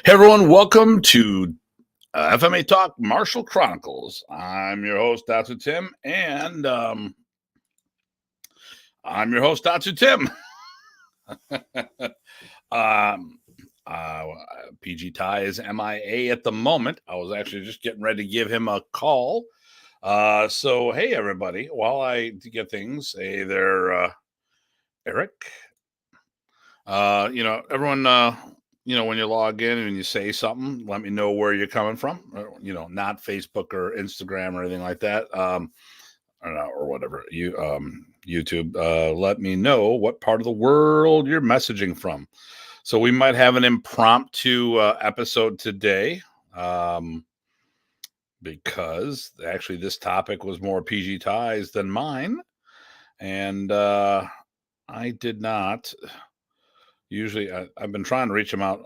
Hey everyone, welcome to FMA Talk Martial Chronicles. I'm your host, Datu Tim, and I'm your host, Datu Tim. PG Tye is MIA at the moment. I was actually just getting ready to give him a call. So, hey everybody, while I get things, hey there, Eric. Everyone, when you log in and you say something, let me know where you're coming from. Not Facebook or Instagram or anything like that. Or whatever. YouTube. Let me know what part of the world you're messaging from. So we might have an impromptu episode today. Because actually this topic was more PG Tye's than mine. And I did not. Usually, I've been trying to reach him out,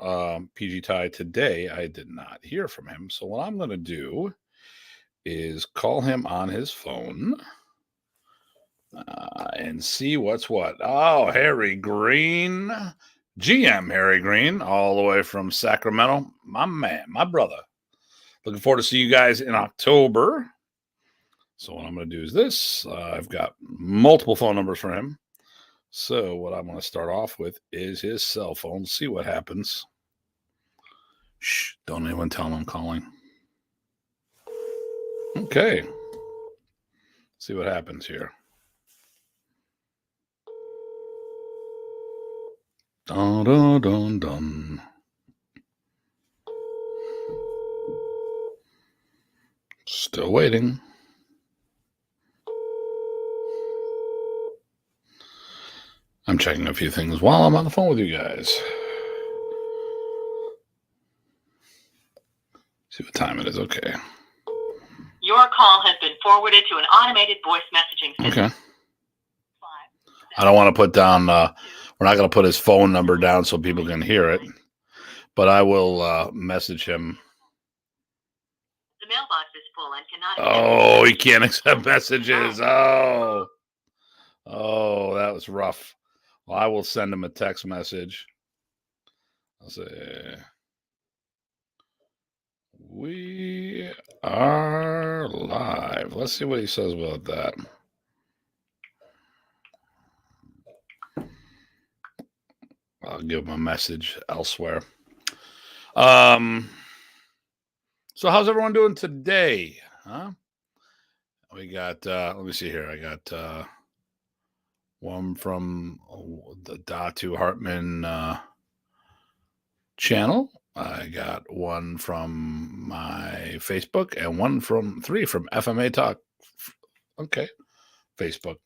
PG Tye. Today, I did not hear from him. So what I'm going to do is call him on his phone and see what's what. Oh, Harry Green, GM Harry Green, all the way from Sacramento. My man, my brother. Looking forward to see you guys in October. So what I'm going to do is this. I've got multiple phone numbers for him. So what I'm going to start off with is his cell phone. See what happens. Shh, don't anyone tell him I'm calling. Okay. See what happens here. Dun, dun, dun, dun. Still waiting. I'm checking a few things while I'm on the phone with you guys. See what time it is. Okay. Your call has been forwarded to an automated voice messaging system. Okay. I don't want to put down, we're not going to put his phone number down so people can hear it, but I will message him. The mailbox is full and cannot. Oh, he can't accept messages. Oh, that was rough. Well, I will send him a text message. I'll say, we are live. Let's see what he says about that. I'll give him a message elsewhere. So how's everyone doing today? Huh? We got, let me see here. I got one from the Datu Hartman channel. I got one from my Facebook and three from FMA Talk. Okay, Facebook.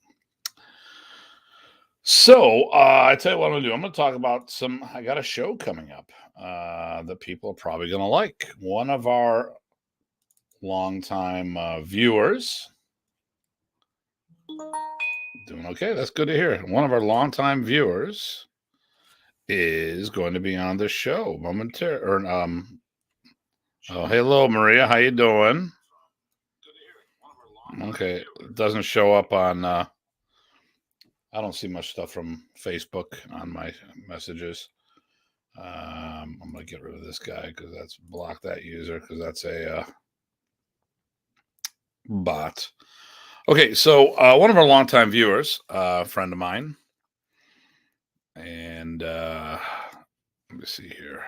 So I tell you what I'm going to do. I'm going to talk about I got a show coming up that people are probably going to like. One of our longtime viewers. Doing okay. That's good to hear. One of our longtime viewers is going to be on the show momentarily. Oh, hello, Maria. How you doing? Okay. It doesn't show up on... I don't see much stuff from Facebook on my messages. I'm going to get rid of this guy because block that user because that's a bot. Okay, so one of our longtime viewers, a friend of mine, and let me see here.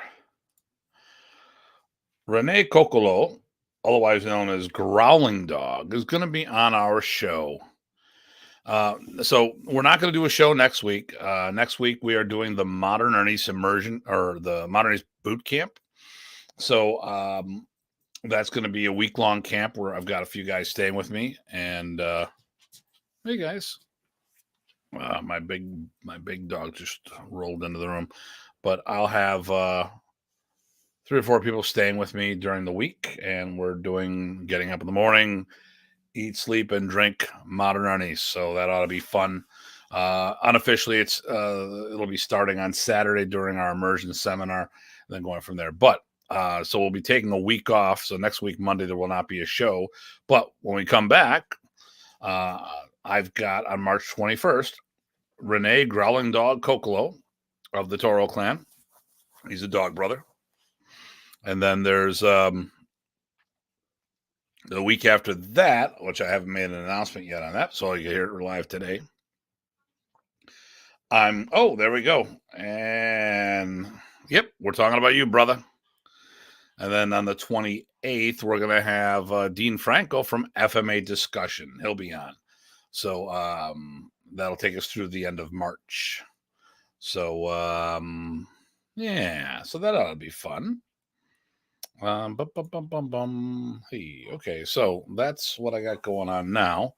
Renee Kokolo, otherwise known as Growling Dog, is going to be on our show. So we're not going to do a show next week. Next week we are doing the Modern Ernie's Immersion or the Modern Ernie's Boot Camp. So that's going to be a week-long camp where I've got a few guys staying with me. And hey guys, my big dog just rolled into the room. But I'll have 3 or 4 people staying with me during the week, and we're getting up in the morning, eat, sleep, and drink Modern Ernie's. So that ought to be fun. Unofficially, it'll be starting on Saturday during our immersion seminar, and then going from there. But so we'll be taking a week off. So next week, Monday, there will not be a show. But when we come back, I've got on March 21st, Renee Growling Dog Kokolo of the Toro clan. He's a dog brother. And then there's the week after that, which I haven't made an announcement yet on that, so you hear it live today. There we go. And yep, we're talking about you, brother. And then on the 28th, we're going to have Dean Franco from FMA Discussion. He'll be on. So that'll take us through the end of March. So, yeah, so that ought to be fun. Hey, okay, so that's what I got going on now.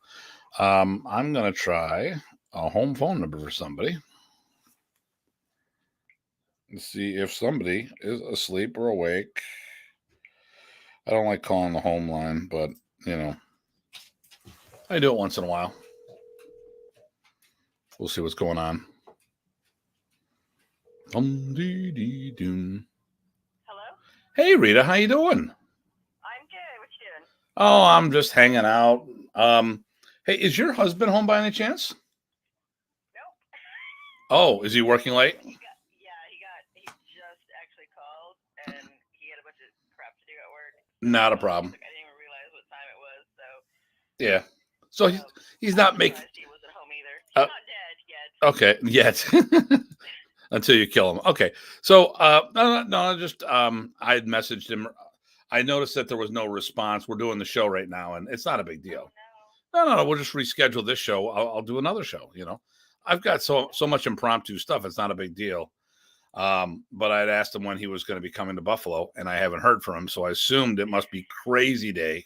I'm going to try a home phone number for somebody. Let's see if somebody is asleep or awake. I don't like calling the home line, but, I do it once in a while. We'll see what's going on. Hello? Hey, Rita, how you doing? I'm good. What you doing? Oh, I'm just hanging out. Hey, is your husband home by any chance? Nope. Oh, is he working late? He just actually called, and he had a bunch of crap to do at work. Not a problem. I didn't even realize what time it was, so. Yeah. So he's not making. He wasn't home either. He's not dead yet. Okay, yet. Until you kill him. Okay. So no, just I had messaged him. I noticed that there was no response. We're doing the show right now, and it's not a big deal. No. We'll just reschedule this show. I'll do another show. I've got so much impromptu stuff. It's not a big deal. But I'd asked him when he was going to be coming to Buffalo, and I haven't heard from him. So I assumed it must be crazy day.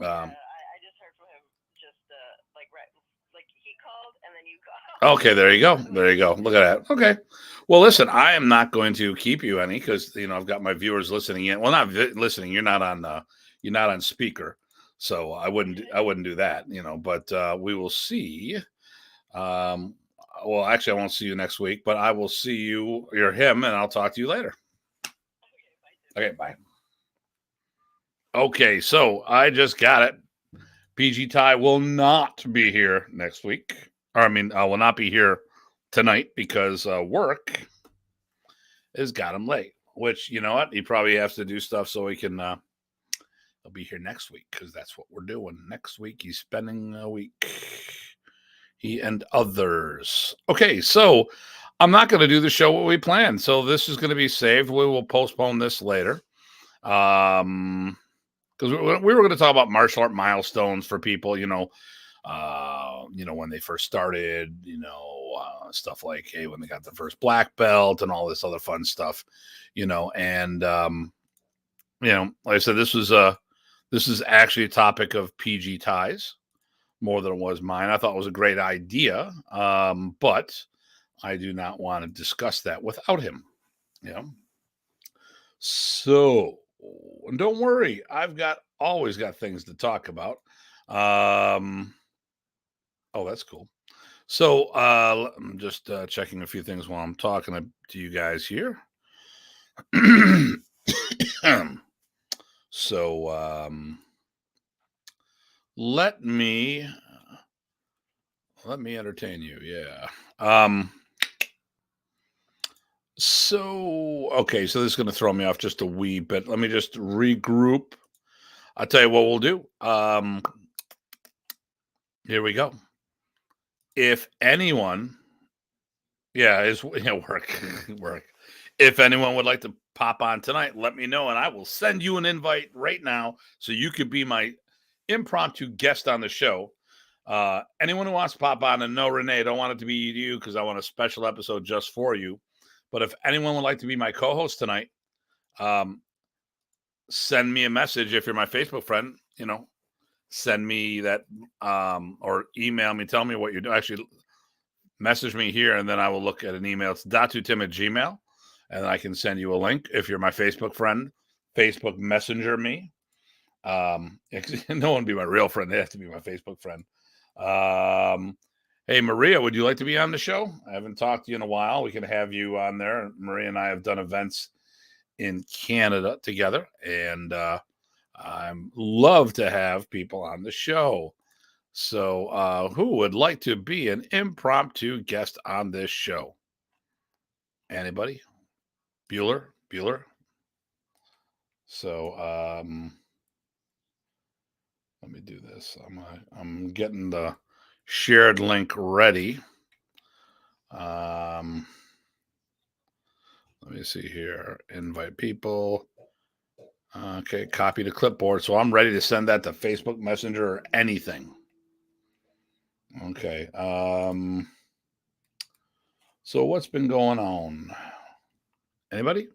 I just heard from him just like he called and then you called. Okay, there you go. Look at that. Okay. Well, listen, I am not going to keep you any because I've got my viewers listening in. Well, not listening. You're not on speaker, so I wouldn't do that. But we will see. Well, actually, I won't see you next week, but I will see you. You're him, and I'll talk to you later. Okay, bye. Okay, so I just got it. PG Tye will not be here next week. I will not be here tonight because work has got him late. Which, you know what? He probably has to do stuff so he can. He'll be here next week because that's what we're doing. Next week, he's spending a week. He and others. Okay, so I'm not going to do the show what we planned. So this is going to be saved. We will postpone this later. Because we were going to talk about martial art milestones for people, when they first started, stuff like, hey, when they got the first black belt and all this other fun stuff, and like I said, this is actually a topic of PG Tye's more than it was mine. I thought it was a great idea, but I do not want to discuss that without him. So, and don't worry, I've always got things to talk about. Oh, that's cool. So, I'm just checking a few things while I'm talking to you guys here. So, let me entertain you. Yeah. So, okay, so this is going to throw me off just a wee bit. Let me just regroup. I'll tell you what we'll do. Here we go. If anyone, work. If anyone would like to pop on tonight, let me know, and I will send you an invite right now so you could be my impromptu guest on the show. Anyone who wants to pop on, and no, Renee, I don't want it to be you because I want a special episode just for you. But if anyone would like to be my co-host tonight, send me a message if you're my Facebook friend. Send me that or email me. Tell me what you're doing. Actually, message me here, and then I will look at an email. It's datutim@gmail.com, and I can send you a link if you're my Facebook friend. Facebook Messenger me. No one be my real friend. They have to be my Facebook friend. Hey, Maria, would you like to be on the show? I haven't talked to you in a while. We can have you on there. Maria and I have done events in Canada together, and I love to have people on the show. So who would like to be an impromptu guest on this show? Anybody? Bueller? So let me do this. I'm getting the shared link ready. Let me see here. Invite people. Okay, copy to clipboard. So I'm ready to send that to Facebook Messenger or anything. Okay. So what's been going on? Anybody?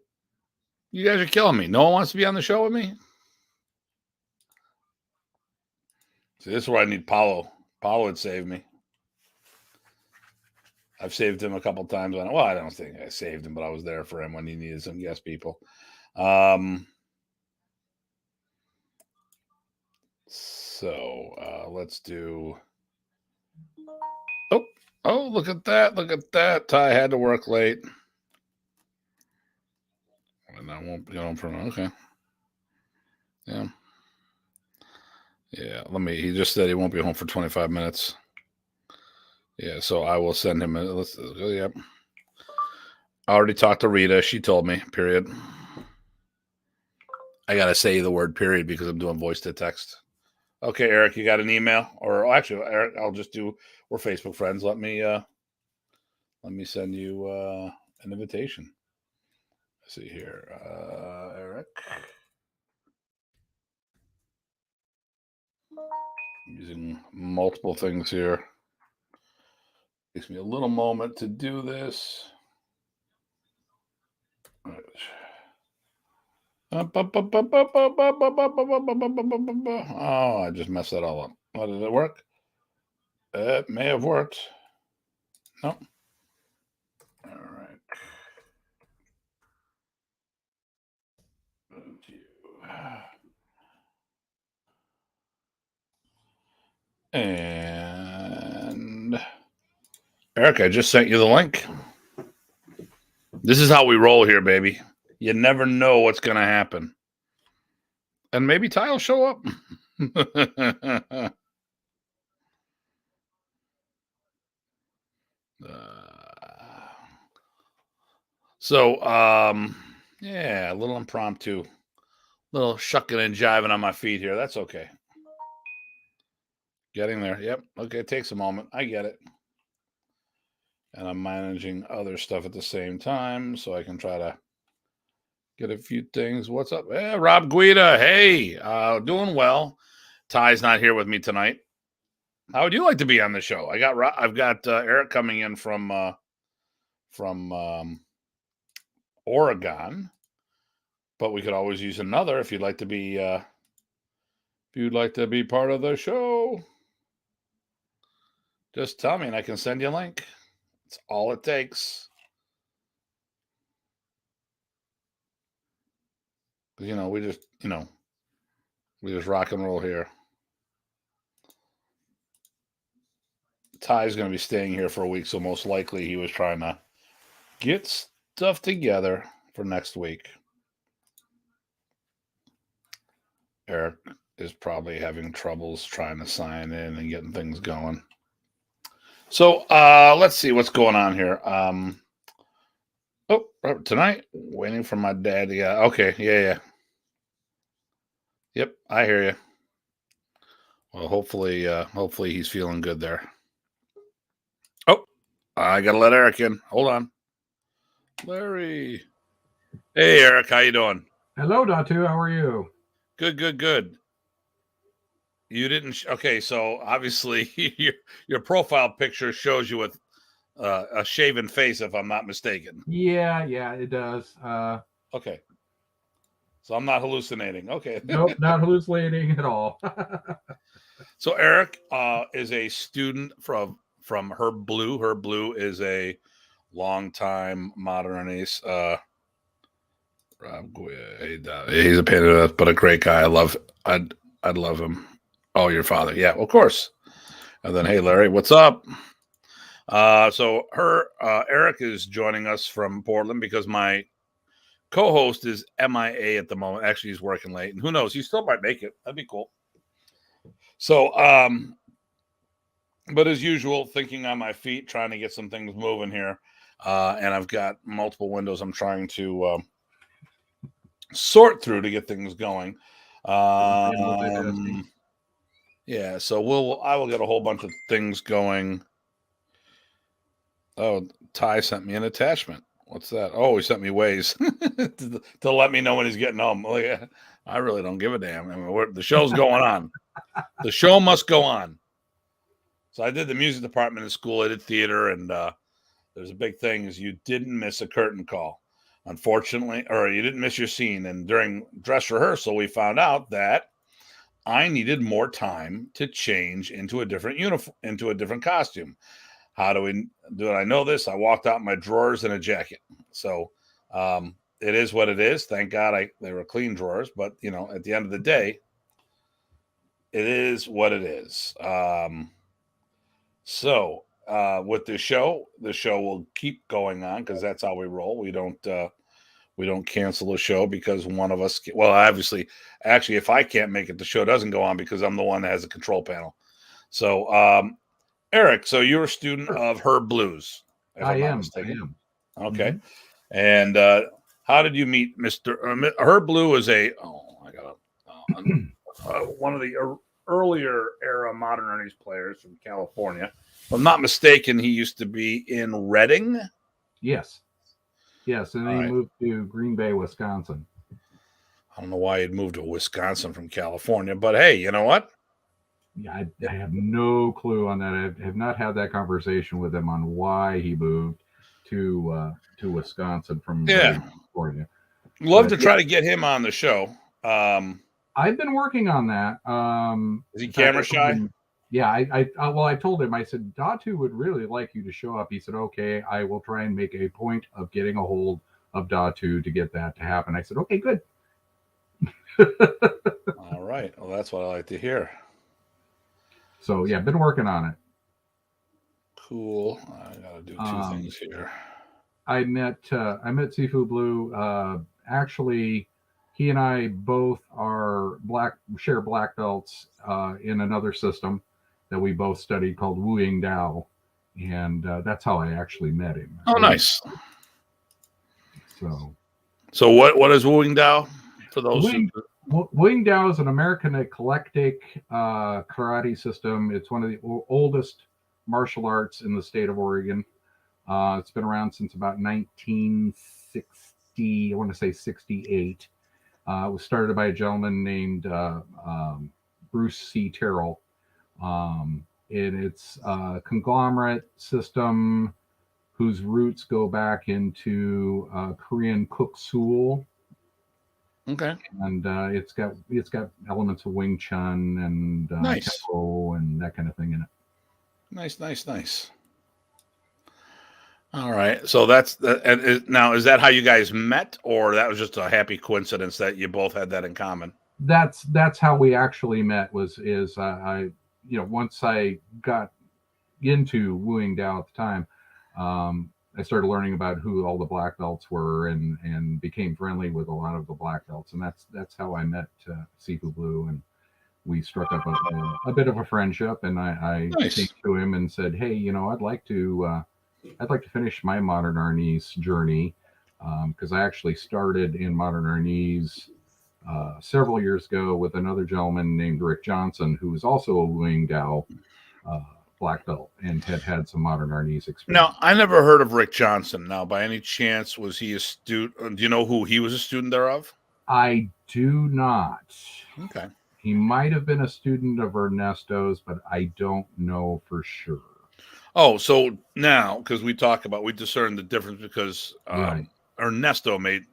You guys are killing me. No one wants to be on the show with me? See, this is where I need Paulo. Paulo would save me. I've saved him a couple times. Well, I don't think I saved him, but I was there for him when he needed some guest people. So let's do. Oh, look at that! Look at that! Ty had to work late, and I won't be home for okay. Yeah. He just said he won't be home for 25 minutes. Yeah, so I will send him. Yep. I already talked to Rita. She told me. Period. I gotta say the word period because I'm doing voice to text. Okay, Eric, you got an email? Or actually, Eric, I'll just do. We're Facebook friends. Let me send you an invitation. Let's see here, Eric. I'm using multiple things here. Takes me a little moment to do this. Oh, I just messed that all up. Oh, did it work? It may have worked. No. All right. And Eric, I just sent you the link. This is how we roll here, baby. You never know what's going to happen. And maybe Ty will show up. Yeah, a little impromptu. A little shucking and jiving on my feet here. That's okay. Getting there. Yep. Okay, it takes a moment. I get it. And I'm managing other stuff at the same time, so I can try to get a few things. What's up? Hey, Rob Guida. Hey, doing well. Ty's not here with me tonight. How would you like to be on the show? I've got Eric coming in from Oregon, but we could always use another if you'd like to be part of the show. Just tell me and I can send you a link. It's all it takes. We just rock and roll here. Ty's going to be staying here for a week, so most likely he was trying to get stuff together for next week. Eric is probably having troubles trying to sign in and getting things going. So let's see what's going on here. Tonight, waiting for my dad. Yeah, okay, yeah. Yep, I hear you. Well, hopefully he's feeling good there. Oh, I gotta let Eric in. Hold on, Larry. Hey, Eric, how you doing? Hello, Datu. How are you? Good. You didn't. Okay, so obviously your profile picture shows you with a shaven face, if I'm not mistaken. Yeah, it does. Okay, so I'm not hallucinating. Okay. Nope, not hallucinating at all. So Eric is a student from Herb Blue. Herb Blue is a longtime modernist. Rob Guia, he's a pain in the ass, but a great guy. I'd love him. Oh, your father, yeah, of course. And then, hey, Larry, what's up? So Eric is joining us from Portland because my co-host is MIA at the moment. Actually, he's working late, and who knows? He still might make it. That'd be cool. So, but as usual, thinking on my feet, trying to get some things moving here, and I've got multiple windows I'm trying to sort through to get things going. Multitasking. Yeah, so I will get a whole bunch of things going. Oh, Ty sent me an attachment. What's that? Oh, he sent me Waze to let me know when he's getting home. Like, I really don't give a damn. I mean, the show's going on. The show must go on. So I did the music department in school. I did theater, and there's a big thing is you didn't miss a curtain call, unfortunately, or you didn't miss your scene. And during dress rehearsal, we found out that I needed more time to change into a different uniform, into a different costume. How do I know this? I walked out in my drawers and a jacket. So it is what it is. Thank God they were clean drawers, but at the end of the day, it is what it is. So with the show will keep going on because that's how we roll. We don't cancel a show because one of us. Well, obviously, actually, if I can't make it, the show doesn't go on because I'm the one that has a control panel. So, Eric, so you're a student of Herb Blues, if I'm not mistaken. I am. Okay. Mm-hmm. And how did you meet Mr. Herb Blue? Is one of the earlier era Modern Ernie's players from California. If I'm not mistaken, he used to be in Reading. Yes, and then he moved to Green Bay, Wisconsin. I don't know why he'd moved to Wisconsin from California, but hey, you know what? Yeah, I have no clue on that. I have not had that conversation with him on why he moved to Wisconsin from California. Love to try to get him on the show. I've been working on that. Is he camera shy? Yeah, I told him, I said, Datu would really like you to show up. He said, okay, I will try and make a point of getting a hold of Datu to get that to happen. I said, okay, good. All right. Well, that's what I like to hear. So yeah, I've been working on it. Cool. I gotta do two things here. I met Sifu Blue. Actually, he and I both share black belts in another system that we both studied called Wu Ying Dao, and that's how I actually met him. Oh, nice. So what is Wu Ying Dao for those? Wu Ying Dao is an American eclectic karate system. It's one of the oldest martial arts in the state of Oregon. It's been around since about 1960. I want to say 68. It was started by a gentleman named Bruce C. Terrell. It's a conglomerate system whose roots go back into Korean Kuk Sool. Okay. And it's got elements of Wing Chun and Tempo and that kind of thing in it. Nice. All right. So now, is that how you guys met, or that was just a happy coincidence that you both had that in common? That's how we actually met. Once I got into Wu Ying Dao at the time, I started learning about who all the black belts were and became friendly with a lot of the black belts, and that's how I met Sifu Blue, and we struck up a bit of a friendship. And I came to him and said, hey, I'd like to finish my Modern Arnis journey, because I actually started in Modern Arnis several years ago with another gentleman named Rick Johnson, who was also a Wu Ying Dao black belt and had some Modern Arnis experience. Now, I never heard of Rick Johnson. Now, by any chance, was he a student? Do you know who he was a student thereof? I do not. Okay. He might have been a student of Ernesto's, but I don't know for sure. Oh, so now, because we discerned the difference because Ernesto made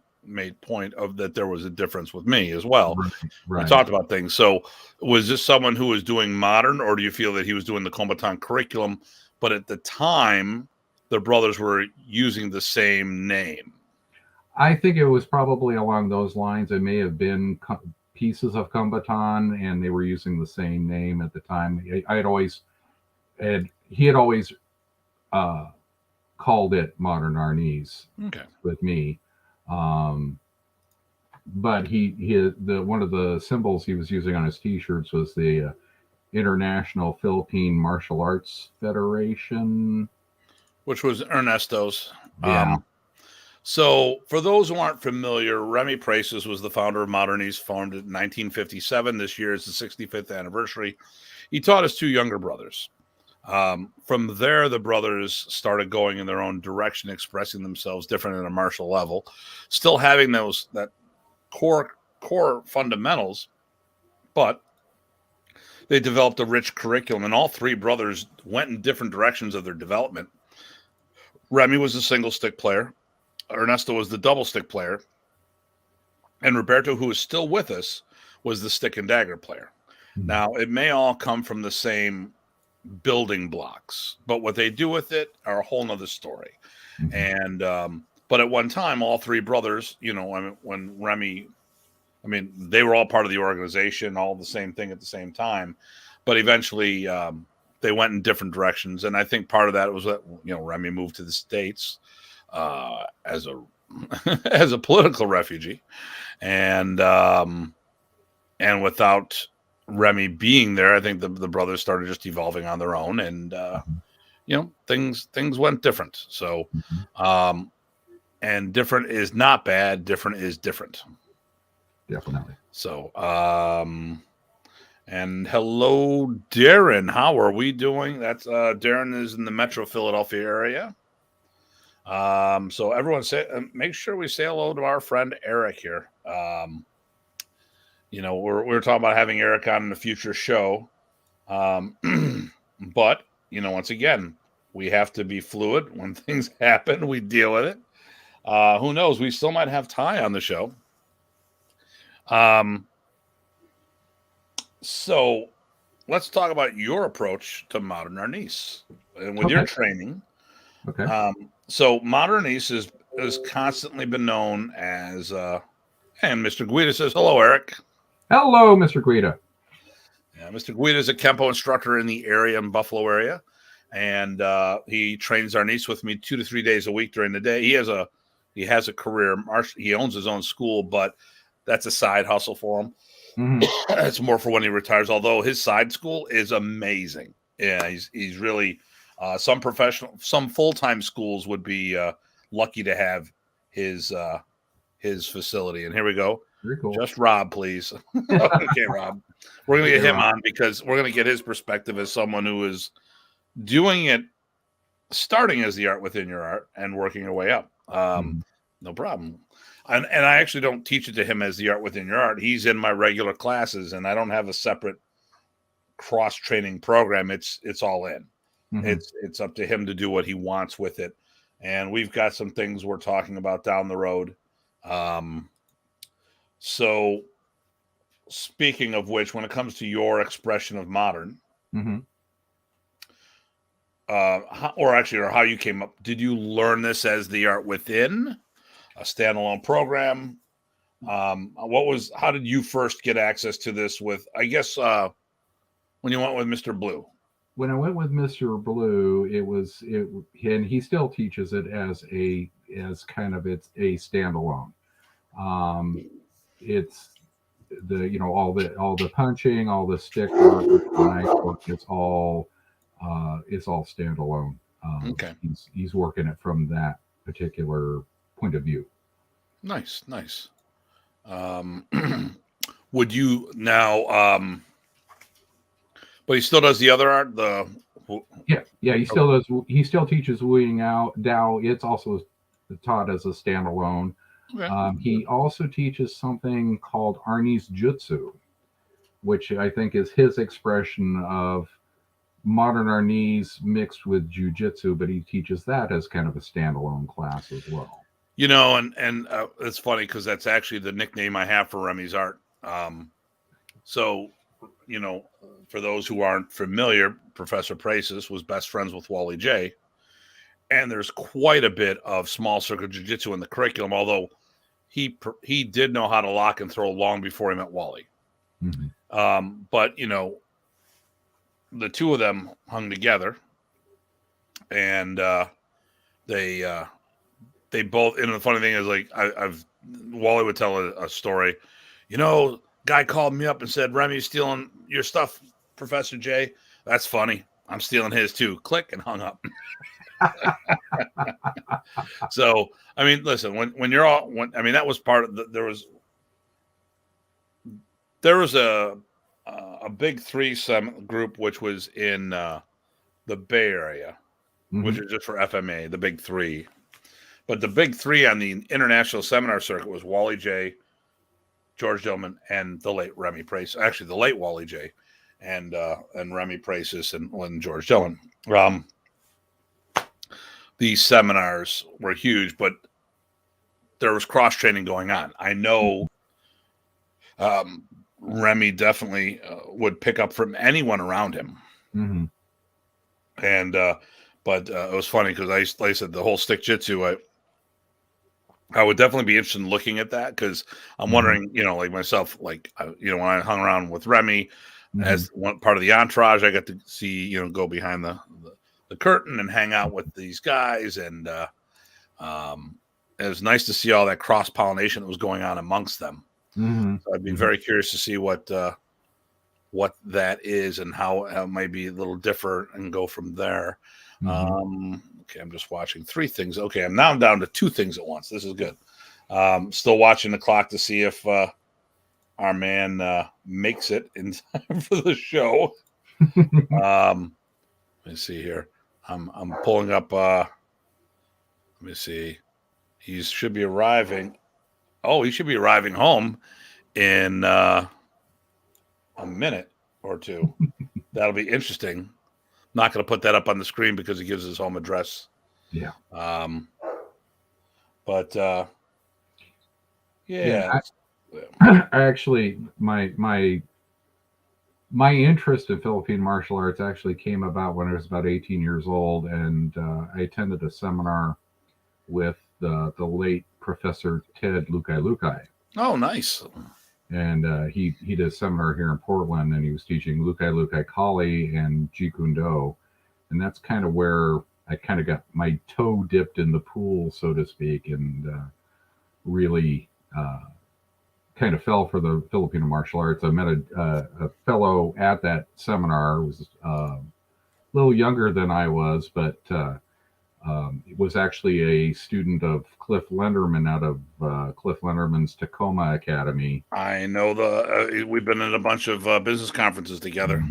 point of that there was a difference with me as well. Right. We talked about things. So was this someone who was doing modern, or do you feel that he was doing the Kombatan curriculum, but at the time the brothers were using the same name? I think it was probably along those lines. It may have been pieces of Kombatan, and they were using the same name at the time. He had always called it Modern Arnis with me. But one of the symbols he was using on his T-shirts was the International Philippine Martial Arts Federation, which was Ernesto's. Yeah. So, for those who aren't familiar, Remy Praces was the founder of Modern East, formed in 1957. This year is the 65th anniversary. He taught his two younger brothers. From there, the brothers started going in their own direction, expressing themselves different at a martial level, still having that core fundamentals, but they developed a rich curriculum, and all three brothers went in different directions of their development. Remy was a single stick player. Ernesto was the double stick player, and Roberto, who is still with us, was the stick and dagger player. Mhm. Now, it may all come from the same building blocks, but what they do with it are a whole nother story. Mhm. And but at one time, all three brothers, when Remy, they were all part of the organization, all the same thing at the same time, but eventually they went in different directions. And I think part of that was that Remy moved to the States as a as a political refugee, and without Remy being there, I think the brothers started just evolving on their own, and things went different. So, and different is not bad. Different is different. Definitely. So, and hello, Darren. How are we doing? That's Darren is in the Metro Philadelphia area. So everyone make sure we say hello to our friend Eric here. We're talking about having Eric on in a future show. But, once again, we have to be fluid. When things happen, we deal with it. Who knows? We still might have Ty on the show. So let's talk about your approach to modern arnis and with your training. Okay. So modern arnis has constantly been known as, and Mr. Guida says, hello, Eric. Hello, Mr. Guida. Yeah, Mr. Guida is a Kempo instructor in the area, in Buffalo area, and he trains arnis with me 2 to 3 days a week during the day. He has a career. He owns his own school, but that's a side hustle for him. Mm-hmm. It's more for when he retires, although his side school is amazing. Yeah, he's really some full-time schools would be lucky to have his facility. And here we go. Very cool. Just Rob, please. Okay, Rob. We're going to get him on because we're going to get his perspective as someone who is doing it, starting as the art within your art and working your way up. No problem. And I actually don't teach it to him as the art within your art. He's in my regular classes, and I don't have a separate cross-training program. It's all in. Mm-hmm. It's up to him to do what he wants with it. And we've got some things we're talking about down the road. So speaking of which, when it comes to your expression of modern, how you came up, did you learn this as the art within a standalone program? How did you first get access to this with, I guess, when you went with Mr. Blue? When I went with Mr. Blue, and he still teaches it as a standalone. It's all the punching, all the stick work, knife work. It's all standalone. Okay. He's working it from that particular point of view. Nice. Would you now? But he still does the other art. Yeah. He still does. He still teaches Wu Dao. It's also taught as a standalone. Okay. He also teaches something called Arnis Jutsu, which I think is his expression of modern arnis mixed with jujitsu, but he teaches that as kind of a standalone class as well. And it's funny because that's actually the nickname I have for Remy's art. So, for those who aren't familiar, Professor Praces was best friends with Wally J. And there's quite a bit of small circle jiu-jitsu in the curriculum, although he did know how to lock and throw long before he met Wally. Mm-hmm. But, the two of them hung together, and they both. And the funny thing is, like, Wally would tell a story. Guy called me up and said, "Remy's stealing your stuff, Professor J." That's funny. I'm stealing his too. Click, and hung up. So, I mean, listen, when you're all, I mean, that was part of there was a big three group, which was in the Bay Area, which is just for FMA, the big three. But the big three on the international seminar circuit was Wally J, George Dillman, and the late Remy Price. Actually, the late Wally J, and Remy Prices and George Dillman. These seminars were huge, but there was cross training going on. I know Remy definitely would pick up from anyone around him. Mm-hmm. And but it was funny because like I said, the whole stick jitsu, I would definitely be interested in looking at that, because I'm wondering, like myself, like when I hung around with Remy as one part of the entourage, I got to see, go behind the curtain and hang out with these guys, and it was nice to see all that cross pollination that was going on amongst them. So I'd be very curious to see what that is and how it might be a little different, and go from there. Okay, I'm just watching 3 things. Okay, I'm now down to 2 things at once. This is good. Still watching the clock to see if our man makes it in time for the show. Let me see here. I'm pulling up. Let me see. He should be arriving. Oh, he should be arriving home in a minute or 2. That'll be interesting. Not going to put that up on the screen because he gives his home address. Yeah. But I actually, my interest in Philippine martial arts actually came about when I was about 18 years old, and I attended a seminar with the late Professor Ted Lukai. Oh, nice. And he did a seminar here in Portland, and he was teaching Lukai Kali and Jeet Kune Do. And that's kind of where I kind of got my toe dipped in the pool, so to speak, and really kind of fell for the Filipino martial arts. I met a fellow at that seminar who was a little younger than I was, but was actually a student of Cliff Lenderman out of Cliff Lenderman's Tacoma Academy. I know we've been at a bunch of business conferences together.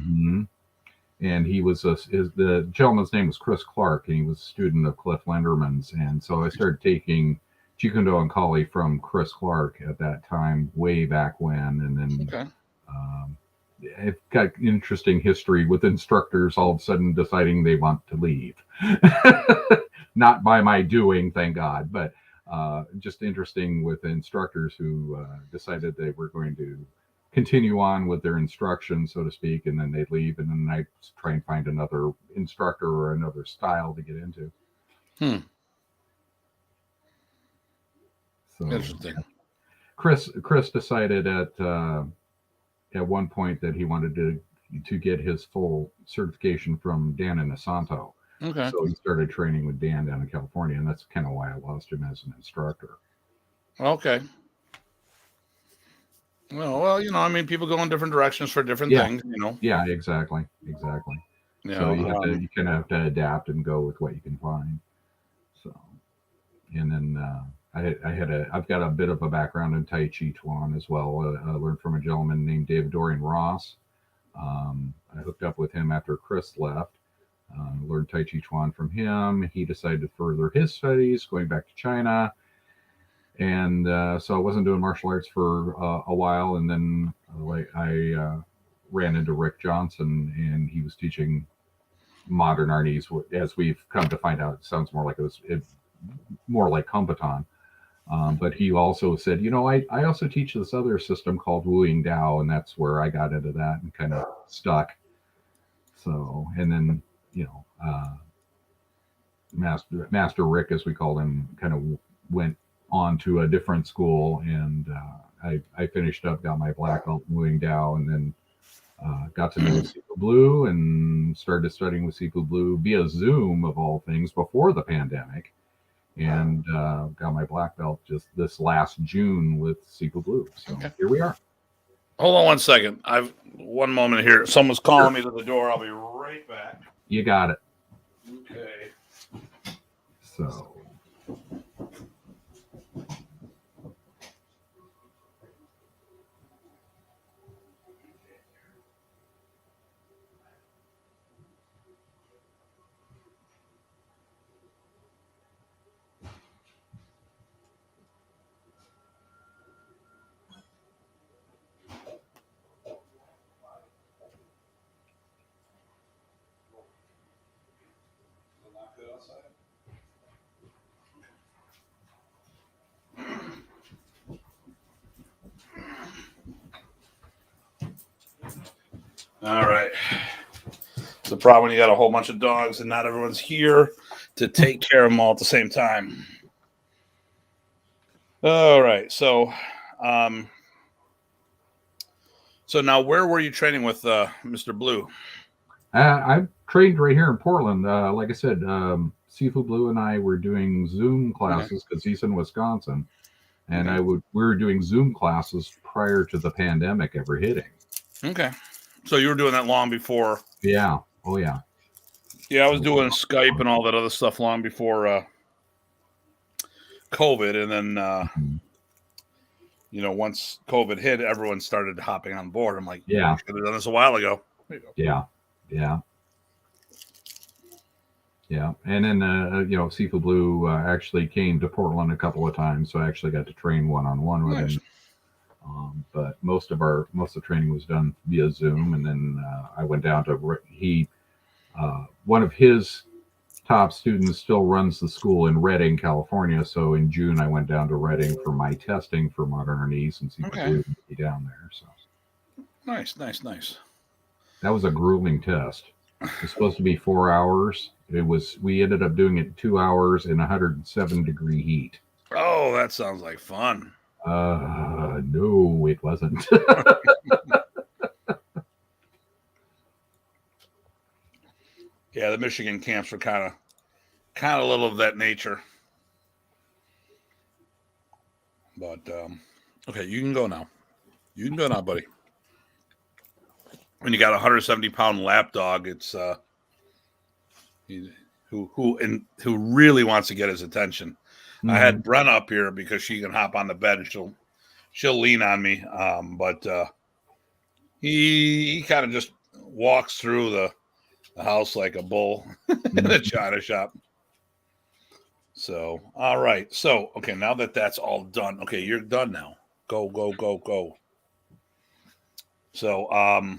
And he was the gentleman's name was Chris Clark, and he was a student of Cliff Lenderman's. And so I started taking Jeet Kune Do and Kali from Chris Clark at that time, way back when. And then it got interesting history with instructors all of a sudden deciding they want to leave. Not by my doing, thank God, but just interesting with instructors who decided they were going to continue on with their instruction, so to speak, and then they'd leave, and then I'd try and find another instructor or another style to get into. So interesting. Chris decided at one point that he wanted to get his full certification from Dan Inosanto. Okay. So he started training with Dan down in California, and that's kind of why I lost him as an instructor. Okay. Well, I mean, people go in different directions for different things, Yeah, exactly. So you kind of have to adapt and go with what you can find. So, and then I've got a bit of a background in Tai Chi Chuan as well. I learned from a gentleman named David Dorian Ross. I hooked up with him after Chris left. Learned Tai Chi Chuan from him. He decided to further his studies, going back to China. And so I wasn't doing martial arts for a while. And then I ran into Rick Johnson, and he was teaching modern Arnis. As we've come to find out, it sounds more like more like Kumbaton. But he also said, I also teach this other system called Wu Ying Dao, and that's where I got into that and kind of stuck. So, and then, Master Rick, as we called him, kind of went on to a different school, and I finished up, got my black belt in Wu Ying Dao, and then got to know Sifu Blue and started studying with Sifu Blue via Zoom, of all things, before the pandemic. And got my black belt just this last June with Sifu Blue. So Here we are. Hold on one second. I've one moment here. Someone's calling me to the door. I'll be right back. You got it. Okay. So. All right. It's the problem when you got a whole bunch of dogs and not everyone's here to take care of them all at the same time. All right. So now where were you training with Mr. Blue? I've trained right here in Portland. Like I said, Seafood Blue and I were doing Zoom classes because he's in Wisconsin, and we were doing Zoom classes prior to the pandemic ever hitting. Okay, so you were doing that long before? Yeah. Oh yeah. Yeah, I was doing Skype and all that other stuff long before COVID, and then once COVID hit, everyone started hopping on board. I'm like, yeah, should have done this a while ago. There you go. Yeah. And then Seafood Blue actually came to Portland a couple of times, so I actually got to train one-on-one with him. But most of the training was done via Zoom, and then I went down to one of his top students still runs the school in Redding, California. So in June, I went down to Redding for my testing for modern knees, and Seafood Blue would be down there. So nice. That was a grueling test. It was supposed to be 4 hours. We ended up doing it 2 hours in 107-degree heat. Oh, that sounds like fun. No, it wasn't. Yeah, the Michigan camps were kind of a little of that nature. But okay, you can go now. You can go now, buddy. When you got a 170-pound lap dog, it's who really wants to get his attention. Mm-hmm. I had Brenna up here because she can hop on the bed and she'll lean on me. But he kind of just walks through the house like a bull in a china shop. So, all right. So, okay, now that's all done. Okay, you're done now. Go. So, all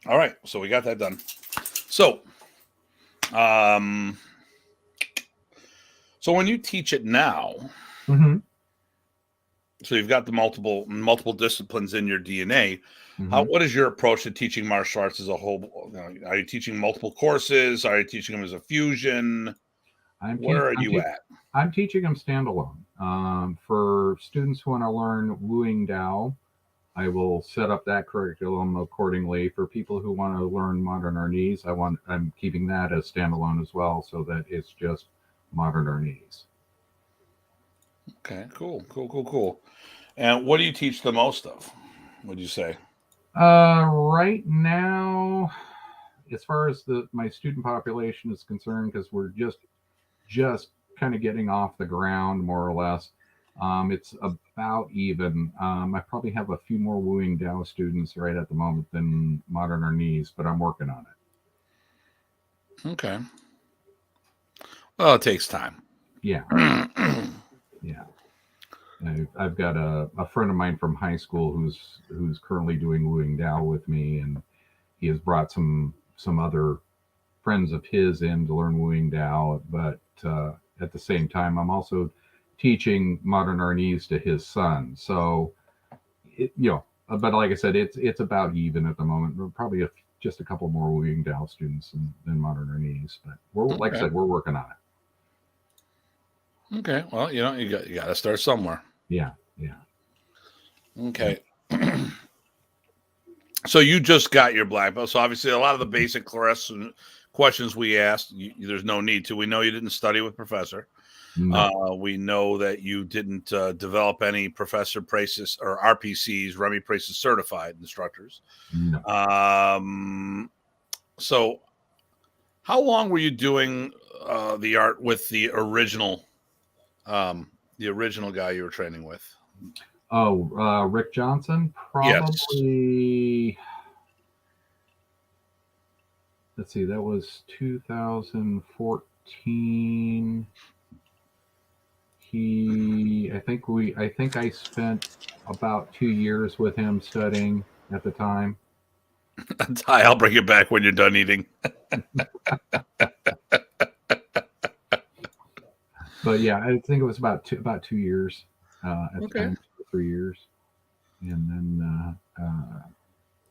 right. So we got that done. So, so when you teach it now, so you've got the multiple disciplines in your DNA. What is your approach to teaching martial arts as a whole? Are you teaching multiple courses? Are you teaching them as a fusion? Where are you at? I'm teaching them standalone. For students who want to learn Wooing Dao, I will set up that curriculum accordingly. For people who want to learn modern Arnese, I'm keeping that as standalone as well, so that it's just modern Arnese. Okay, cool. And what do you teach the most of? Would you say? Right now, as far as my student population is concerned, because we're just kind of getting off the ground more or less, it's about even. I probably have a few more Wooing Dao students right at the moment than modern Arnese, but I'm working on it. Okay. Well, it takes time. Yeah. Yeah. I've got a friend of mine from high school who's currently doing Wooing Dao with me, and he has brought some other friends of his in to learn Wooing Dao. But at the same time, I'm also teaching modern Arnese to his son. So, but like I said, it's about even at the moment. We're probably just a couple more Wooing Dao students than modern Arnese, but like I said, we're working on it. Okay. Well, you got to start somewhere. Yeah. Okay. So you just got your black belt. So obviously a lot of the basic questions we asked, there's no need to. We know you didn't study with Professor. No. We know that you didn't develop any Professor Pracis or RPCs, Remy Pracis certified instructors. No. So how long were you doing the art with the original guy you were training with? Oh, Rick Johnson, probably. Yes. Let's see, that was 2014. I think I spent about 2 years with him studying at the time. Ty, I'll bring it back when you're done eating. But yeah, I think it was about 2 years at the time, 3 years, and then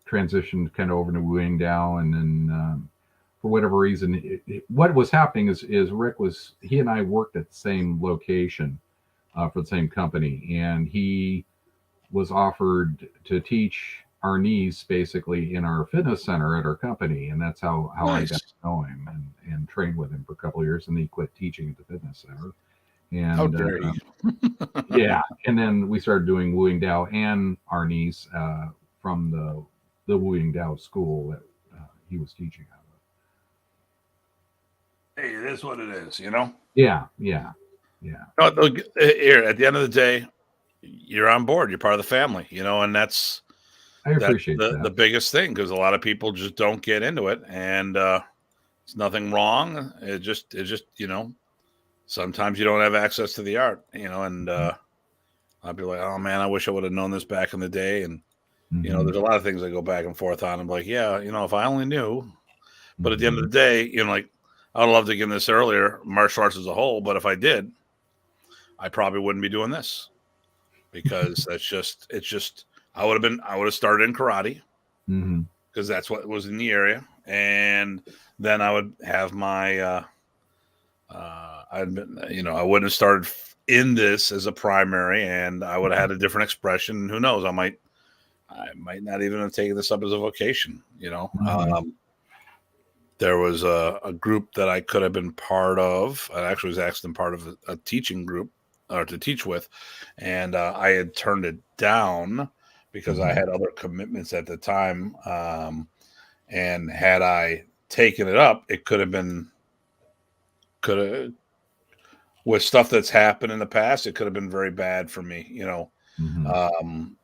transitioned kind of over to Wuing Dao, and then for whatever reason, what was happening is he and I worked at the same location for the same company, and he was offered to teach Arnis basically in our fitness center at our company, and that's how Nice. I got to know him and trained with him for a couple of years, and then he quit teaching at the fitness center. And how dare you? Yeah, and then we started doing Wuing Dao and Arnis from the Wuing Dao school that he was teaching out of. Hey, it is what it is, you know? Yeah. No, here, at the end of the day, you're on board. You're part of the family, you know, and I appreciate that. The biggest thing, because a lot of people just don't get into it, and it's nothing wrong. It just, you know, sometimes you don't have access to the art, you know, and I'd be like, oh man, I wish I would have known this back in the day. And, you know, there's a lot of things I go back and forth on. I'm like, yeah, you know, if I only knew. But at the end of the day, you know, like, I would love to get in this earlier, martial arts as a whole, but if I did, I probably wouldn't be doing this, because it's just, I would have started in karate, because that's what was in the area. And then I would have my, I wouldn't have started in this as a primary, and I would have had a different expression. Who knows? I might not even have taken this up as a vocation, you know. There was a group that I could have been part of. I actually was actually part of a teaching group to teach with, and I had turned it down because I had other commitments at the time. And had I taken it up, it could have, with stuff that's happened in the past, it could have been very bad for me, you know.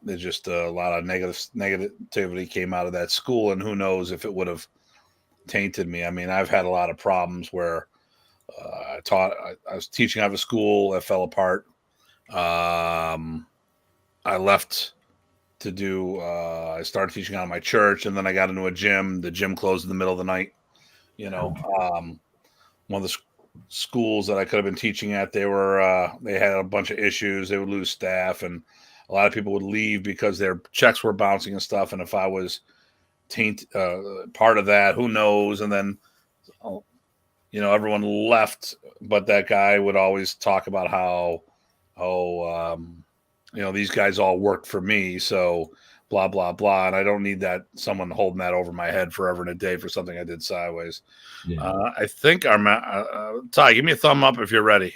There's just a lot of negativity came out of that school, and who knows if it would have tainted me. I mean, I've had a lot of problems where I was teaching out of a school that fell apart. I left to do, I started teaching out of my church, and then I got into a gym. The gym closed in the middle of the night. You know, one of the schools that I could have been teaching at, they had a bunch of issues. They would lose staff, and a lot of people would leave because their checks were bouncing and stuff. And if I was part of that, who knows? And then, you know, everyone left, but that guy would always talk about how, you know, these guys all worked for me, so blah, blah, blah. And I don't need someone holding that over my head forever and a day for something I did sideways. Yeah. I think Ty, give me a thumb up if you're ready.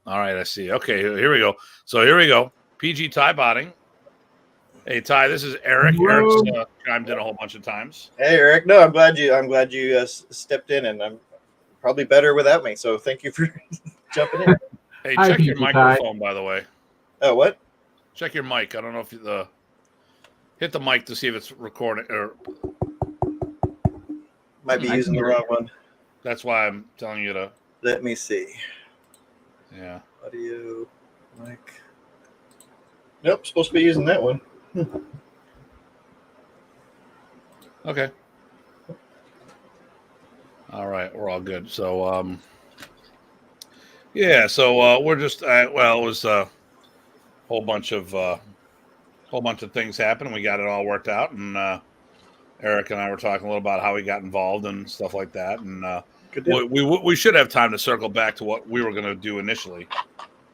All right, I see. Okay, here we go. So here we go. PG Tye Botting. Hey Ty, this is Eric. Hello. Eric's chimed in a whole bunch of times. Hey Eric, no, I'm glad you stepped in, and I'm probably better without me. So thank you for jumping in. Hey, check your microphone, by the way. Oh, what? Check your mic. I don't know if hit the mic to see if it's recording or might be using the wrong one. That's why I'm telling you to. Let me see. Yeah. Audio mic. Nope, supposed to be using that one. Okay. All right, we're all good. So, yeah. So we're just it was a whole bunch of things happened. We got it all worked out, and Eric and I were talking a little about how we got involved and stuff like that. And we should have time to circle back to what we were going to do initially.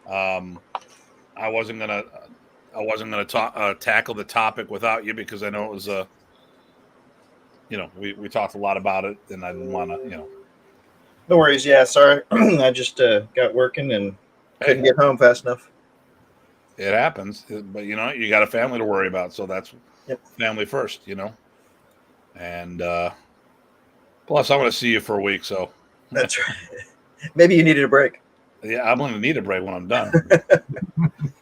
I wasn't gonna tackle the topic without you, because I know it was you know, we talked a lot about it, and I didn't want to, you know. No worries. Yeah, sorry. I just got working and couldn't get home fast enough. It happens, but you know, you got a family to worry about, so that's family first, you know. And plus, I'm going to see you for a week, so That's right. Maybe you needed a break. Yeah, I'm going to need a break when I'm done.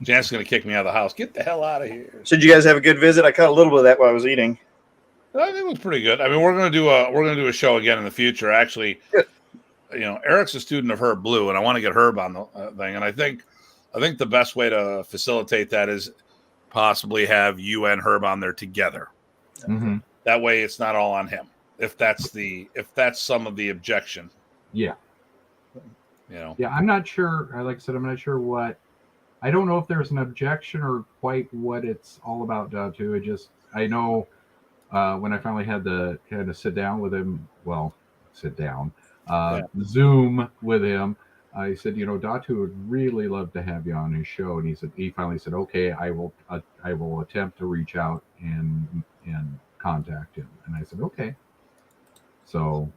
Jan's going to kick me out of the house. Get the hell out of here. So did you guys have a good visit? I caught a little bit of that while I was eating. I think it was pretty good. I mean, we're going to do a show again in the future. Actually, Good. Eric's a student of Herb Blue, and I want to get Herb on the thing. And I think the best way to facilitate that is possibly have you and Herb on there together. Mm-hmm. That way, it's not all on him. If that's some of the objection. Yeah. Yeah, I'm not sure. Like I said, I'm not sure what. I don't know if there's an objection or quite what it's all about, Datu. I know when I finally had to kind of sit down with him. Well, sit down. Zoom with him. I said, Datu would really love to have you on his show, and he finally said, okay, I will attempt to reach out and contact him. And I said, okay. So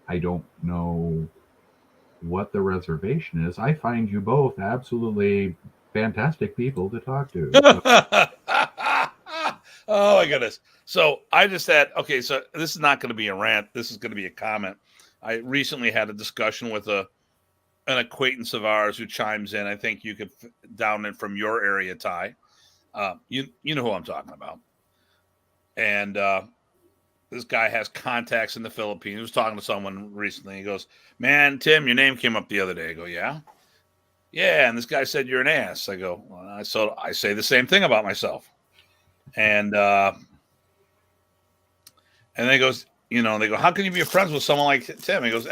I don't know what the reservation is. I find you both absolutely fantastic people to talk to. Oh my goodness. So I just had, okay, so this is not going to be a rant. This is going to be a comment. I recently had a discussion with an acquaintance of ours who chimes in. I think you could down in from your area, Ty. You know who I'm talking about. And this guy has contacts in the Philippines. He was talking to someone recently. He goes, man, Tim, your name came up the other day. I go, yeah? Yeah, and this guy said you're an ass. I go, well, so I say the same thing about myself. And then he goes, they go, how can you be friends with someone like Tim? He goes,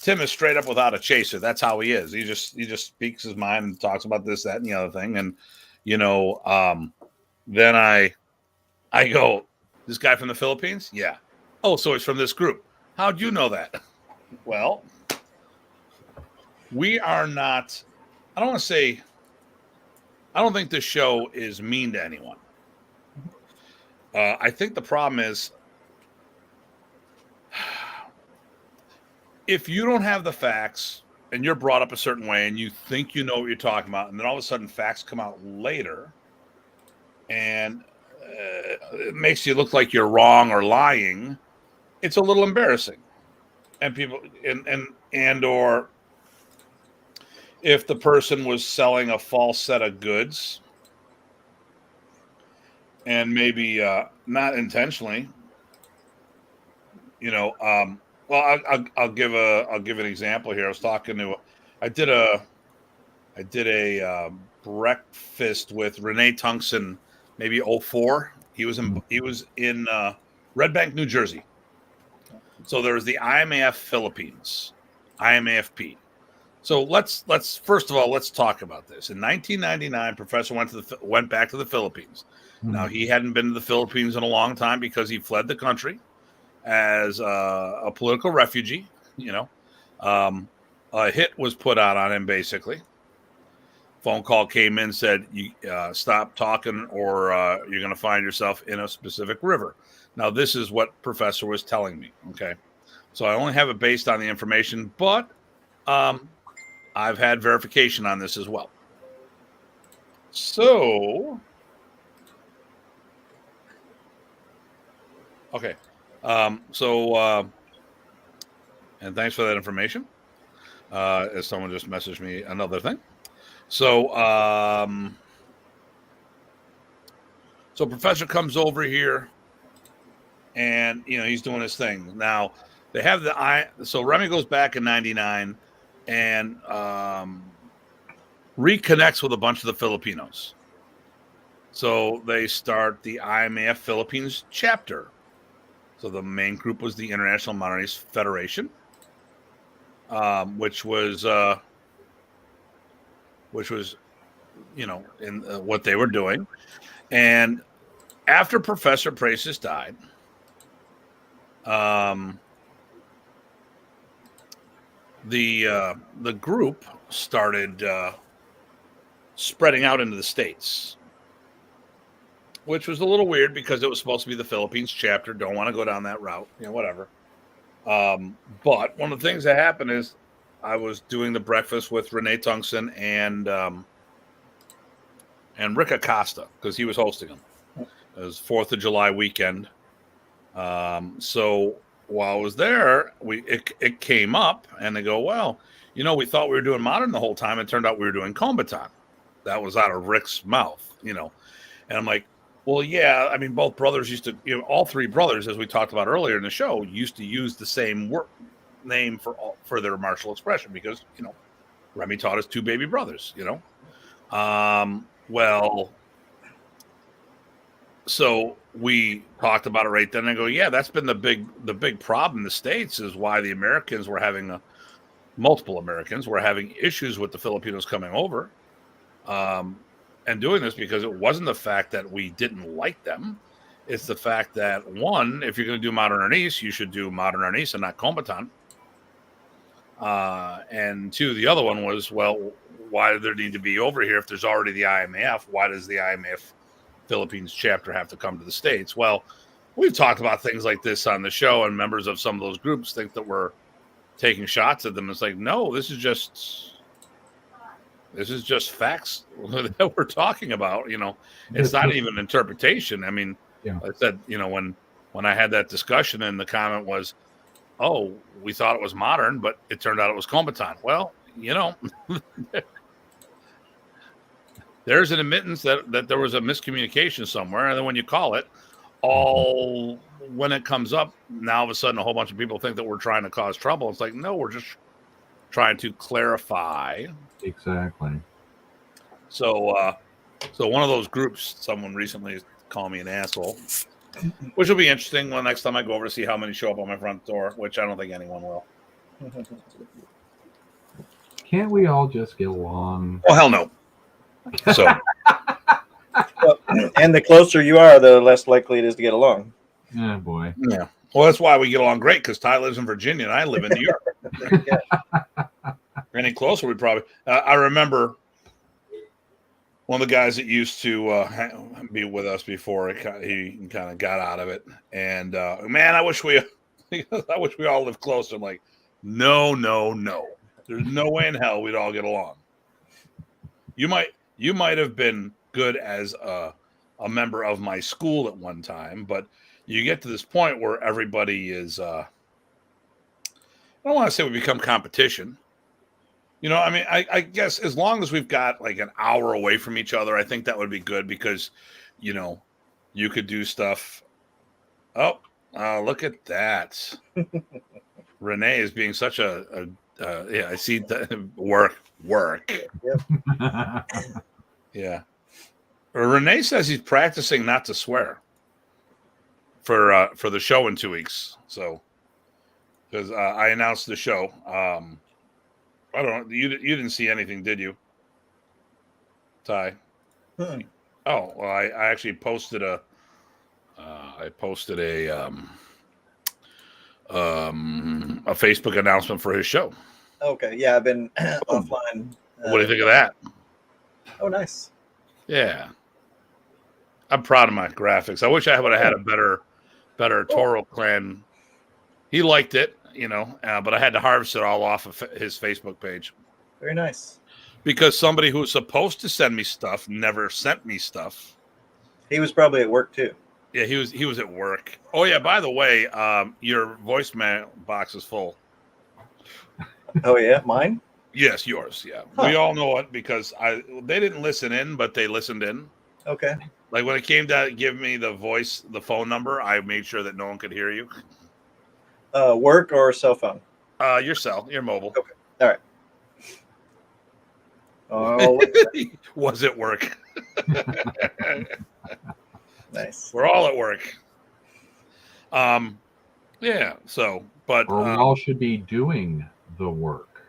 Tim is straight up without a chaser. That's how he is. He just speaks his mind and talks about this, that, and the other thing. And, then I go, this guy from the Philippines? Yeah. Oh, so he's from this group. How'd you know that? Well, we are not, I don't think this show is mean to anyone. I think the problem is if you don't have the facts and you're brought up a certain way and you think you know what you're talking about, and then all of a sudden facts come out later and it makes you look like you're wrong or lying, it's a little embarrassing. And people or if the person was selling a false set of goods and maybe not intentionally, well, I'll give an example here. I did a breakfast with Renee Tungsten, maybe 2004. He was in Red Bank, New Jersey. So there was the IMAF Philippines, IMAFP. So let's first of all, let's talk about this. In 1999, Professor went back to the Philippines. Mm-hmm. Now, he hadn't been to the Philippines in a long time because he fled the country as a political refugee. A hit was put out on him, basically. Phone call came in, said, you stop talking or you're going to find yourself in a specific river. Now, this is what Professor was telling me, okay? So I only have it based on the information, but I've had verification on this as well. So, okay. And thanks for that information. As someone just messaged me another thing. So Professor comes over here and, he's doing his thing. Now they have so Remy goes back in 99 and reconnects with a bunch of the Filipinos. So they start the IMAF Philippines chapter. So the main group was the International Minorities Federation, which was in what they were doing. And after Professor Praces died, the group started spreading out into the States, which was a little weird because it was supposed to be the Philippines chapter. Don't want to go down that route, whatever. But one of the things that happened is I was doing the breakfast with Renee Tungsten and Rick Acosta because he was hosting them. It was 4th of July weekend. So while I was there, it came up, and they go, well, we thought we were doing modern the whole time. It turned out we were doing Kombatan. That was out of Rick's mouth, And I'm like, well, yeah. I mean, both brothers used to, all three brothers, as we talked about earlier in the show, used to use the same name for their martial expression because, Remy taught his two baby brothers, Well, so we talked about it right then. And I go, yeah, that's been the big problem in the States is why the Americans were having multiple Americans were having issues with the Filipinos coming over and doing this because it wasn't the fact that we didn't like them. It's the fact that, one, if you're going to do modern arnis, you should do modern arnis and not Kombatan. And two, the other one was, well, why do there need to be over here if there's already the IMAF? Why does the IMAF Philippines chapter have to come to the States? Well, we've talked about things like this on the show, and members of some of those groups think that we're taking shots at them. It's like, no, this is just facts that we're talking about. It's not even interpretation. I mean, I said, when I had that discussion, and the comment was, oh, we thought it was modern, but it turned out it was Kombatan. Well, there's an admittance that there was a miscommunication somewhere. And then when you call it, when it comes up, now all of a sudden a whole bunch of people think that we're trying to cause trouble. It's like, no, we're just trying to clarify. Exactly. So one of those groups, someone recently called me an asshole, which will be interesting when next time I go over to see how many show up on my front door, which I don't think anyone will. Can't we all just get along? Oh, hell no. So, and the closer you are, the less likely it is to get along. Yeah, boy. Yeah. Well, that's why we get along great, because Ty lives in Virginia and I live in New York. Any closer, we probably. I remember one of the guys that used to be with us before he kind of got out of it, and man, I wish we all lived closer. I'm like, no. There's no way in hell we'd all get along. You might have been good as a member of my school at one time, but you get to this point where everybody is. I don't want to say we become competition. I mean, I guess as long as we've got like an hour away from each other, I think that would be good because, you could do stuff. Oh, look at that. Renee is being such a I see that work. Yep. Yeah. Renee says he's practicing not to swear for the show in 2 weeks. So, because I announced the show. I don't know. You didn't see anything, did you, Ty? Oh, well, I actually posted a Facebook announcement for his show. Okay. Yeah, I've been offline. What do you think of that? Oh, nice. Yeah. I'm proud of my graphics. I wish I would have had a better Toro Clan. He liked it, but I had to harvest it all off of his Facebook page. Very nice. Because somebody who was supposed to send me stuff never sent me stuff. He was probably at work too. Yeah, he was at work. Oh yeah, by the way, your voicemail box is full. Oh yeah, mine? Yes, yours. Yeah, we all know it because they didn't listen in, but they listened in. Okay. Like when it came to give me the phone number, I made sure that no one could hear you. Work or cell phone? Your mobile. Okay. All right. Oh, was it work? Nice. We're all at work. Yeah. So, but or we all should be doing the work.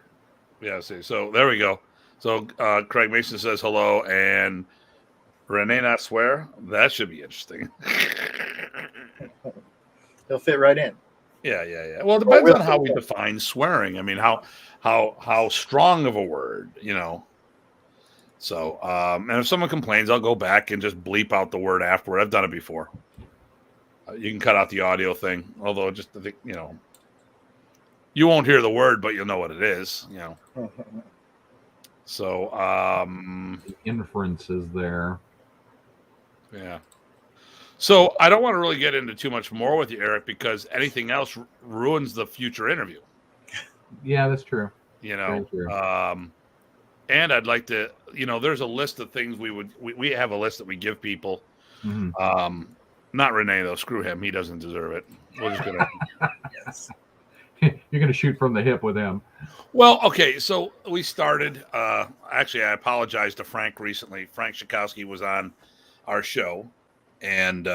Yeah. See. So there we go. So Craig Mason says hello, and Renee not swear. That should be interesting. He'll fit right in. Yeah. Well, it depends on how we define swearing. I mean, how strong of a word, So, and if someone complains, I'll go back and just bleep out the word afterward. I've done it before. You can cut out the audio thing, although you won't hear the word, but you'll know what it is, So, the inference is there. Yeah. So I don't want to really get into too much more with you, Eric, because anything else ruins the future interview. Yeah, that's true. You Very know, true. and I'd like to, there's a list of things we have a list that we give people. Mhm. Not Renee though. Screw him. He doesn't deserve it. We're just gonna. Yes. You're going to shoot from the hip with him. Well, okay. So we started. Actually, I apologize to Frank recently. Frank Schakowsky was on our show, and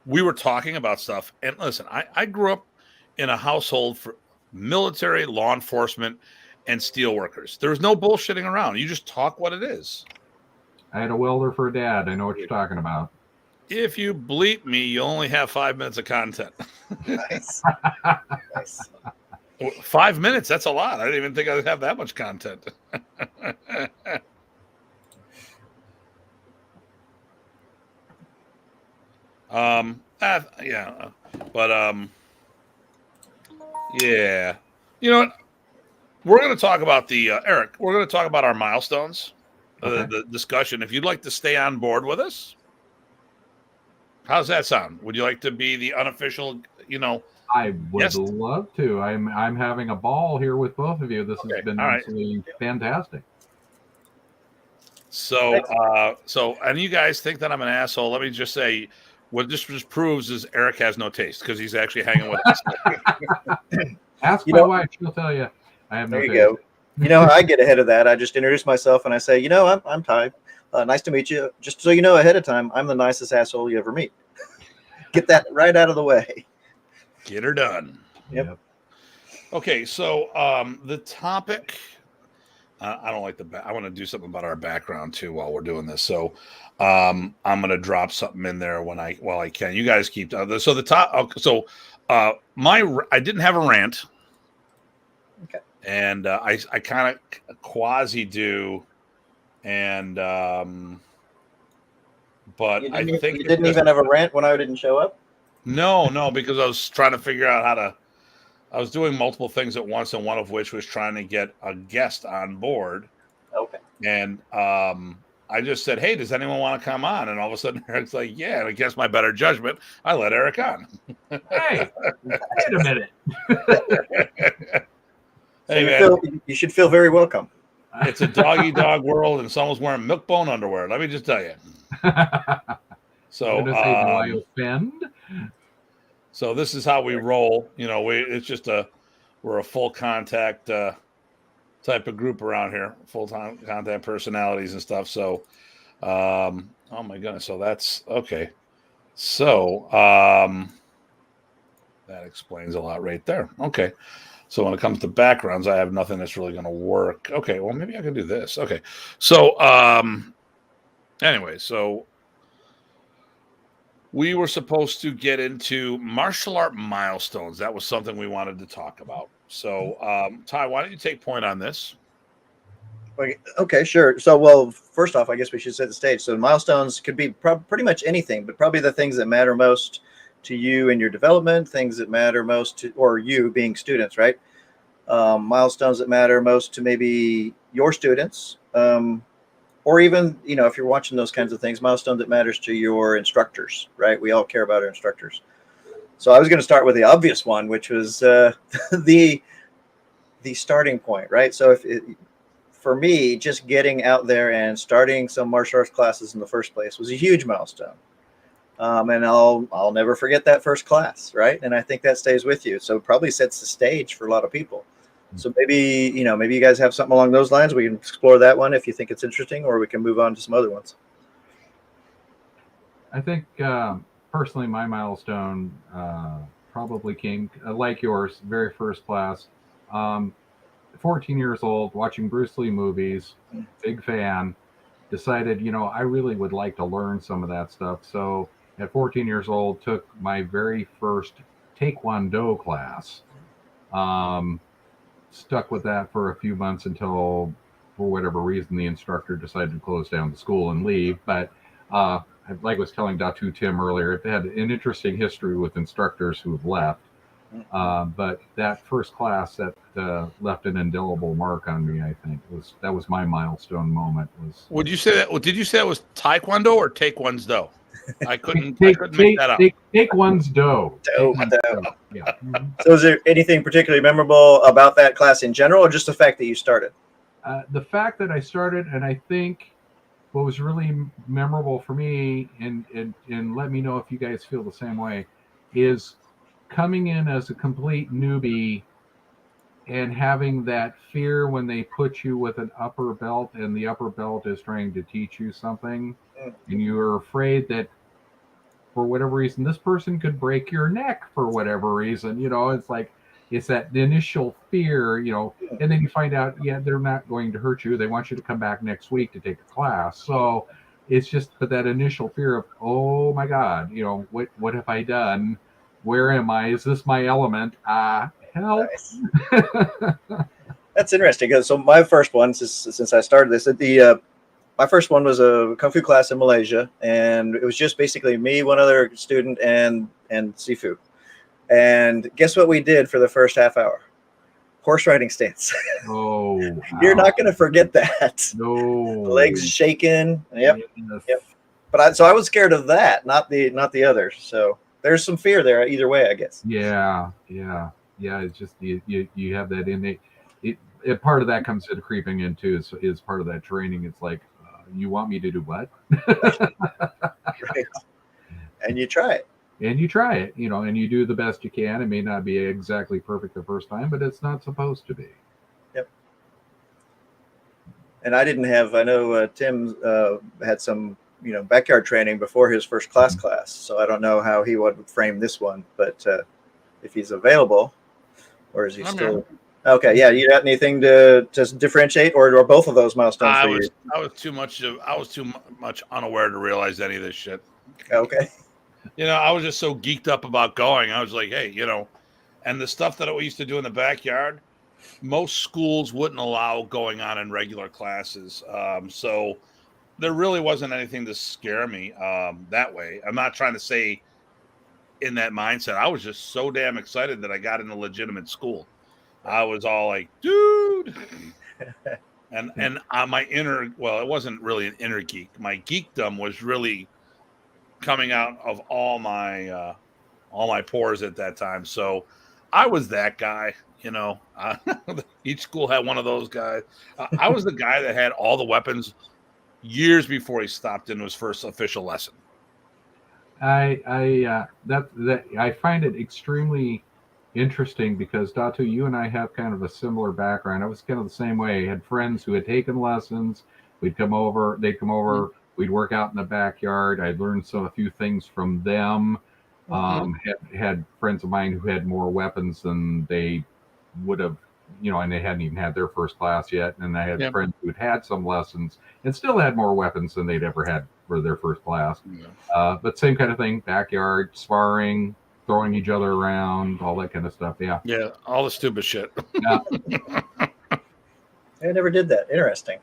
we were talking about stuff. And listen, I grew up in a household for military, law enforcement, and steel workers. There's no bullshitting around. You just talk what it is. I had a welder for a dad. I know what you're talking about. If you bleep me, you only have 5 minutes of content. Nice. Nice. 5 minutes, that's a lot. I didn't even think I'd have that much content. Yeah. But yeah. You know what? We're going to talk about Eric, we're going to talk about our milestones, Okay. the discussion. If you'd like to stay on board with us, how's that sound? Would you like to be the unofficial, I would Yes. love to. I'm having a ball here with both of you. This Okay, has been all right. absolutely fantastic. So, and you guys think that I'm an asshole? Let me just say, what this just proves is Eric has no taste because he's actually hanging with us. Ask You my know- wife; she'll tell you. I have no There you taste. go. You know how I get ahead of that? I just introduce myself and I say, I'm Ty. Nice to meet you. Just so you know ahead of time, I'm the nicest asshole you ever meet. Get that right out of the way. Get her done. Yep. Okay, so the topic. I don't like I want to do something about our background too while we're doing this. So I'm going to drop something in there while I can. You guys keep so the top. So I didn't have a rant. Okay. And I kind of quasi do, and but You I didn't, think you didn't even have a rant when I didn't show up? no, because I was trying to figure out how to. I was doing multiple things at once, and one of which was trying to get a guest on board. Okay. And I just said, "Hey, does anyone want to come on?" And all of a sudden, Eric's like, "Yeah." And against my better judgment, I let Eric on. Hey, wait a minute. So Hey, man, you should feel very welcome. it's a dog world, and someone's wearing milk bone underwear. Let me just tell you. So, Gonna say, do I offend? so this is how we roll. It's just we're a full contact type of group around here, full time contact personalities and stuff. So, oh my goodness. So that's okay. So, that explains a lot right there. Okay. So when it comes to backgrounds, I have nothing that's really going to work. Okay. Well, maybe I can do this. Okay. So, anyway, so we were supposed to get into martial art milestones. That was something we wanted to talk about. So, Ty, why don't you take point on this? Okay, sure. So, well, first off, I guess we should set the stage. So, milestones could be pretty much anything, but probably the things that matter most to you in your development, things that matter most to, or you being students, right? Milestones that matter most to maybe your students, or even, if you're watching those kinds of things, milestone that matters to your instructors, right? We all care about our instructors. So I was going to start with the obvious one, which was the starting point, right? So for me, just getting out there and starting some martial arts classes in the first place was a huge milestone. And I'll never forget that first class, right? And I think that stays with you. So it probably sets the stage for a lot of people. So maybe you guys have something along those lines. We can explore that one if you think it's interesting, or we can move on to some other ones. I think personally, my milestone probably came like yours, very first class. 14 years old, watching Bruce Lee movies, big fan. Decided, I really would like to learn some of that stuff. So at 14 years old, took my very first Taekwondo class. Stuck with that for a few months until, for whatever reason, the instructor decided to close down the school and leave. But like I was telling Datu Tim earlier, it had an interesting history with instructors who have left. But that first class that left an indelible mark on me, I think that was my milestone moment. Would you say that? Did you say it was Taekwondo or Taekwondo? I couldn't make that up. Take one's dough. Dough. Yeah. So, is there anything particularly memorable about that class in general, or just the fact that you started? The fact that I started, and I think what was really memorable for me, and let me know if you guys feel the same way, is coming in as a complete newbie and having that fear when they put you with an upper belt and the upper belt is trying to teach you something, and you're afraid that for whatever reason this person could break your neck for whatever reason. It's like, it's that initial fear, and then you find out, yeah, they're not going to hurt you. They want you to come back next week to take a class. So it's just, but that initial fear of, oh my God, what have I done? Where am I? Is this my element? Help. Nice. That's interesting. So my first one, since I started this, my first one was a Kung Fu class in Malaysia, and it was just basically me, one other student, and Sifu. And guess what we did for the first half hour? Horse riding stance. Oh, You're not going to forget that. No. Legs shaking. Yep. Yes. Yep. But I was scared of that, not the others. So there's some fear there either way, I guess. Yeah. It's just you have that innate. Part of that comes into creeping in too. Is part of that training. It's like, you want me to do what? Right. And you try it. And you try it, and you do the best you can. It may not be exactly perfect the first time, but it's not supposed to be. Yep. And I didn't have. I know Tim had some, backyard training before his first class. So I don't know how he would frame this one, but if he's available, or is he still? Okay, yeah. You got anything to differentiate, or both of those milestones for you? I was too much unaware to realize any of this shit. Okay. I was just so geeked up about going. I was like, hey, and the stuff that we used to do in the backyard, most schools wouldn't allow going on in regular classes. So there really wasn't anything to scare me that way. I'm not trying to say in that mindset. I was just so damn excited that I got in a legitimate school. I was all like, dude. And my inner, well, it wasn't really an inner geek. My geekdom was really coming out of all my pores at that time. So I was that guy, each school had one of those guys. I was the guy that had all the weapons years before he stopped into his first official lesson. I find it extremely interesting because Datu, you and I have kind of a similar background. I was kind of the same way. I had friends who had taken lessons. They'd come over, we'd work out in the backyard. I'd learned a few things from them. Had friends of mine who had more weapons than they would have, and they hadn't even had their first class yet. And I had friends who had some lessons and still had more weapons than they'd ever had for their first class. But same kind of thing, backyard, sparring, throwing each other around, all that kind of stuff. Yeah, all the stupid shit. Yeah. I never did that. Interesting.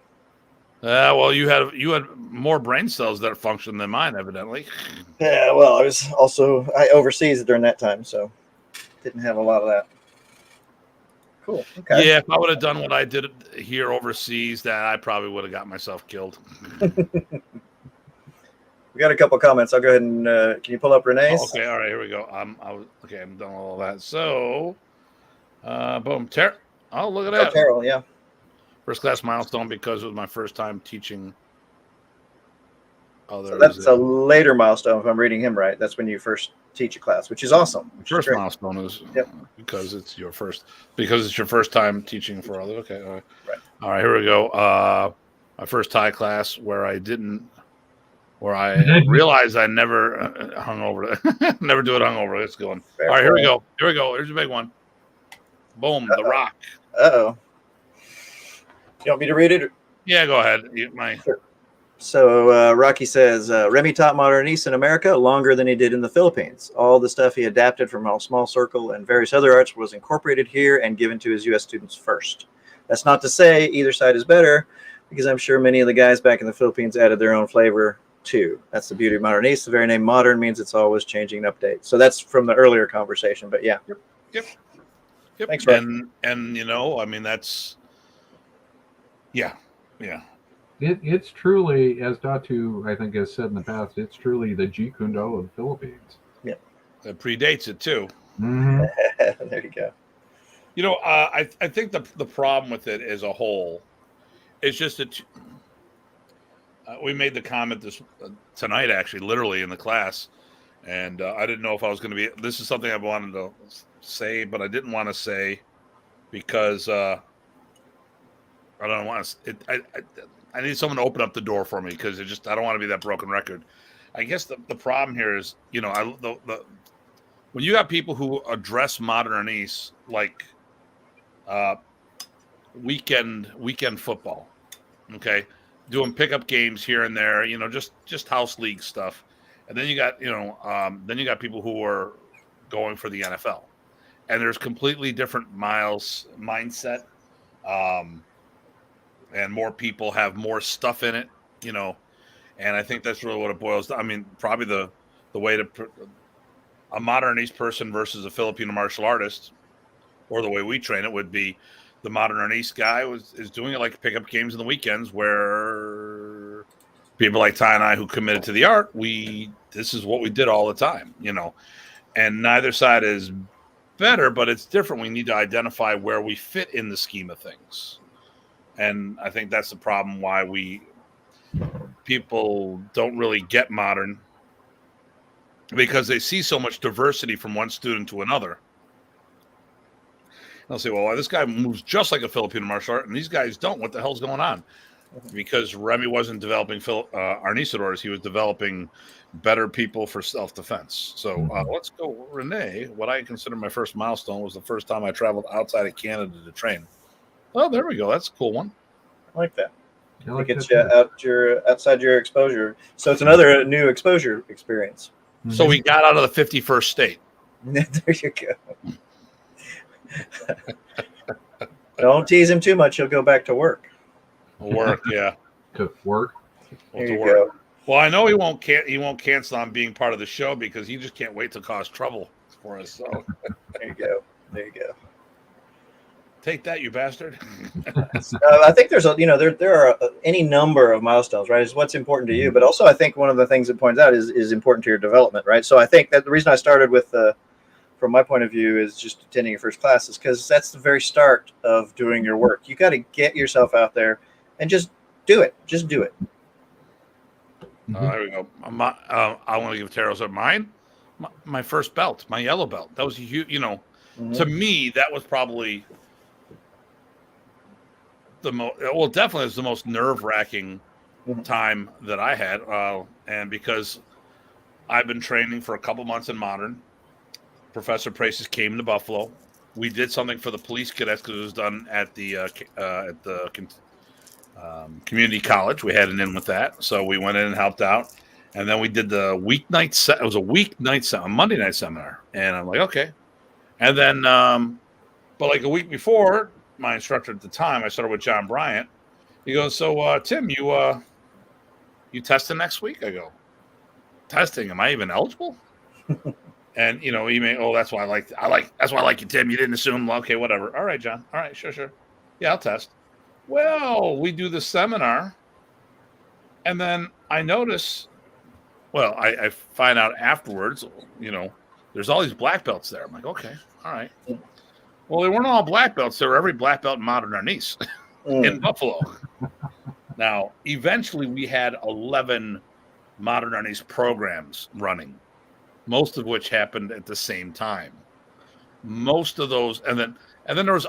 Well, you had more brain cells that function than mine, evidently. Yeah, well, I overseas during that time, so didn't have a lot of that. Cool. Okay. Yeah, if I would have done what I did here overseas, that I probably would have got myself killed. We got a couple comments. I'll go ahead and can you pull up Renee's? Okay, all right, here we go. I'm done with all that. So, boom, Terrell. Oh, look at that. Terrell, yeah. First class milestone because it was my first time teaching others. So that's a later milestone, if I'm reading him right. That's when you first teach a class, which is awesome. First milestone is because it's your first time teaching for others. Okay, all right. All right, here we go. My first Thai class where I realized I never hung over. Never do it hungover. It's going. All right, here we go. Here's a big one. Boom, The Rock. Uh-oh. You want me to read it? Yeah, go ahead. Sure. So Rocky says, Remy taught modernese in America longer than he did in the Philippines. All the stuff he adapted from All Small Circle and various other arts was incorporated here and given to his U.S. students first. That's not to say either side is better, because I'm sure many of the guys back in the Philippines added their own flavor too. That's the beauty of modernese. The very name modern means it's always changing and update. So that's from the earlier conversation, but yeah. Yep. Thanks, Rocky. And I mean, that's, yeah. It's truly, as Datu I think has said in the past, it's truly the Jeet Kune Do of the Philippines. It predates it too. Mm-hmm. There you go. You know, I think the problem with it as a whole is just that we made the comment this tonight, actually, literally in the class, and I didn't know if I was going to be. This is something I wanted to say, but I didn't want to say because I don't want to. I need someone to open up the door for me because I don't want to be that broken record. I guess the problem here is, you know, when you got people who address modernese like weekend football, okay, doing pickup games here and there, you know, just house league stuff, and then you got people who are going for the NFL, and there's completely different mindset, and more people have more stuff in it, you know, and I think that's really what it boils down. I mean, probably the way to a modernese person versus a Filipino martial artist, or the way we train it, would be the modernese guy is doing it like pickup games in the weekends, where people like Ty and I who committed to the art, this is what we did all the time, you know, and neither side is better, but it's different. We need to identify where we fit in the scheme of things. And I think that's the problem why people don't really get modern, because they see so much diversity from one student to another. They'll say, well, this guy moves just like a Filipino martial art, and these guys don't. What the hell's going on? Because Remy wasn't developing arnisadors. He was developing better people for self-defense. So let's go, Renee. What I consider my first milestone was the first time I traveled outside of Canada to train. Oh, there we go. That's a cool one. I like that. I like It gets that you outside your exposure. So it's another new exposure experience. too. So we got out of the 51st state. There you go. Don't tease him too much. He'll go back to work. Work, yeah. To work. There you go. Well, I know he won't cancel on being part of the show because he just can't wait to cause trouble for us. So There you go. There you go. take that, you bastard. I think there's there are any number of milestones, right? Is what's important to you, but also I think one of the things it points out is important to your development, right? So I think that the reason I started with from my point of view is just attending your first class is because that's the very start of doing your work. You got to get yourself out there and just do it. Just do it. There we go. I want to give Taros mine. My first belt, my yellow belt. That was a huge, you know, to me, that was probably definitely was the most nerve-wracking time that I had. And because I've been training for a couple months in modern, Professor Praces came to Buffalo. We did something for the police cadets because it was done at the community college. We had an in with that, so we went in and helped out. And then we did the weeknight set. It was a Monday night seminar, and I'm like, okay. And then, but like a week before, my instructor at the time, I started with John Bryant. He goes, "So Tim, you testing next week?" I go, "Testing? Am I even eligible?" And you know, he may, that's why that's why I like you, Tim. You didn't assume. Well, okay, whatever. All right, John. All right, sure. Yeah, I'll test. Well, we do the seminar, and then I notice. Well, I find out afterwards. You know, there's all these black belts there. I'm like, okay, all right. Well, they weren't all black belts. They were every black belt in modern arnis in Buffalo. Now, eventually, we had 11 modern arnis programs running, most of which happened at the same time. Most of those, and then there was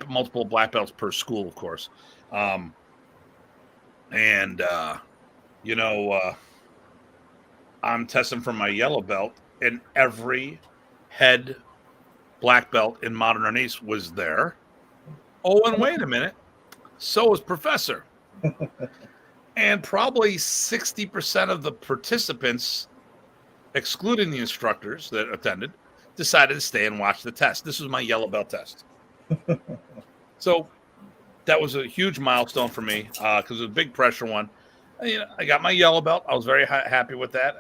multiple black belts per school, of course. I'm testing for my yellow belt, and every head black belt in modern arnis was there. Oh, and wait a minute, so was Professor. And probably 60% of the participants, excluding the instructors that attended, decided to stay and watch the test. This was my yellow belt test. So that was a huge milestone for me because it was a big pressure one. I got my yellow belt. I was very happy with that.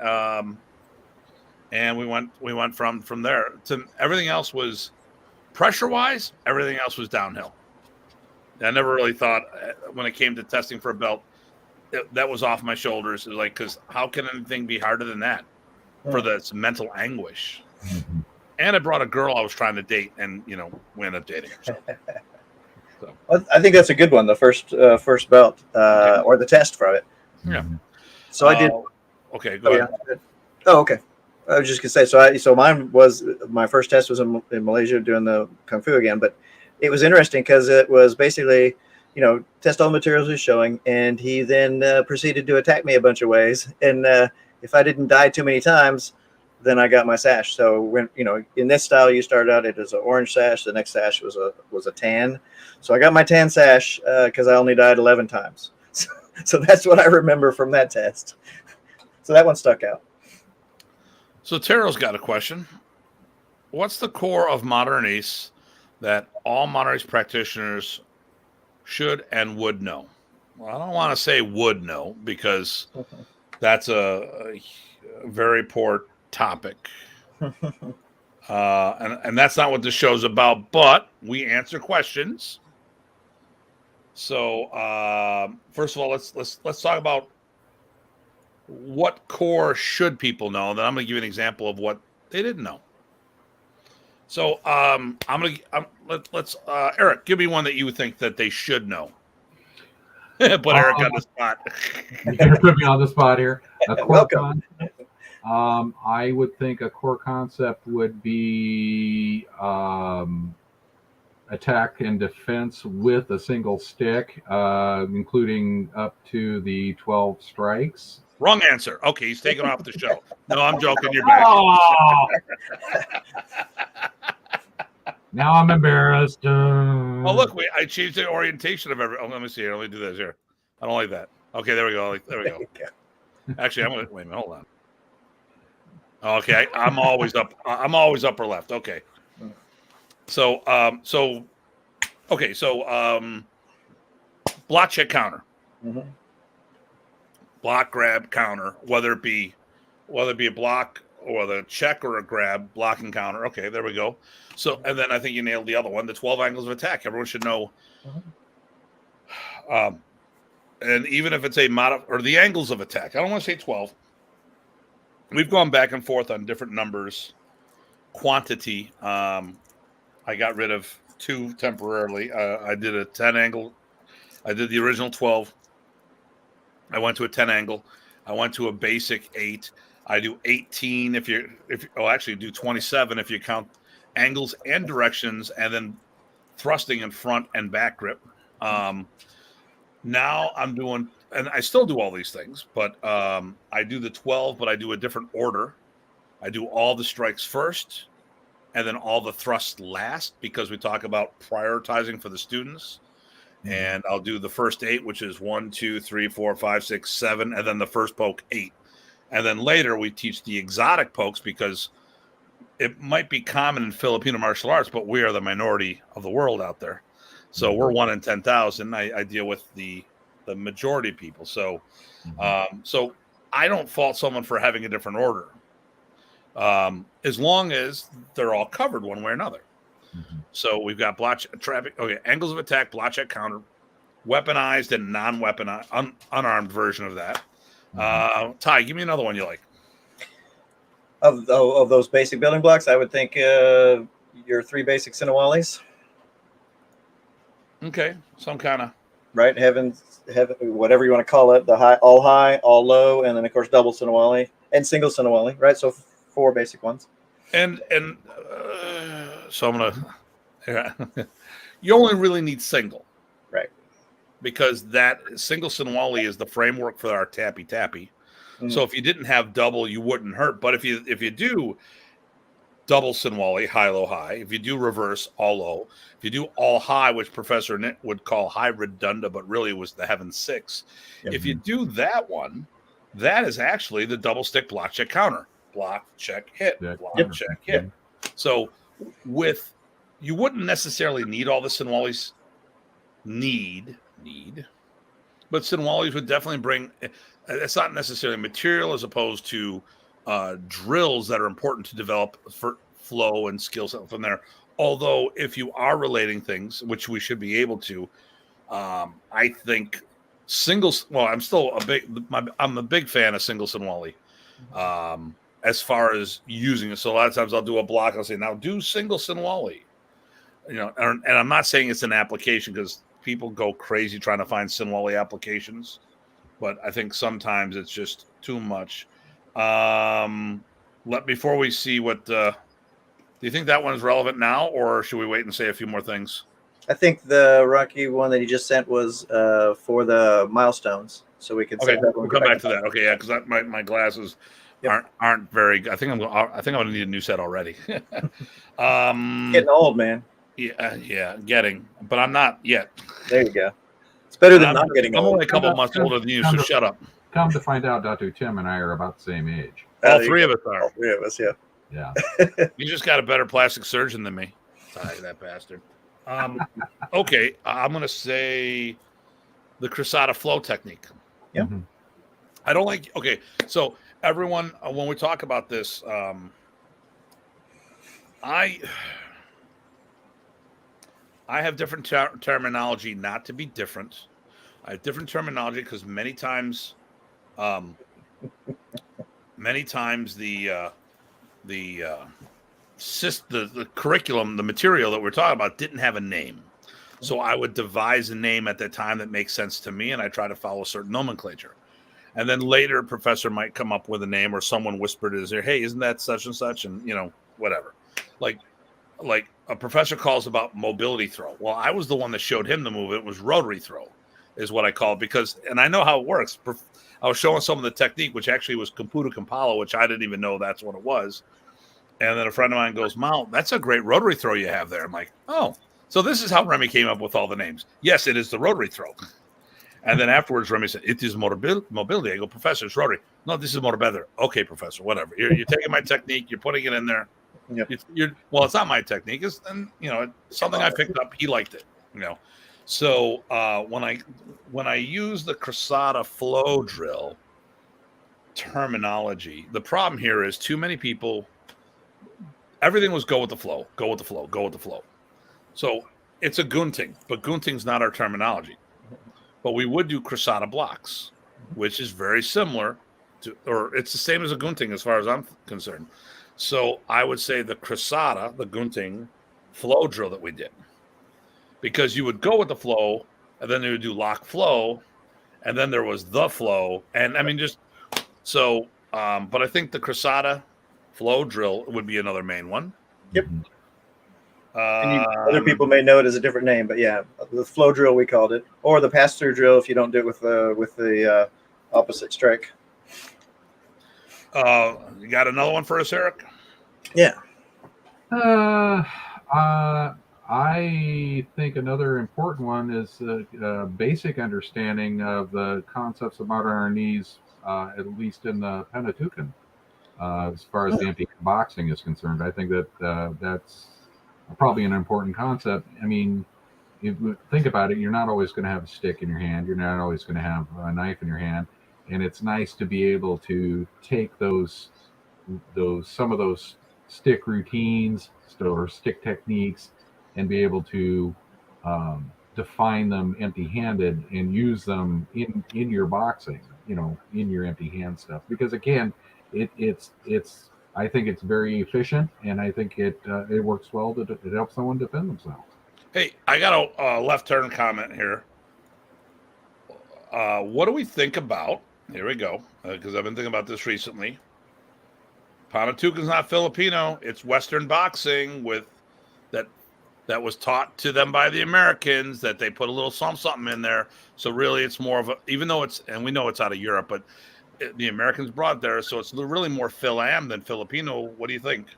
And we went from there to everything else was pressure-wise. Everything else was downhill. I never really thought when it came to testing for a belt, that was off my shoulders. It was like, because how can anything be harder than that for this mental anguish? Mm-hmm. And I brought a girl I was trying to date, and we ended up dating her. So. I think that's a good one. The first belt or the test from it. Yeah. So I did. Okay, go ahead. Yeah. Oh, okay. I was just gonna say. So mine was my first test was in Malaysia doing the kung fu again, but it was interesting because it was basically, test all the materials he's showing, and he then proceeded to attack me a bunch of ways. And if I didn't die too many times, then I got my sash. So when in this style, you start out it is an orange sash. The next sash was a tan. So I got my tan sash because I only died 11 times. So that's what I remember from that test. So that one stuck out. So Tero's got a question. What's the core of modern ACE that all modern ACE practitioners should and would know? Well, I don't want to say would know because that's a very poor topic. And that's not what this show's about, but we answer questions. So first of all, let's talk about what core should people know. Then I'm going to give you an example of what they didn't know. So let's Eric, give me one that you think that they should know. Put Eric on the spot. You're going to put me on the spot here. Welcome. I would think a core concept would be attack and defense with a single stick, including up to the 12 strikes. Wrong answer. Okay, he's taken off the show. No, I'm joking. You're back. Oh! Now I'm embarrassed. Oh, look, I changed the orientation of every. Oh, let me see here. Let me do this here. I don't like that. Okay, there we go. There we go. Actually, I'm gonna wait a minute. Hold on. Okay, I'm always up. I'm always upper left. Okay. So block, check, counter. Mm-hmm. Block, grab, counter. Whether it be a block or whether a check or a grab, block and counter. Okay, there we go. So, and then I think you nailed the other one, the 12 angles of attack. Everyone should know. And even if it's or the angles of attack, I don't want to say 12. We've gone back and forth on different numbers, quantity. I got rid of 2 temporarily. I did a 10 angle. I did the original 12. I went to a 10 angle. I went to a basic 8. I do 18 actually do 27 if you count angles and directions, and then thrusting in front and back grip. Now I'm doing, and I still do all these things, but I do the 12, but I do a different order. I do all the strikes first, and then all the thrusts last, because we talk about prioritizing for the students. And I'll do the first 8, which is 1, 2, 3, 4, 5, 6, 7, and then the first poke 8. And then later we teach the exotic pokes, because it might be common in Filipino martial arts, but we are the minority of the world out there. So we're 1 in 10,000. I deal with the majority of people. So so I don't fault someone for having a different order, as long as they're all covered one way or another. So we've got block, traffic. Okay, angles of attack, block, check, counter, weaponized and non-weaponized, unarmed version of that. Ty, give me another one you like. Of those basic building blocks, I would think your 3 basic Sinawalis. Okay, some kind of right, heaven, whatever you want to call it. The high, all low, and then of course double Sinawali and single Sinawali. Right, so 4 basic ones. And so I'm gonna. You only really need single, right? Because that single Sinawali is the framework for our tappy. So if you didn't have double, you wouldn't hurt. But if you do double Sinawali, high, low, high. If you do reverse, all low. If you do all high, which Professor Nick would call high redunda, but really was the heaven 6. Yep. If you do that one, that is actually the double stick block, check, counter. Block, check, hit. Block, check, hit. So you wouldn't necessarily need all the Sinawalis. But Sinawalis would definitely bring. It's not necessarily material as opposed to drills that are important to develop for flow and skill set from there. Although if you are relating things, which we should be able to, I think singles. Well, I'm still I'm a big fan of single Sinwali. As far as using it, so a lot of times I'll do a block. I'll say, now do single Sinwali. And I'm not saying it's an application because people go crazy trying to find Sinwali applications, but I think sometimes it's just too much. Before we see what, do you think that one is relevant now, or should we wait and say a few more things? I think the Rocky one that you just sent was for the milestones, so we can Okay, save that we'll one. come back to that. Okay, yeah, because my glasses aren't very. I think I'm gonna need a new set already. Getting old, man. Yeah, getting, but I'm not yet. There you go. It's better than not getting I'm old. only a couple months older than you, so shut up. Come to find out, Datu Tim and I are about the same age. All three of us are. All three of us, yeah. Yeah. You just got a better plastic surgeon than me. Sorry, that bastard. Okay, I'm gonna say the Cruzada flow technique. Yeah. Mm-hmm. I don't like. Okay, so everyone, when we talk about this, I have different terminology, not to be different. I have different terminology because many times the curriculum, the material that we're talking about didn't have a name. So I would devise a name at that time that makes sense to me, and I try to follow certain nomenclature. And then later, a professor might come up with a name, or someone whispered in his ear, "Hey, isn't that such and such?" And whatever. Like a professor calls about mobility throw. Well, I was the one that showed him the move. It was rotary throw, is what I call it, because, and I know how it works. I was showing some of the technique, which actually was Kamputa Kampala, which I didn't even know that's what it was. And then a friend of mine goes, "Mal, that's a great rotary throw you have there." I'm like, "Oh, so this is how Remy came up with all the names." Yes, it is the rotary throw. And then afterwards, Remy said, "It is mobility." I go, "Professor, it's rotary." "No, this is motor. Okay, professor, whatever. You're taking my technique, you're putting it in there. Yep. Well, it's not my technique. It's something I picked up. He liked it. So when I use the Cruzada flow drill terminology, the problem here is too many people. Everything was go with the flow, go with the flow, go with the flow. So it's a gunting, but gunting's not our terminology. But we would do Cruzada blocks, which is very similar to, or it's the same as a gunting as far as I'm concerned. So I would say the Cruzada, the gunting flow drill that we did, because you would go with the flow, and then you would do lock flow, and then there was the flow, and I mean just so. But I think the Cruzada flow drill would be another main one. Yep. Other people may know it as a different name, but yeah, the flow drill we called it, or the pass-through drill if you don't do it with the opposite strike. You got another one for us, Eric? Yeah. I think another important one is a basic understanding of the concepts of modern our knees, at least in the Pentateuchon. As far as the empty boxing is concerned, I think that that's probably an important concept. I mean, if you think about it, you're not always going to have a stick in your hand. You're not always going to have a knife in your hand. And it's nice to be able to take some of those stick routines or stick techniques and be able to define them empty-handed and use them in your boxing, in your empty hand stuff. Because again, it's I think it's very efficient, and I think it works well. It helps someone defend themselves. Hey, I got a left turn comment here. What do we think about? Here we go, because I've been thinking about this recently. Panatucan's not Filipino; it's Western boxing with that was taught to them by the Americans. That they put a little something in there. So really, it's more of a, even though it's, and we know it's out of Europe, but the Americans brought there, so it's really more Phil-Am than Filipino. What do you think?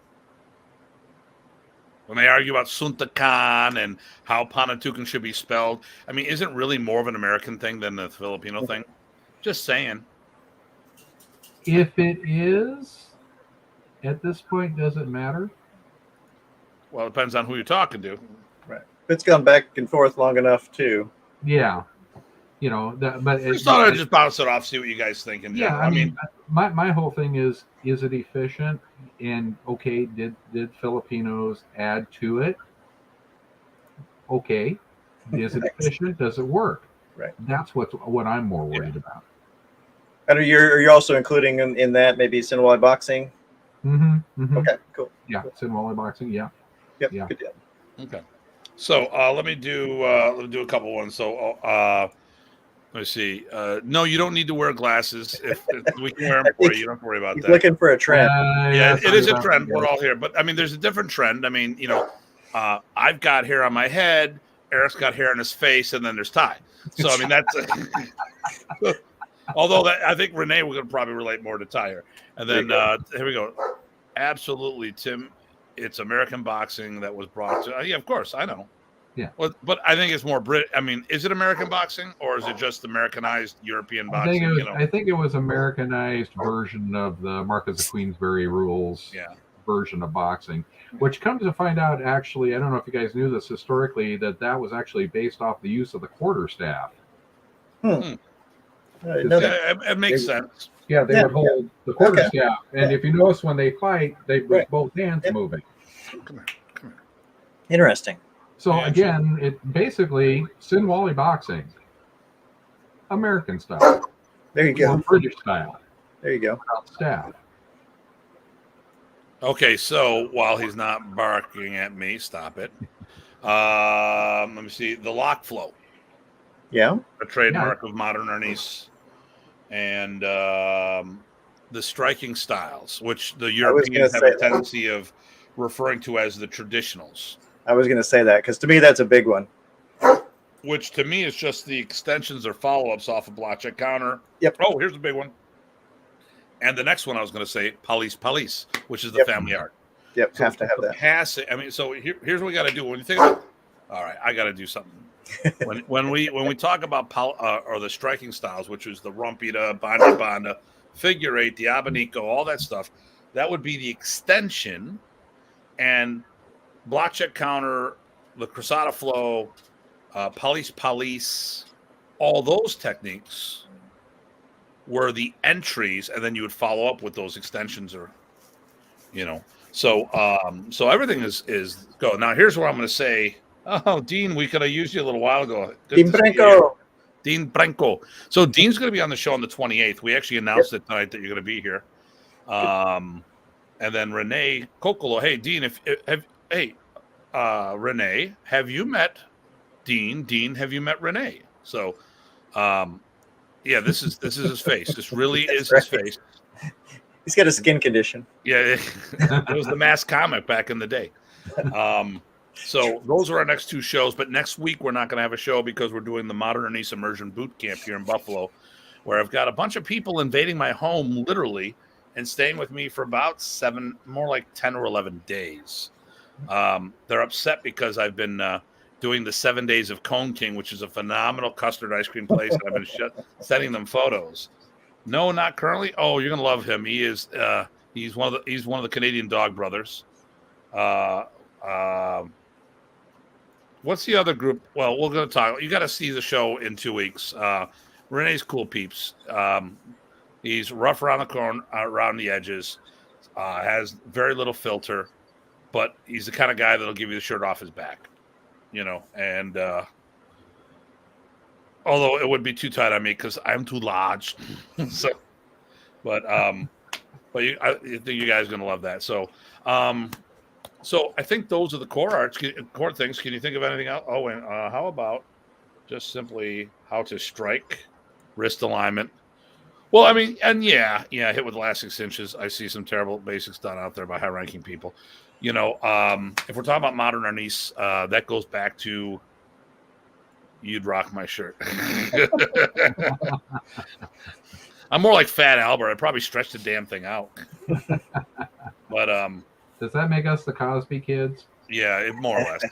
When they argue about Suntakan and how Panatucan should be spelled, I mean, isn't really more of an American thing than the Filipino thing? Just saying. If it is, at this point, does it matter? Well, it depends on who you're talking to. Right. It's gone back and forth long enough too. Yeah. But I just thought I'd just bounce it off, see what you guys think. Yeah, I mean, my whole thing is it efficient? And okay, did Filipinos add to it? Okay, is it efficient? Does it work? Right. That's what I'm more worried about. And are you also including in that maybe Sinwai boxing? Okay, cool. Yeah, Sinwai boxing. Yeah. Yep. Yeah. Good deal. Okay. So let me do a couple ones. So let me see. No, you don't need to wear glasses. If we can wear them for you, you don't have to worry about He's that. looking for a trend. Yeah, it sorry is a about trend. that, We're guys. all here, but I mean, there's a different trend. I mean, I've got hair on my head. Eric's got hair on his face, and then there's Ty. So I mean, that's. Although I think Renee we're going to probably relate more to Ty here. And then here we go. Absolutely, Tim. It's American boxing that was brought to. Yeah, of course, I know. Yeah. But I think it's more Brit. I mean, is it American boxing or is it just Americanized European boxing? I think it was Americanized version of the Marquess of Queensberry rules version of boxing, which comes to find out, actually, I don't know if you guys knew this historically, that was actually based off the use of the quarterstaff. It makes sense. Yeah, they would hold the quarterstaff, and if you notice when they fight, they with both hands moving. Come here. Interesting. So again, it basically Sinwali boxing, American style. There you go. Or British style. There you go. Without staff. Okay, so while he's not barking at me, stop it. Let me see. The lock flow. Yeah. A trademark of modern Ernest. And the striking styles, which the Europeans have a tendency of referring to as the traditionals. I was going to say that because to me, that's a big one. Which to me is just the extensions or follow-ups off of block check counter. Yep. Oh, here's a big one. And the next one I was going to say, police, which is the family art. Yep, so have to have that. Passing. I mean, so here's what we got to do when you think about. All right, I got to do something. when we talk about or the striking styles, which is the rumpita, banda, figure eight, the abanico, all that stuff, that would be the extension, and block check counter, the cruzada flow, police, all those techniques were the entries, and then you would follow up with those extensions, or so everything is go. Now here's where I'm going to say. Oh, Dean, we could have used you a little while ago. Dean Branco. Dean Branco. So Dean's going to be on the show on the 28th. We actually announced it tonight that you're going to be here. And then Renee Kokolo. Hey, Dean, Renee, have you met Dean? Dean, have you met Renee? So, this is his face. This really is his face. He's got a skin condition. Yeah, it was the Mass comic back in the day. So those are our next two shows, but next week we're not going to have a show because we're doing the Modern Ernest Immersion Boot Camp here in Buffalo, where I've got a bunch of people invading my home literally and staying with me for about 10 or 11 days. They're upset because I've been doing the 7 days of Cone King, which is a phenomenal custard ice cream place, and I've been sending them photos. No, not currently. Oh, you're going to love him. He is he's one of the Canadian Dog Brothers. What's the other group? Well, we're going to talk. You got to see the show in 2 weeks. Renee's cool peeps. He's rough around the corner, around the edges. Has very little filter, but he's the kind of guy that'll give you the shirt off his back. And although it would be too tight on me because I'm too large. But I think you guys are going to love that. So. So I think those are the core things. Can you think of anything else? Oh, and how about just simply how to strike, wrist alignment? Well, I mean, and hit with the last 6 inches. I see some terrible basics done out there by high-ranking people. If we're talking about modern Ernest, that goes back to you'd rock my shirt. I'm more like Fat Albert. I'd probably stretch the damn thing out. But does that make us the Cosby Kids? Yeah, more or less.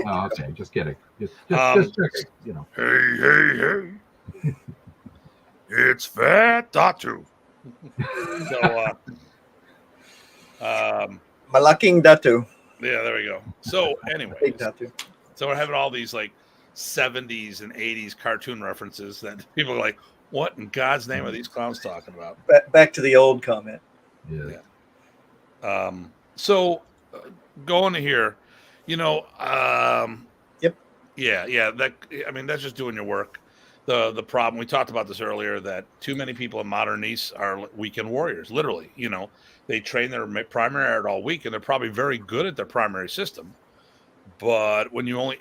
Oh, okay, just kidding. Just checking, Hey, it's Fat Datu. So, Malaking Datu. Yeah, there we go. So, anyway, so we're having all these like 70s and 80s cartoon references that people are like, "What in God's name are these clowns talking about?" Back to the old comment. Yeah. So going to here, Yep. Yeah. That's just doing your work. the problem, we talked about this earlier, that too many people in modern East are weekend warriors, literally. They train their primary art all week, and they're probably very good at their primary system. But when you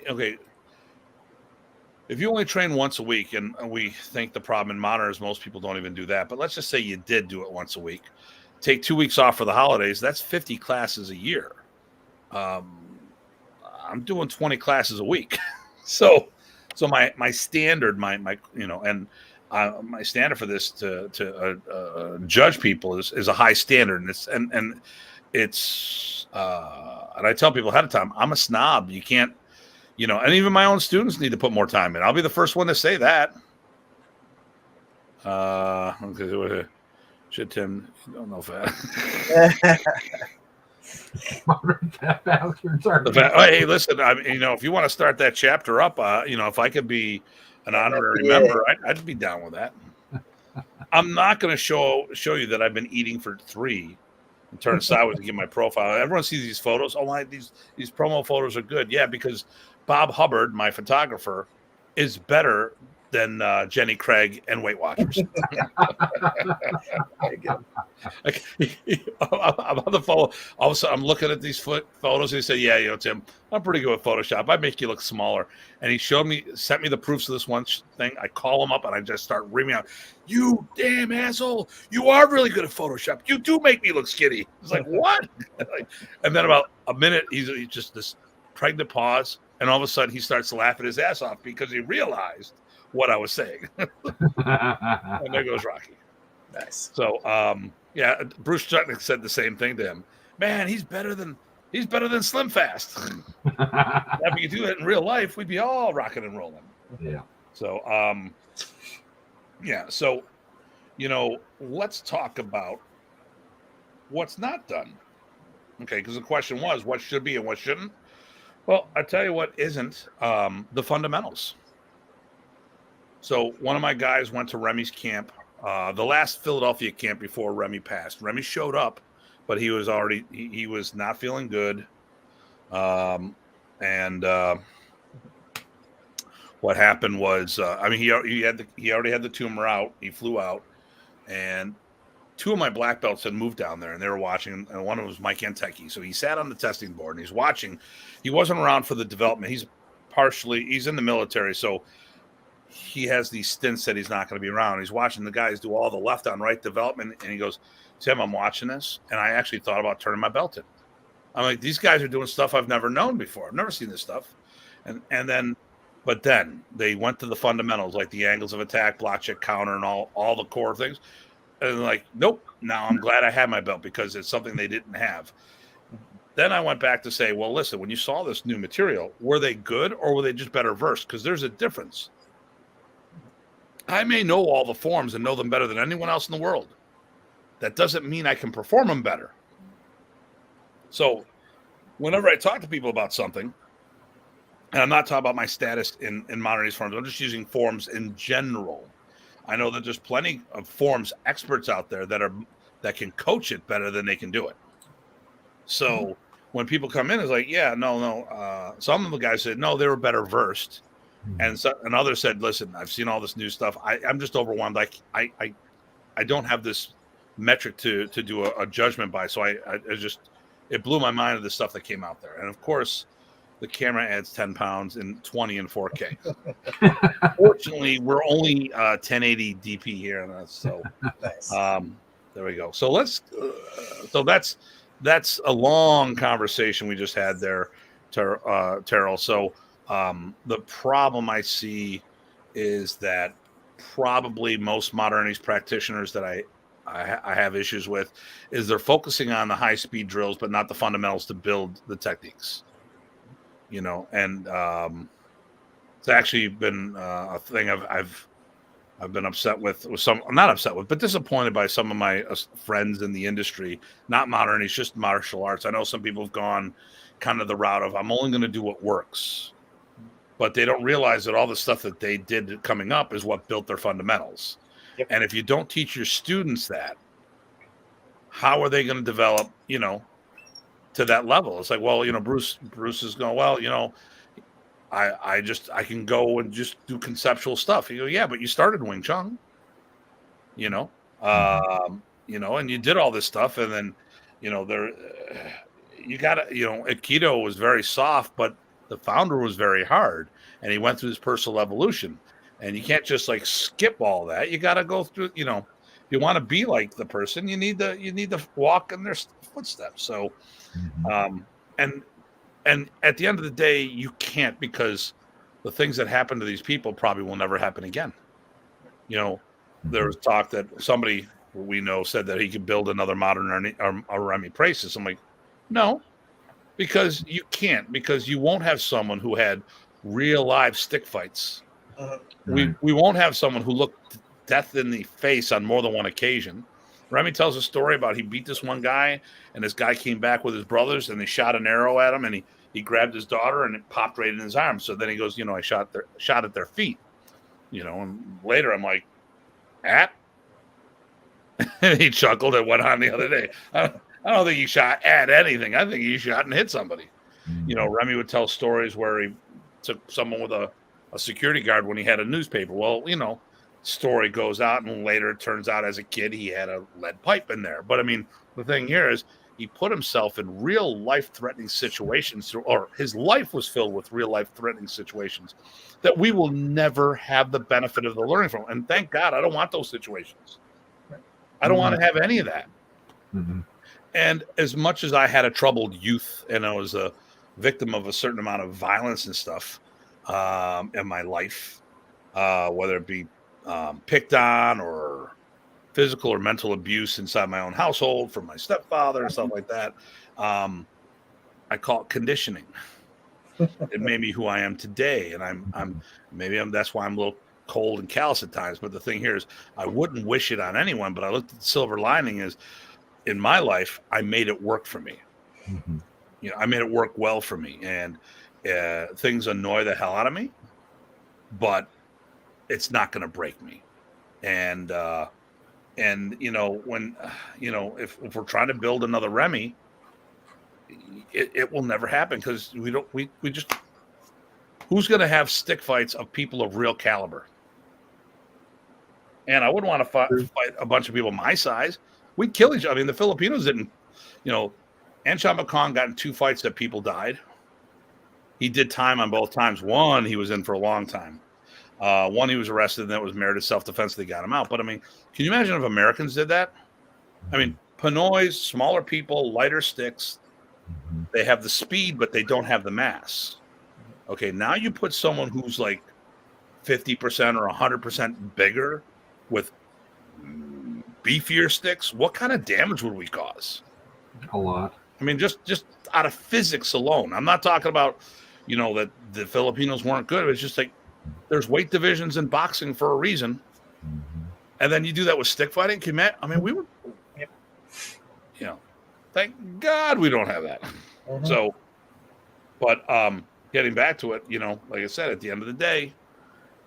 if you only train once a week, and we think the problem in modern is most people don't even do that, but let's just say you did do it once a week, take 2 weeks off for the holidays, that's 50 classes a year. I'm doing 20 classes a week. So my standard, my and my standard for this to judge people is a high standard, and it's and I tell people ahead of time, I'm a snob. You can't, and even my own students need to put more time in. I'll be the first one to say that. Okay, shit, Tim, you don't know that. Hey, listen, if you want to start that chapter up, if I could be an honorary member, I'd be down with that. I'm not going to show you that I've been eating for 3 and turn sideways and get my profile. Everyone sees these photos. Oh, these promo photos are good. Yeah, because Bob Hubbard, my photographer, is better than Jenny Craig and Weight Watchers. I'm on the phone. All of a sudden, I'm looking at these photos. And he said, "Yeah, Tim, I'm pretty good with Photoshop. I make you look smaller." And he sent me the proofs of this one thing. I call him up and I just start reaming out, "You damn asshole! You are really good at Photoshop. You do make me look skinny." It's like, what? And then about a minute, he's just this pregnant pause, and all of a sudden, he starts laughing his ass off because he realized what I was saying. And there goes Rocky. Nice. So, Bruce Chutnick said the same thing to him. Man, he's better than Slim Fast. If we could do that in real life, we'd be all rocking and rolling. Yeah. So, So, let's talk about what's not done. Okay, because the question was, what should be and what shouldn't? Well, I tell you what isn't, the fundamentals. So one of my guys went to Remy's camp, the last Philadelphia camp before Remy passed. Remy showed up, but he was he was not feeling good. What happened was, he already had the tumor out. He flew out, and 2 of my black belts had moved down there, and they were watching, and one of them was Mike Antecchi. So he sat on the testing board, and he's watching. He wasn't around for the development. He's in the military, so he has these stints that he's not going to be around. He's watching the guys do all the left on right development, and he goes, "Tim, I'm watching this, and I actually thought about turning my belt in." I'm like, these guys are doing stuff I've never known before. I've never seen this stuff. But then they went to the fundamentals, like the angles of attack, block check, counter, and all the core things. And like, nope, now I'm glad I had my belt because it's something they didn't have. Then I went back to say, well, listen, when you saw this new material, were they good or were they just better versed? Because there's a difference. I may know all the forms and know them better than anyone else in the world. That doesn't mean I can perform them better. So whenever I talk to people about something, and I'm not talking about my status in modern East forms, I'm just using forms in general. I know that there's plenty of forms experts out there that can coach it better than they can do it. So when people come in, it's like, no. Some of the guys said, no, they were better versed. And others said, listen, I've seen all this new stuff. I'm just overwhelmed. Like I don't have this metric to do a judgment by. So it blew my mind of the stuff that came out there. And of course, the camera adds 10 pounds in 20 and 4K. Fortunately, we're only 1080 DP here, and so Nice. There we go. So so that's a long conversation we just had there, Terrell. So the problem I see is that probably most modern East practitioners that I have issues with is they're focusing on the high speed drills, but not the fundamentals to build the techniques. And it's actually been a thing I've been upset with some, not upset with, but disappointed by some of my friends in the industry, not modern, it's just martial arts. I know some people have gone kind of the route of, I'm only going to do what works, but they don't realize that all the stuff that they did coming up is what built their fundamentals. Yep. And if you don't teach your students that, how are they going to develop, to that level? It's like, well, Bruce is going, well, I can go and just do conceptual stuff. You go, yeah, but you started Wing Chun, you know, and you did all this stuff, and then, you got to, Aikido was very soft, but the founder was very hard, and he went through this personal evolution, and you can't just like skip all that. You got to go through, if you want to be like the person, you need to walk in their footsteps. So, and at the end of the day, you can't, because the things that happen to these people probably will never happen again. There was talk that somebody we know said that he could build another modern Remy Praces. I'm like, no, because you can't, because you won't have someone who had real live stick fights. We won't have someone who looked death in the face on more than one occasion. Remy tells a story about he beat this one guy, and this guy came back with his brothers, and they shot an arrow at him, and he grabbed his daughter, and it popped right in his arm. So then he goes, I shot at their feet, and later I'm like, at? And he chuckled and went on the other day. I don't think he shot at anything. I think he shot and hit somebody. Remy would tell stories where he took someone with a security guard when he had a newspaper. Well, story goes out, and later it turns out as a kid he had a lead pipe in there. But I mean, the thing here is he put himself in real life threatening situations, or his life was filled with real life threatening situations that we will never have the benefit of the learning from. And thank God, I don't want those situations. I don't want to have any of that. And as much as I had a troubled youth, and I was a victim of a certain amount of violence and stuff in my life, whether it be picked on or physical or mental abuse inside my own household from my stepfather and stuff like that, I call it conditioning. It made me who I am today, and that's why I'm a little cold and callous at times. But the thing here is, I wouldn't wish it on anyone, but I looked at the silver lining is, in my life, I made it work for me. I made it work well for me, and things annoy the hell out of me, but it's not going to break me. And when if we're trying to build another Remy, it will never happen, because we just, who's going to have stick fights of people of real caliber? And I wouldn't want to fight a bunch of people my size. We'd kill each other. I mean, the Filipinos didn't, Anshan Makong got in 2 fights that people died. He did time on both times. One, he was in for a long time. One, he was arrested, and that was merited self-defense. They got him out. But I mean, can you imagine if Americans did that? I mean, Pinoys, smaller people, lighter sticks. They have the speed, but they don't have the mass. Okay, now you put someone who's like 50% or 100% bigger with beefier sticks. What kind of damage would we cause? A lot. I mean, just out of physics alone. I'm not talking about, that the Filipinos weren't good. It's just like, there's weight divisions in boxing for a reason. And then you do that with stick fighting. Can you imagine? I mean, we were, thank God we don't have that. So, but getting back to it, like I said, at the end of the day,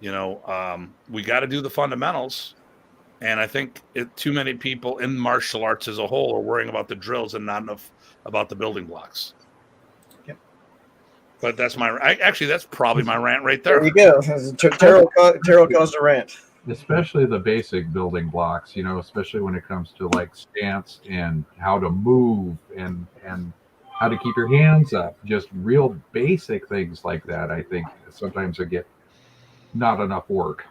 we got to do the fundamentals. And I think too many people in martial arts as a whole are worrying about the drills and not enough about the building blocks. Yep. But that's that's probably my rant right there. There you go. Terrell caused a rant. Especially the basic building blocks, especially when it comes to like stance and how to move and how to keep your hands up. Just real basic things like that. I think sometimes I get not enough work.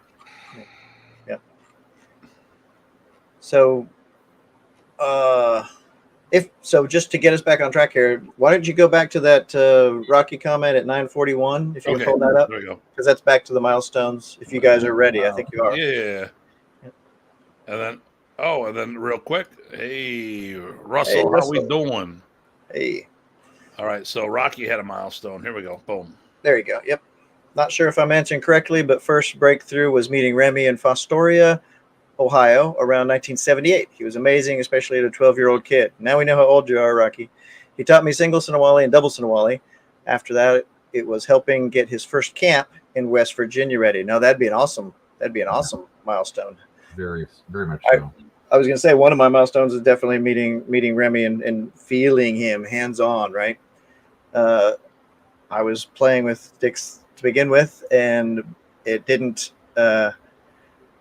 So, just to get us back on track here, why don't you go back to that Rocky comment at 9:41? If you can pull that up, there we go. Because that's back to the milestones. If you guys are ready, I think you are. Yeah. And then real quick, hey Russell, how we doing? Hey. All right, so Rocky had a milestone. Here we go. Boom. There you go. Yep. Not sure if I'm answering correctly, but first breakthrough was meeting Remy in Fostoria, Ohio, around 1978. He was amazing, especially at a 12-year-old kid. Now we know how old you are, Rocky. He taught me single Sinawali and double Sinawali. After that, it was helping get his first camp in West Virginia ready. Now that'd be an awesome milestone. Very, very much so. I was going to say one of my milestones is definitely meeting Remy and feeling him hands-on. Right. I was playing with Dick's to begin with, and it didn't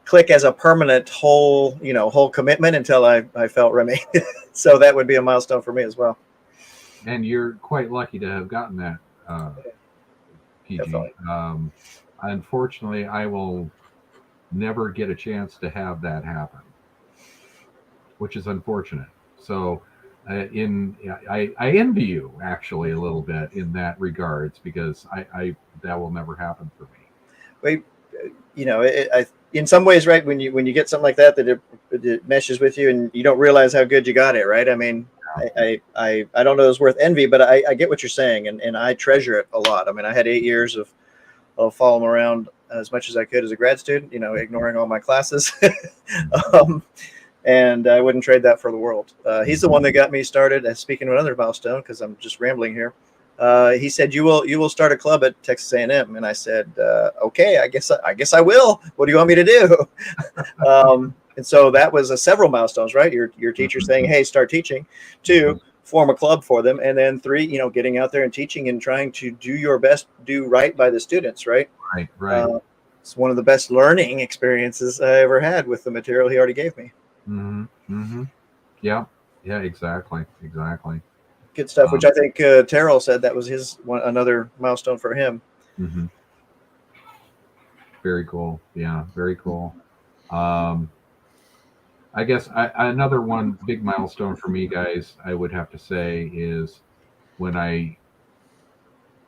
click as a permanent whole commitment until I felt Remy. So that would be a milestone for me as well. And you're quite lucky to have gotten that, PG. Definitely. Unfortunately, I will never get a chance to have that happen, which is unfortunate. So I envy you actually a little bit in that regards, because I that will never happen for me. In some ways, right, when you get something like that it meshes with you and you don't realize how good you got it, right? I mean, I don't know if it's worth envy, but I get what you're saying, and I treasure it a lot. I mean, I had 8 years of following around as much as I could as a grad student, ignoring all my classes. And I wouldn't trade that for the world. He's the one that got me started. Speaking of another milestone, because I'm just rambling here, he said, "You will start a club at Texas A&M," and I said, "Okay, I guess I will. What do you want me to do?" And so that was several milestones, right? Your teacher saying, "Hey, start teaching." 2, form a club for them, and then 3, getting out there and teaching and trying to do your best, do right by the students, right? Right. It's one of the best learning experiences I ever had with the material he already gave me. Yeah, exactly. Good stuff. Which I think Terrell said that was another milestone for him. Very cool. Yeah, very cool. I guess another one big milestone for me, guys, I would have to say, is when I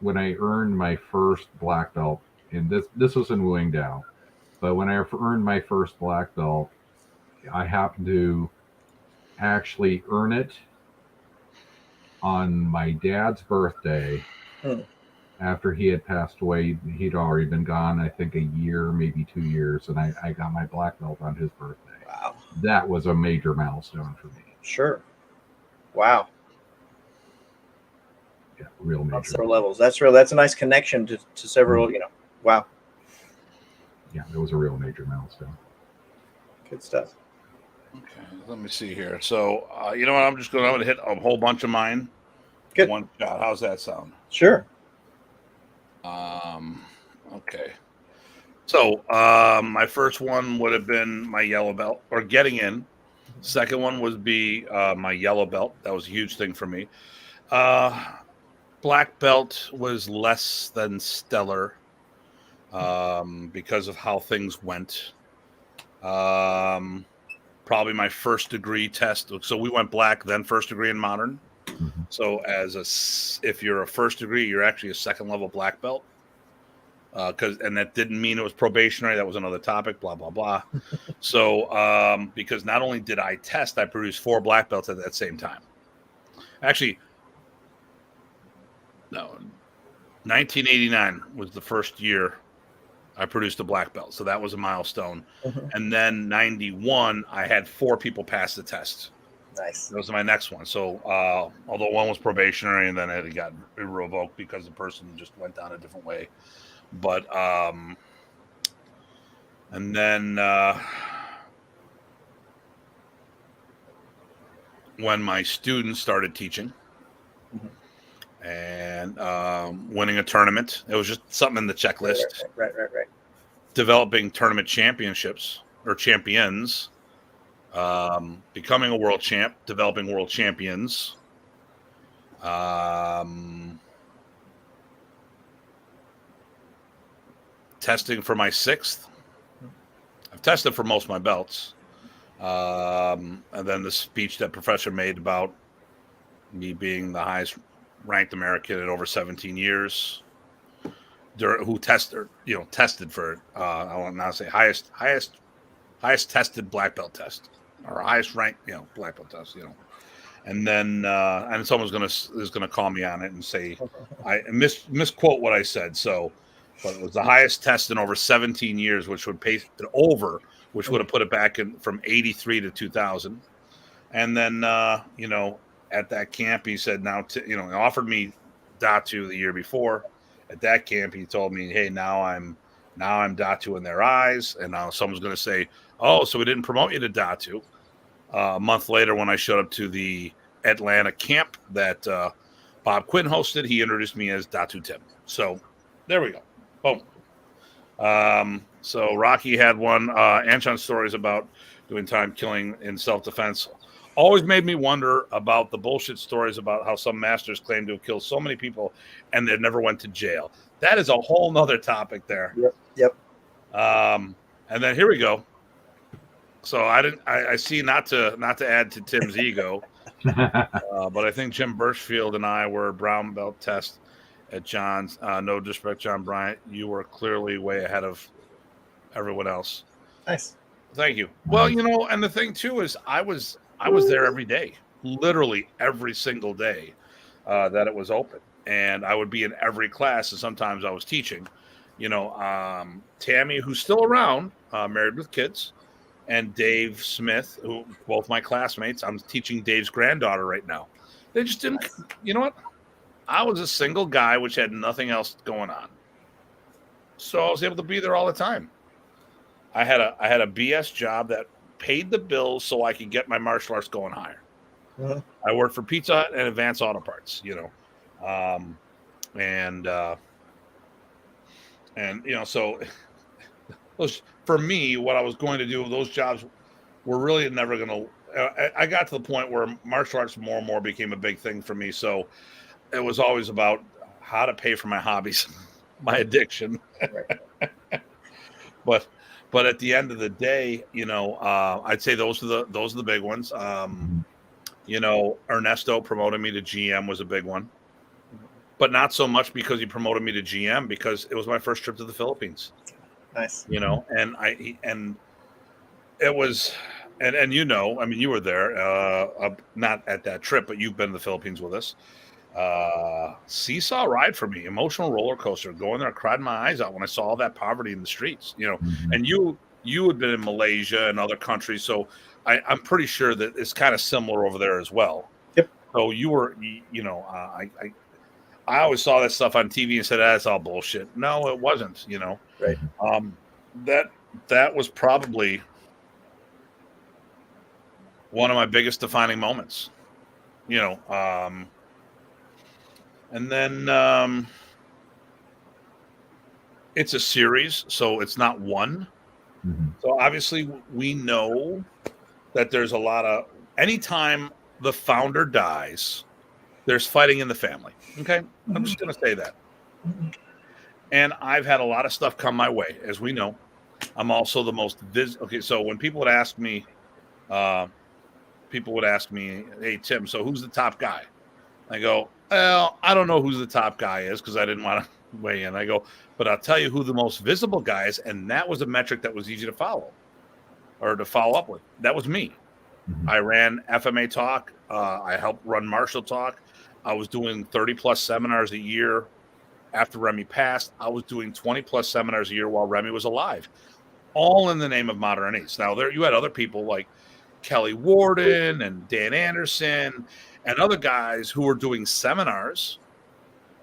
earned my first black belt. And this was in Wuing Dao, but when I earned my first black belt, I happened to actually earn it on my dad's birthday. After he had passed away. He'd already been gone, I think, a year, maybe 2 years, and I got my black belt on his birthday. Wow. That was a major milestone for me. Sure. Wow. Yeah, real major. On several levels. That's a nice connection to several, wow. Yeah, it was a real major milestone. Good stuff. Okay, let me see here. So, you know what? I'm going to hit a whole bunch of mine. Good. One shot. How's that sound? Sure. Okay. So, my first one would have been my yellow belt, or getting in. Second one would be my yellow belt. That was a huge thing for me. Black belt was less than stellar because of how things went. Probably my first degree test. So we went black, then first degree in modern. So if you're a first degree, you're actually a second level black belt. And that didn't mean it was probationary. That was another topic, blah, blah, blah. So because not only did I test, I produced 4 black belts at that same time. Actually, no, 1989 was the first year I produced a black belt. So that was a milestone. And then 91, I had 4 people pass the test. Nice. That was my next one. So although one was probationary and then it got revoked because the person just went down a different way. But and then when my students started teaching and winning a tournament, it was just something in the checklist. Right. Developing tournament championships or champions, becoming a world champ, developing world champions, testing for my 6th. I've tested for most of my belts. And then the speech that professor made about me being the highest ranked American in over 17 years, who tested for I want to say highest tested black belt test, or highest ranked black belt test, and then and someone's gonna call me on it and say I misquote what I said. So, but it was the highest test in over 17 years, which would pay it over, which would have put it back in from 83 to 2000. And then at that camp he said he offered me Datu the year before. At that camp he told me, hey, now I'm Datu in their eyes, and now someone's going to say, oh, so we didn't promote you to Datu. A month later, when I showed up to the Atlanta camp that Bob Quinn hosted, he introduced me as Datu Tim. So there we go. Oh, so Rocky had one. Anshan's stories about doing time killing in self-defense always made me wonder about the bullshit stories about how some masters claim to have killed so many people and they never went to jail. That is a whole nother topic there. Yep. And then here we go. So I see not to add to Tim's ego, but I think Jim Birchfield and I were brown belt test at John's. No disrespect, John Bryant. You were clearly way ahead of everyone else. Nice. Thank you. Well, and the thing too is I was there every day, literally every single day that it was open, and I would be in every class, and sometimes I was teaching. Tammy, who's still around, married with kids, and Dave Smith, who both my classmates. I'm teaching Dave's granddaughter right now. They just didn't. You know what? I was a single guy, which had nothing else going on, so I was able to be there all the time. I had a BS job that paid the bills so I could get my martial arts going higher. Uh-huh. I worked for Pizza Hut and Advanced Auto Parts, so for me, what I was going to do, those jobs were really never going to. I got to the point where martial arts more and more became a big thing for me. So it was always about how to pay for my hobbies, my addiction. Right. But at the end of the day, I'd say those are the big ones. Ernesto promoted me to GM was a big one, but not so much because he promoted me to GM, because it was my first trip to the Philippines. Nice. And it was, and you were there, not at that trip, but you've been to the Philippines with us. Seesaw ride for me, emotional roller coaster. Going there, I cried my eyes out when I saw all that poverty in the streets. And you had been in Malaysia and other countries, so I'm pretty sure that it's kind of similar over there as well. Yep. So you were, I always saw that stuff on TV and said, that's all bullshit. No, it wasn't. Right. That was probably one of my biggest defining moments. And then it's a series, so it's not one. Mm-hmm. So obviously we know that there's a lot of, anytime the founder dies, there's fighting in the family. Okay? I'm just going to say that. And I've had a lot of stuff come my way, as we know. I'm also the most okay, so when people would ask me, hey, Tim, so who's the top guy? I go, well, I don't know who the top guy is because I didn't want to weigh in. I go, but I'll tell you who the most visible guy is, and that was a metric that was easy to follow or to follow up with. That was me. Mm-hmm. I ran FMA Talk. I helped run Martial Talk. I was doing 30-plus seminars a year after Remy passed. I was doing 20-plus seminars a year while Remy was alive, all in the name of modern East. Now, there you had other people like Kelly Warden and Dan Anderson and other guys who were doing seminars,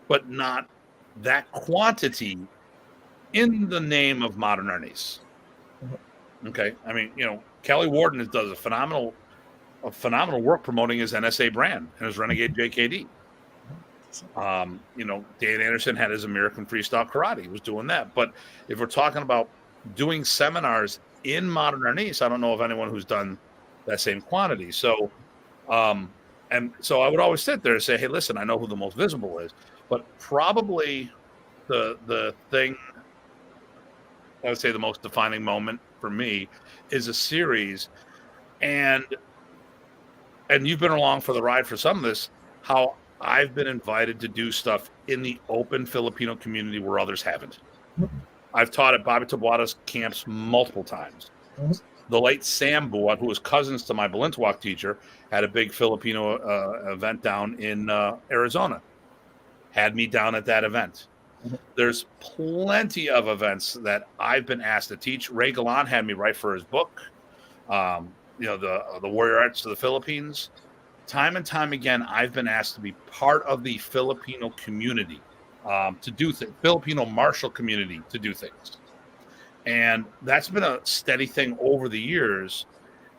but not that quantity in the name of modern Ernie's. Okay. I mean, Kelly Warden does a phenomenal work promoting his NSA brand and his Renegade JKD. Dan Anderson had his American Freestyle Karate. He was doing that. But if we're talking about doing seminars in modern Ernie's, I don't know of anyone who's done that same quantity. So, and so I would always sit there and say, hey, listen, I know who the most visible is, but probably the thing I would say the most defining moment for me is a series, and you've been along for the ride for some of this, how I've been invited to do stuff in the open Filipino community where others haven't. I've taught at Bobby Taboada's camps multiple times. The late Sam Buat, who was cousins to my Balintawak teacher, had a big Filipino event down in Arizona. Had me down at that event. There's plenty of events that I've been asked to teach. Ray Galan had me write for his book, the Warrior Arts of the Philippines. Time and time again, I've been asked to be part of the Filipino community, to do things, Filipino martial community to do things. And that's been a steady thing over the years.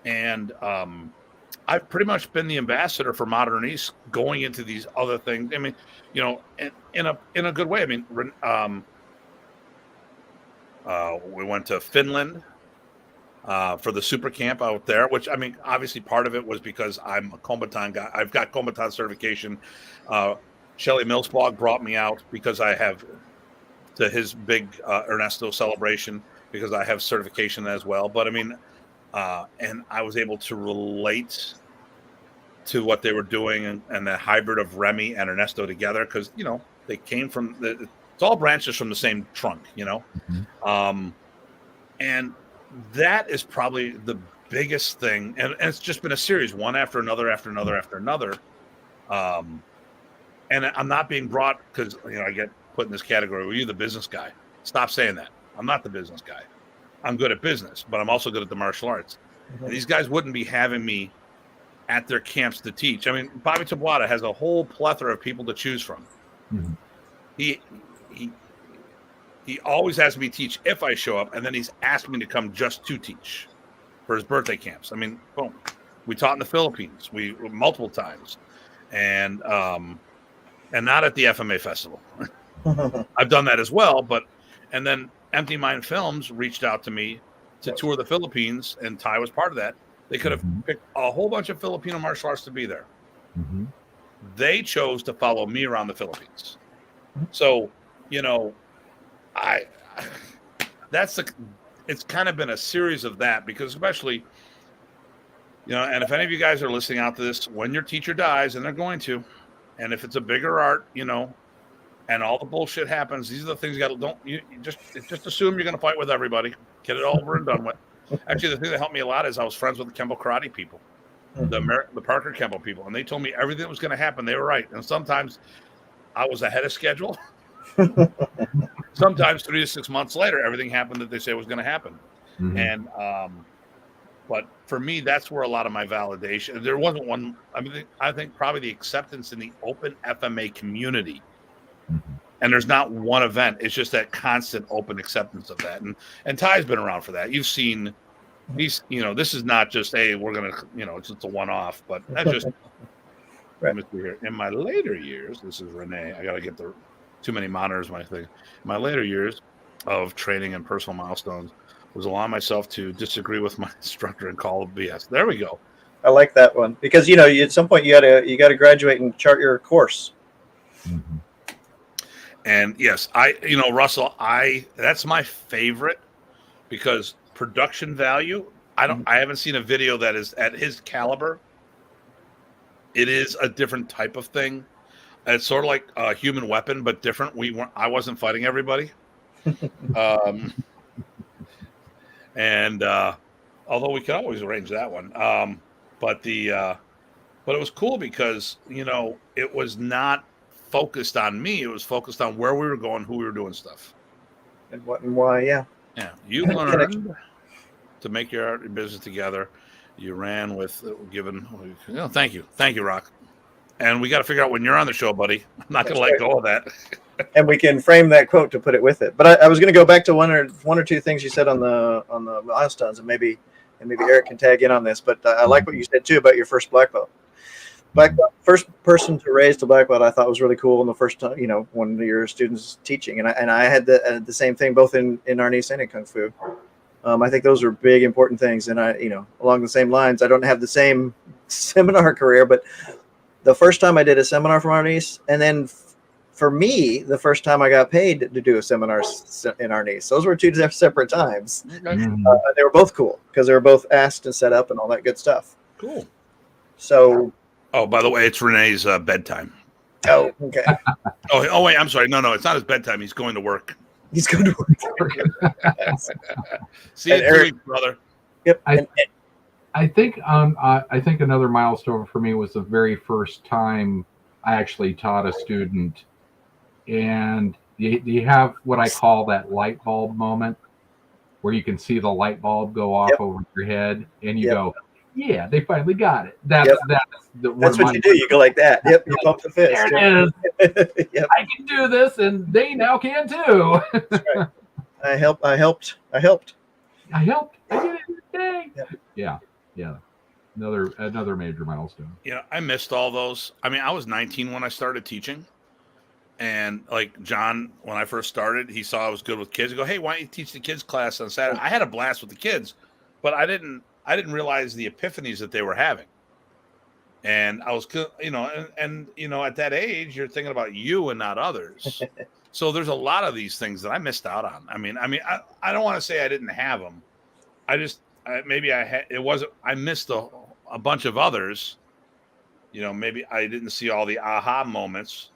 And I've pretty much been the ambassador for Modern East going into these other things. I mean, in a good way. I mean, We went to Finland for the super camp out there, which, I mean, obviously part of it was because I'm a Kombatan guy. I've got Kombatan certification. Shelly Millsbog brought me out because I have, to his big Ernesto celebration, because I have certification as well. But I mean, and I was able to relate to what they were doing and the hybrid of Remy and Ernesto together, because, you know, they came from it's all branches from the same trunk, you know. And that is probably the biggest thing, and it's just been a series, one after another after another after another. And I'm not being brought, because, you know, I get put in this category, well, you're the business guy. Stop saying that. I'm not the business guy. I'm good at business, but I'm also good at the martial arts. And these guys wouldn't be having me at their camps to teach. I mean, Bobby Tabuada has a whole plethora of people to choose from. He always has me teach if I show up, and then he's asked me to come just to teach for his birthday camps. I mean, boom. We taught in the Philippines, we multiple times, and not at the FMA festival. I've done that as well, and then Empty Mind Films reached out to me to tour the Philippines, and Ty was part of that. They could have picked a whole bunch of Filipino martial arts to be there. They chose to follow me around the Philippines. So, you know, it's kind of been a series of that, because especially, you know, and if any of you guys are listening out to this, when your teacher dies, and they're going to, and if it's a bigger art, you know, and all the bullshit happens, these are the things you got to, just assume you're going to fight with everybody, get it over and done with. Actually, the thing that helped me a lot is I was friends with the Kempo karate people, the Parker Kempo people, and they told me everything that was going to happen. They were right. And sometimes I was ahead of schedule. Sometimes 3 to 6 months later, everything happened that they say was going to happen. And, but for me, that's where a lot of my validation, there wasn't one. I mean, I think probably the acceptance in the open FMA community, and there's not one event. It's just that constant open acceptance of that. And Ty's been around for that. You've seen these, you know, this is not just, hey, we're going to, you know, it's just a one-off, but that's just, let me see here. In my later years, this is Renee. I got to get too many monitors, my thing. In my later years of training and personal milestones was allowing myself to disagree with my instructor and call it BS. There we go. I like that one, because, you know, at some point you got to graduate and chart your course. And yes, you know, Russell, that's my favorite, because production value, I haven't seen a video that is at his caliber. It is a different type of thing. It's sort of like a human weapon, but different. I wasn't fighting everybody. And although we could always arrange that one. But it was cool because, you know, it was not focused on me. It was focused on where we were going, who we were doing stuff. And what and why, yeah. You learned to make your business together. You ran with thank you, Rock. And we got to figure out when you're on the show, buddy. I'm not going to let go of that. And we can frame that quote to put it with it. But I was going to go back to one or two things you said on the milestones, and maybe Eric can tag in on this. But I like what you said too about your first black belt. First person to raise the black belt, I thought was really cool. And the first time, you know, one of your students teaching, and I had the same thing both in Arnis and in Kung Fu. I think those are big, important things. And you know, along the same lines, I don't have the same seminar career, but the first time I did a seminar from Arnis, and then for me, the first time I got paid to do a seminar in Arnis. Those were two separate times. They were both cool because they were both asked and set up and all that good stuff. Cool. So. Oh, by the way, it's Renee's bedtime. Oh, okay. Oh, wait, I'm sorry. No, it's not his bedtime. He's going to work. He's going to work. See you in 2 weeks, brother. Yep. I think another milestone for me was the very first time I actually taught a student, and you have what I call that light bulb moment, where you can see the light bulb go off over your head, and you go, "Yeah, they finally got it." That's what you do. You go like that. Yep. You pump the fist. There it is. Yep. I can do this, and they now can too. That's right. I helped. I did it. Yeah. Another major milestone. Yeah, I missed all those. I mean, I was 19 when I started teaching, And like John, when I first started, he saw I was good with kids. I go, hey, why don't you teach the kids class on Saturday? I had a blast with the kids, but I didn't realize the epiphanies that they were having. And I was, and at that age, you're thinking about you and not others. So there's a lot of these things that I missed out on. I don't want to say I didn't have them. I missed a bunch of others. Maybe I didn't see all the aha moments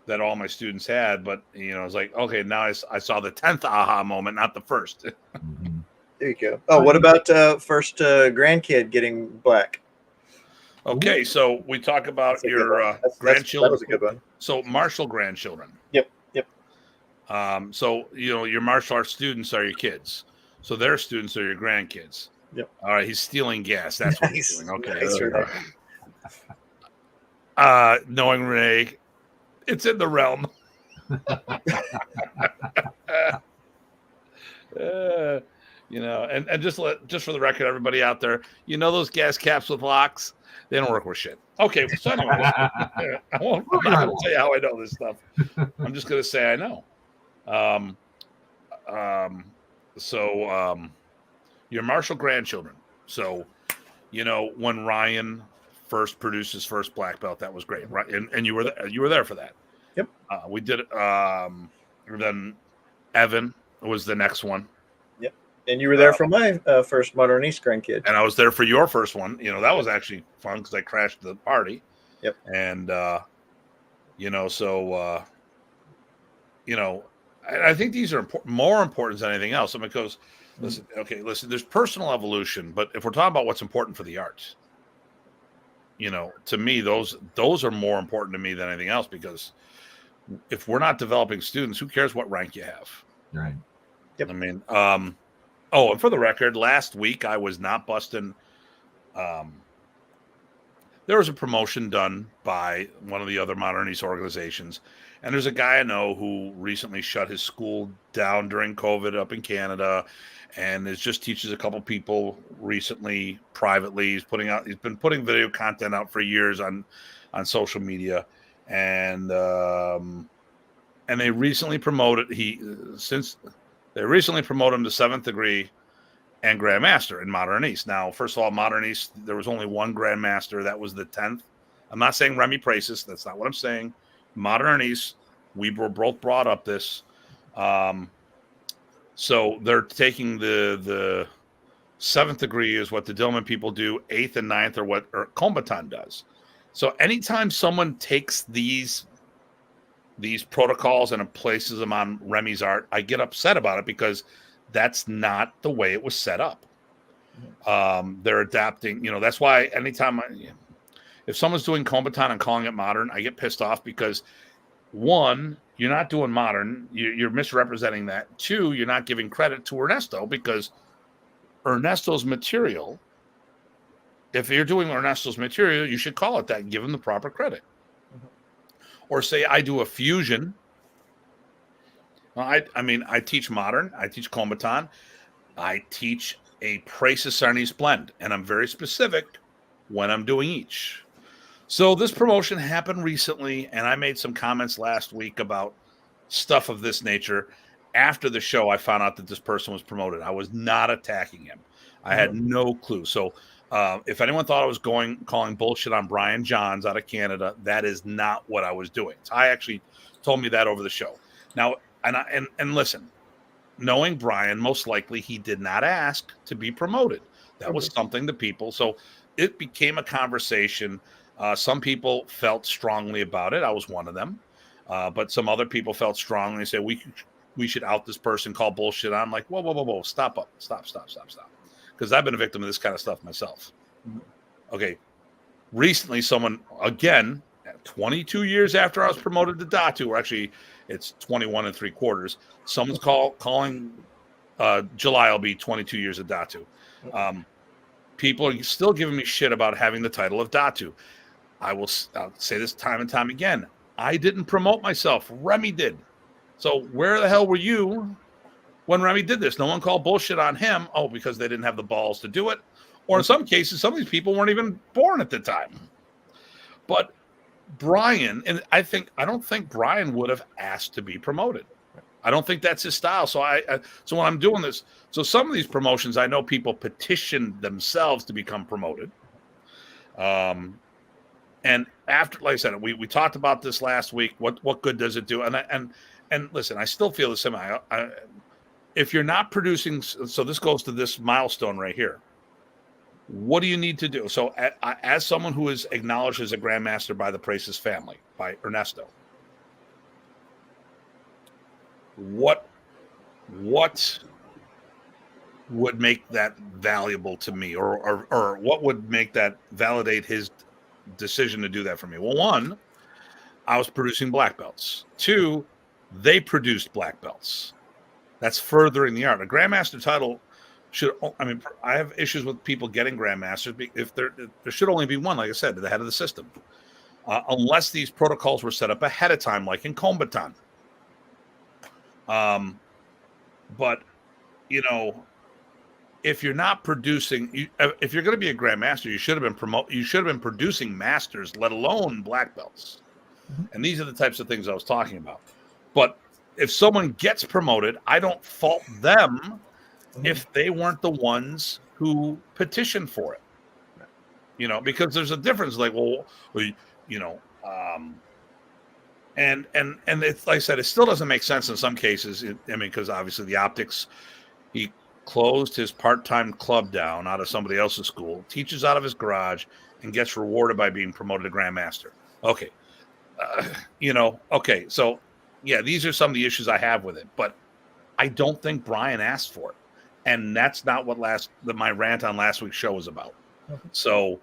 that all my students had, but it's like, okay, now I saw the 10th aha moment, not the first. Mhm. There you go. Oh, what about first grandkid getting black? Okay, so we talk about That's a good your one. That grandchildren. was a good one. So martial grandchildren. Yep. So your martial arts students are your kids. So their students are your grandkids. Yep. All right, he's stealing gas. That's what he's Nice. doing. Okay. Nice, Renee. Knowing Renee, it's in the realm. And just for the record, everybody out there, those gas caps with locks, they don't work with shit. Okay, so anyway, I'm not going to tell you how I know this stuff. I'm just going to say I know. Your martial grandchildren. So, when Ryan first produced his first black belt, that was great, right? And you were there for that. Yep. We did it. Then Evan was the next one. Yep. And you were there for my first Moderniste grandkid. And I was there for your first one. That was actually fun because I crashed the party. Yep. And I think these are more important than anything else. Because listen, there's personal evolution, but if we're talking about what's important for the arts, to me, those are more important to me than anything else, because if we're not developing students, who cares what rank you have? Right. Yep. And for the record, last week I was not busting. There was a promotion done by one of the other Modernist organizations, and there's a guy I know who recently shut his school down during COVID up in Canada, and just teaches a couple people recently privately. He's been putting video content out for years on social media, and they recently promoted him to 7th degree and Grandmaster in Modern East. Now, first of all, Modern East, there was only one Grandmaster. That was the 10th. I'm not saying Remy Pracis. That's not what I'm saying. Modern East, we were both brought up this. So they're taking the 7th degree is what the Dillman people do. 8th and 9th are what Kombatan does. So anytime someone takes these protocols and places them on Remy's art, I get upset about it, because that's not the way it was set up. They're adapting, that's why anytime if someone's doing Kombatan and calling it modern, I get pissed off, because one, you're not doing modern, you're misrepresenting that. Two, you're not giving credit to Ernesto, because Ernesto's material, if you're doing Ernesto's material, you should call it that and give him the proper credit. Or say I do a fusion. I teach modern, I teach Kombatan, I teach a Pracis Sarnese blend, and I'm very specific when I'm doing each. So this promotion happened recently, and I made some comments last week about stuff of this nature. After the show, I found out that this person was promoted. I was not attacking him. I had no clue. So if anyone thought I was calling bullshit on Brian Johns out of Canada, that is not what I was doing. Ty actually told me that over the show. Now, and listen, knowing Brian, most likely he did not ask to be promoted. That was something the people. So it became a conversation. Some people felt strongly about it. I was one of them. But some other people felt strongly and said, we should out this person, call bullshit on. I'm like, whoa, stop. Because I've been a victim of this kind of stuff myself. Okay. Recently, someone, again, 22 years after I was promoted to Datu, or actually it's 21 3/4, someone's calling July will be 22 years of Datu. People are still giving me shit about having the title of Datu. I'll say this time and time again. I didn't promote myself. Remy did. So where the hell were you when Remy did this? No one called bullshit on him. Oh, because they didn't have the balls to do it. Or in some cases, some of these people weren't even born at the time. But Brian, and I don't think Brian would have asked to be promoted. I don't think that's his style. So so when I'm doing this, so some of these promotions, I know people petitioned themselves to become promoted. And after, like I said, we talked about this last week. What good does it do? And listen, I still feel the same. If you're not producing, so this goes to this milestone right here. What do you need to do? So, as someone who is acknowledged as a grandmaster by the Praces family, by Ernesto, what would make that valuable to me, or what would make that validate his decision to do that for me? Well, one, I was producing black belts. Two, they produced black belts. That's furthering the art. A grandmaster title should, I mean, I have issues with people getting grandmasters if there should only be one, like I said, to the head of the system, unless these protocols were set up ahead of time, like in Kombatan. But you know, if you're not producing, if you're going to be a grandmaster, you should have been producing masters, let alone black belts. Mm-hmm. And these are the types of things I was talking about. But if someone gets promoted, I don't fault them if they weren't the ones who petitioned for it. You know, because there's a difference. Like, well, you know, and it's like I said, it still doesn't make sense in some cases. I mean, because obviously the optics, he closed his part-time club down out of somebody else's school, teaches out of his garage, and gets rewarded by being promoted to grandmaster. Okay, you know, okay, so yeah, these are some of the issues I have with it, but I don't think Brian asked for it, and that's not what my rant on last week's show was about. Okay. So,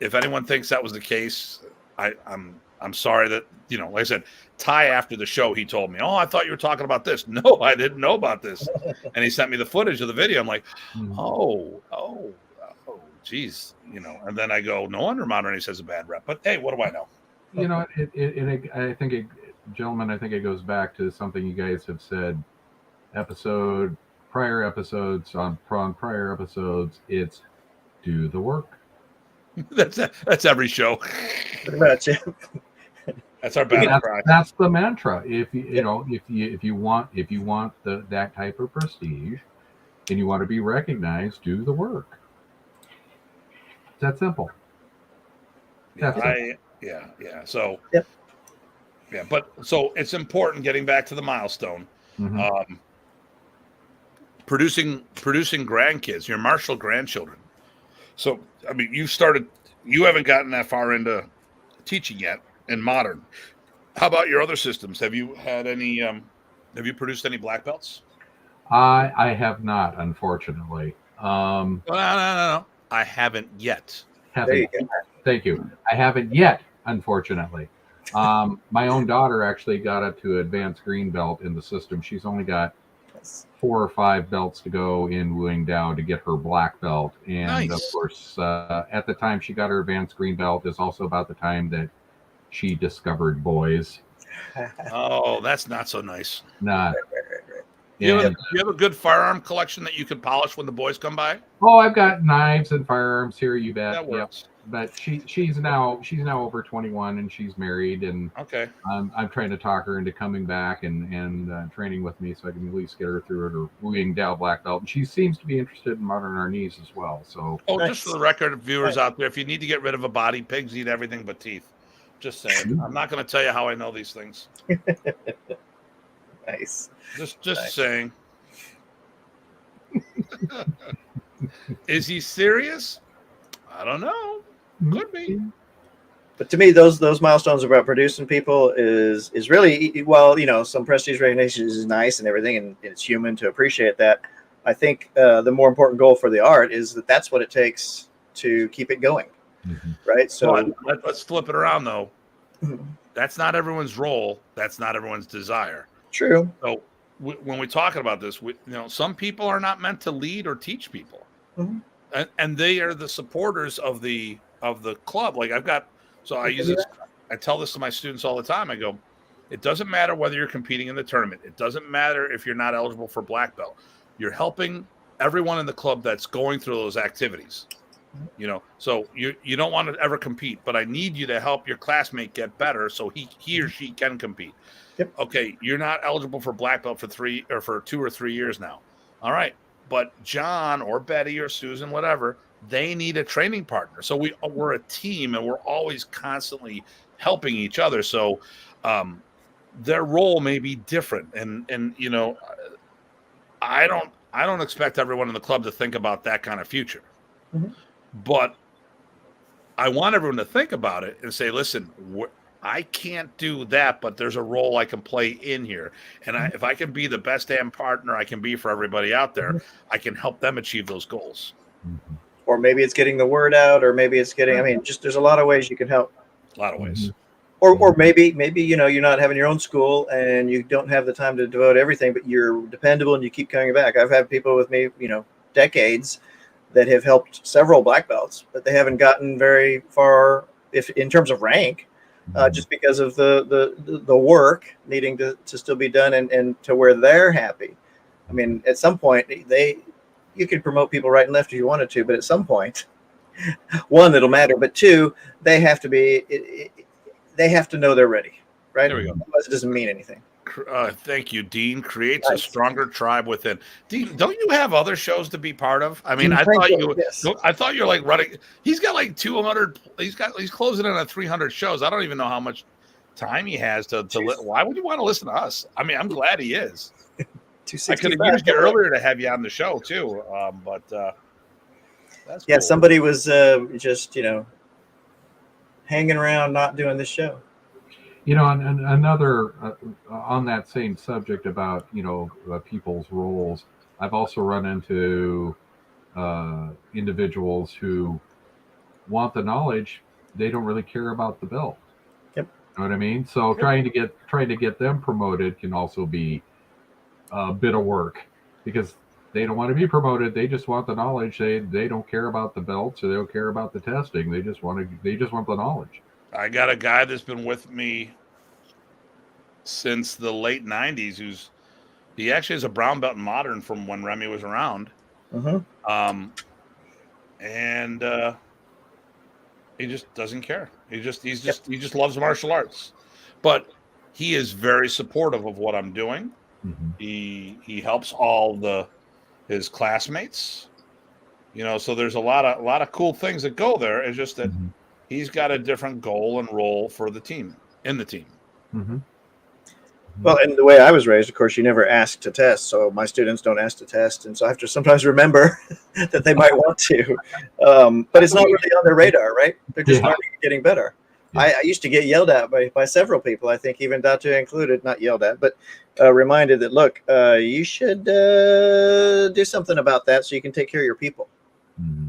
if anyone thinks that was the case, I'm sorry that, you know, like I said, Ty, after the show, he told me, "Oh, I thought you were talking about this." No, I didn't know about this. And he sent me the footage of the video. I'm like, oh, geez, you know. And then I go, no wonder Modern Ace has a bad rep. But hey, what do I know? You know, I think, gentlemen, I think it goes back to something you guys have said, prior episodes. It's do the work. That's every show. Pretty much. That's our battle cry. That's the mantra. If you want that type of prestige, and you want to be recognized, do the work. It's that simple. So, yep. Yeah, but so it's important. Getting back to the milestone, producing grandkids, your martial grandchildren. So, I mean, you haven't gotten that far into teaching yet in modern. How about your other systems? Have you had any, have you produced any black belts? I have not, unfortunately. No. I haven't yet. Thank you. I haven't yet, unfortunately. My own daughter actually got up to advanced green belt in the system. She's only got 4 or 5 belts to go in Wuing Dao to get her black belt. And nice. Of course, at the time she got her advanced green belt is also about the time that she discovered boys. Oh, that's not so nice. Not. You have a good firearm collection that you can polish when the boys come by? Oh, I've got knives and firearms here, you bet. That works. Yep. But she's now over 21 and she's married, and okay. I'm trying to talk her into coming back and training with me so I can at least get her through her Wuing Dao black belt. And she seems to be interested in modern Arnis as well. So just for the record, viewers out there, if you need to get rid of a body, pigs eat everything but teeth. Just saying. I'm not going to tell you how I know these things. Nice. Just nice. Saying. Is he serious? I don't know. Could be. But to me, those milestones about producing people is really, well, you know, some prestige recognition is nice and everything, and it's human to appreciate that. I think the more important goal for the art is that's what it takes to keep it going, right? So let's flip it around, though. That's not everyone's role. That's not everyone's desire. True. So when we're talking about this, some people are not meant to lead or teach people, and they are the supporters of the club. Like I tell this to my students all the time. I go, it doesn't matter whether you're competing in the tournament. It doesn't matter if you're not eligible for black belt. You're helping everyone in the club that's going through those activities. So you don't want to ever compete, but I need you to help your classmate get better so he or she can compete. Yep. Okay, you're not eligible for black belt for 2 or 3 years now. All right, but John or Betty or Susan, whatever, they need a training partner. So we're a team, and we're always constantly helping each other. So their role may be different, and I don't expect everyone in the club to think about that kind of future. Mhm. But I want everyone to think about it and say, listen, I can't do that, but there's a role I can play in here. And if I can be the best damn partner I can be for everybody out there, I can help them achieve those goals. Mhm. Or maybe it's getting the word out, or maybe it's getting, I mean, just there's a lot of ways you can help. A lot of ways. Or maybe you're not having your own school and you don't have the time to devote everything, but you're dependable and you keep coming back. I've had people with me, decades that have helped several black belts, but they haven't gotten very far if in terms of rank, just because of the work needing to still be done and to where they're happy. I mean, at some point you could promote people right and left if you wanted to, but at some point, one, it'll matter, but two, they have to know they're ready, right? There we go. Otherwise, it doesn't mean anything. Thank you, Dean. Creates a Nice. stronger tribe within. Dean, don't you have other shows to be part of? I mean, Dean I thought Franklin, yes. I thought you're like running. He's got like 200. He's closing in on 300 shows. I don't even know how much time he has to. Why would you want to listen to us? I mean, I'm glad he is. I could have used you earlier to have you on the show too, but that's yeah. cool. Somebody was just hanging around, not doing the show. And another on that same subject about people's roles, I've also run into individuals who want the knowledge, they don't really care about the belt. Yep. You know what I mean? So trying to get them promoted can also be a bit of work, because they don't want to be promoted. They just want the knowledge. They don't care about the belts, or they don't care about the testing. They just want the knowledge. I got a guy that's been with me since the late 90s he actually is a brown belt in modern from when Remy was around. Mm-hmm. And he just doesn't care. He just loves martial arts. But he is very supportive of what I'm doing. Mm-hmm. He helps all his classmates. So there's a lot of cool things that go there. It's just that he's got a different goal and role for the team, in the team. Mm-hmm. Well, and the way I was raised, of course, you never ask to test. So my students don't ask to test. And so I have to sometimes remember that they might want to. But it's not really on their radar, right? They're just learning and getting better. Yeah. I used to get yelled at by several people, I think even Datu included, not yelled at, but reminded that, look, you should do something about that so you can take care of your people. Mm-hmm.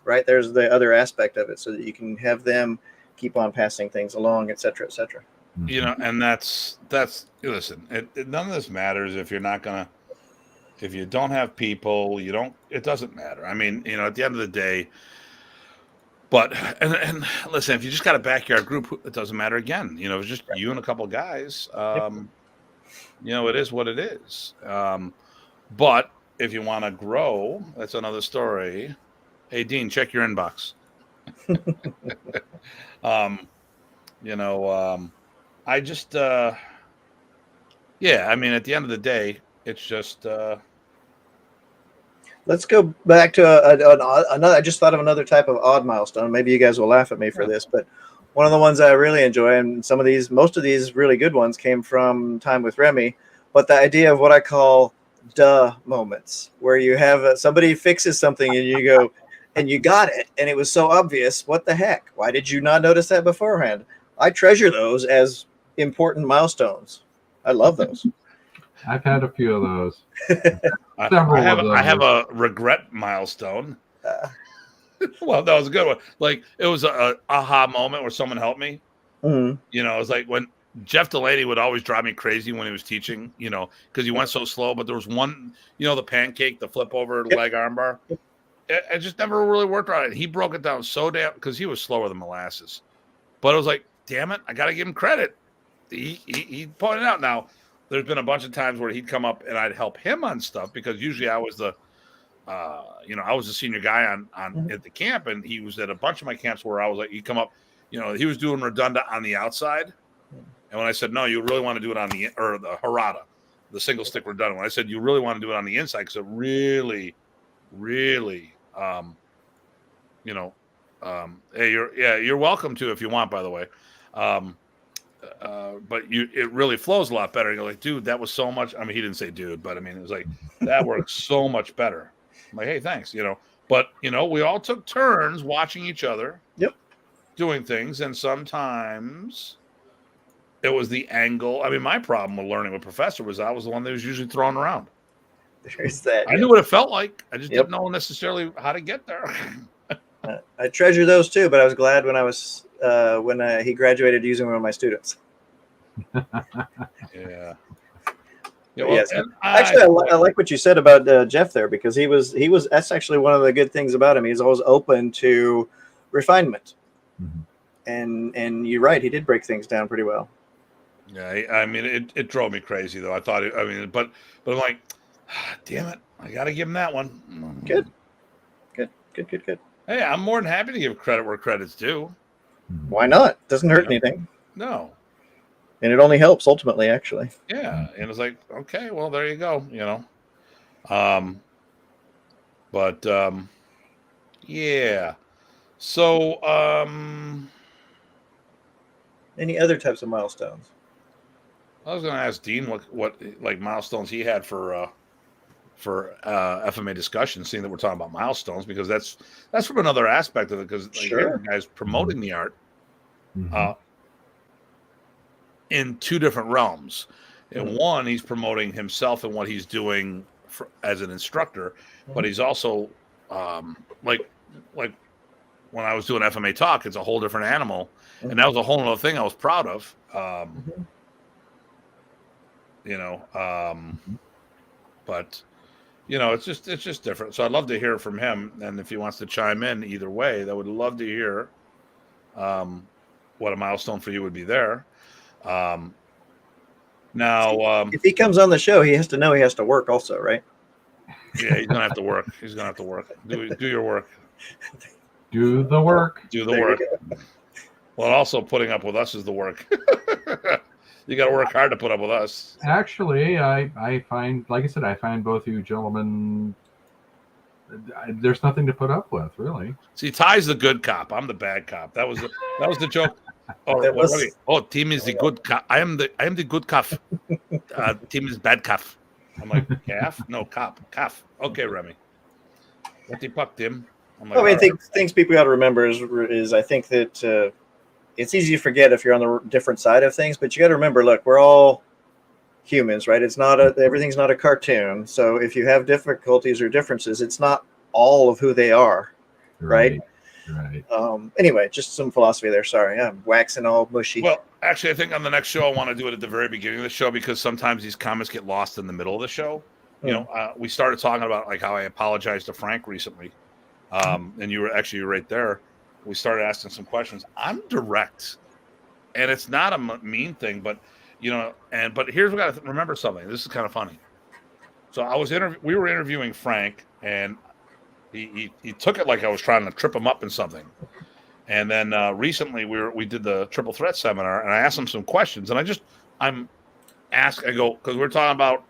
Right? There's the other aspect of it, so that you can have them keep on passing things along, et cetera, et cetera. And that's listen, none of this matters if you don't have people, it doesn't matter. I mean, at the end of the day, but and listen, if you just got a backyard group, it doesn't matter again. It's just you and a couple of guys. It is what it is. But if you want to grow, that's another story. Hey, Dean, check your inbox. I just, I mean, at the end of the day, it's just. Let's go back to another. I just thought of another type of odd milestone. Maybe you guys will laugh at me for this, but one of the ones I really enjoy, and most of these really good ones came from time with Remy, but the idea of what I call duh moments, where you have somebody fixes something and you go, and you got it, and it was so obvious. What the heck? Why did you not notice that beforehand? I treasure those as important milestones. I love those. I've had a few of those. I have a regret milestone. Well, that was a good one. Like, it was a aha moment where someone helped me. Mm-hmm. It was like when Jeff Delaney would always drive me crazy when he was teaching, because he went so slow. But there was one, the pancake, the flip over leg armbar. It just never really worked right. He broke it down so damn, because he was slower than molasses. But it was like, damn it, I got to give him credit. He pointed out. Now, there's been a bunch of times where he'd come up and I'd help him on stuff, because usually I was the I was a senior guy on at the camp, and he was at a bunch of my camps where I was like, he'd come up, he was doing redundant on the outside. And when I said, no, you really want to do it on the Harada, the single stick redundant. When I said, you really want to do it on the inside, because it really, really, hey, you're welcome to if you want, by the way. But it really flows a lot better. And you're like, dude, that was so much. I mean, he didn't say dude, but I mean, it was like, that works so much better. I'm like, hey, thanks, But, we all took turns watching each other. Yep. Doing things. And sometimes it was the angle. I mean, my problem with learning with Professor was I was the one that was usually thrown around. There's that. I knew what it felt like. I just didn't know necessarily how to get there. I treasure those too, but I was glad when he graduated using one of my students. Yeah. Yes. Actually, I like what you said about Jeff there, because that's actually one of the good things about him. He's always open to refinement. Mm-hmm. And you're right. He did break things down pretty well. Yeah. I mean, it drove me crazy though. I thought but I'm like, damn it. I got to give him that one. Good. Hey, I'm more than happy to give credit where credit's due. Why not? Doesn't hurt anything. No. And it only helps ultimately, actually. Yeah. And it's like, okay, well, there you go, But yeah. So any other types of milestones? I was going to ask Dean what like milestones he had for FMA discussion, seeing that we're talking about milestones, because that's from another aspect of it, because the guy's promoting the art in two different realms. In one, he's promoting himself and what he's doing as an instructor, but he's also like when I was doing FMA talk, it's a whole different animal, and that was a whole other thing I was proud of. But it's just different. So I'd love to hear from him, and if he wants to chime in either way, I would love to hear what a milestone for you would be there. Now, if he comes on the show, he has to know he has to work also, right? Yeah, he's gonna have to work. He's gonna have to work. Do your work. Do the work. Do the work. Well, also putting up with us is the work. You got to work hard to put up with us. Actually, I find, like I said, I find both you gentlemen, there's nothing to put up with, really. See, Ty's the good cop. I'm the bad cop. That was the joke. Team is the good cop. I am the good cop. Team is bad cop. I'm like, calf? No, cop. Calf. Okay, Remy. What the fuck, Tim? I'm like, things people got to remember is I think that it's easy to forget if you're on the different side of things, but you got to remember, look, we're all humans, right? Everything's not a cartoon. So if you have difficulties or differences, it's not all of who they are, right? Anyway, just some philosophy there. Sorry, I'm waxing all mushy. Well, actually, I think on the next show, I want to do it at the very beginning of the show, because sometimes these comments get lost in the middle of the show. We started talking about like how I apologized to Frank recently, and you were right there. We started asking some questions. I'm direct, and it's not a mean thing, but but here's what I got to remember something. This is kind of funny. So we were interviewing Frank, and he took it like I was trying to trip him up in something. And then recently we did the Triple Threat seminar, and I asked him some questions, and I go, because we're talking about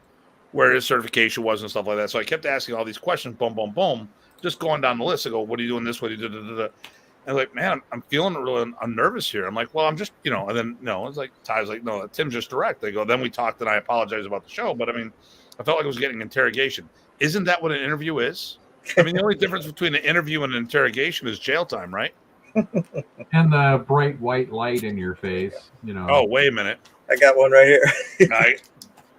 where his certification was and stuff like that. So I kept asking all these questions, boom, boom, boom, just going down the list. I go, what are you doing this? What are you doing? And like, man, I'm feeling I'm nervous here. I'm like, well, I'm just, and then, no, it's like, Ty's like, no, Tim's just direct. They go, then we talked and I apologize about the show. But I mean, I felt like I was getting interrogation. Isn't that what an interview is? I mean, the only difference between an interview and an interrogation is jail time, right? And the bright white light in your face, Oh, wait a minute. I got one right here.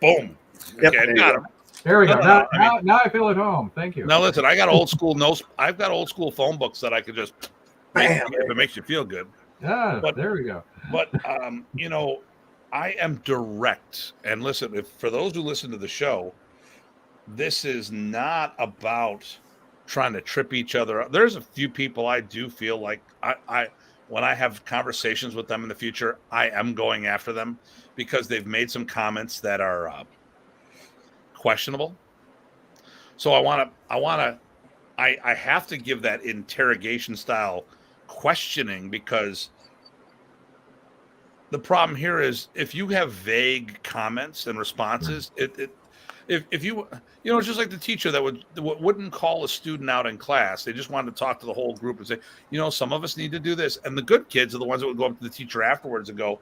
Boom. Yep, Okay, I got him. There we go. Now I feel at home. Thank you. Now listen, I got old school I've got old school phone books that I could just if it makes you feel good. Yeah, but there we go. But I am direct. And listen, for those who listen to the show, this is not about trying to trip each other up. There's a few people I do feel like I when I have conversations with them in the future, I am going after them because they've made some comments that are questionable. So I want to I have to give that interrogation style questioning, because the problem here is if you have vague comments and responses, if you it's just like the teacher that wouldn't call a student out in class. They just wanted to talk to the whole group and say, some of us need to do this. And the good kids are the ones that would go up to the teacher afterwards and go,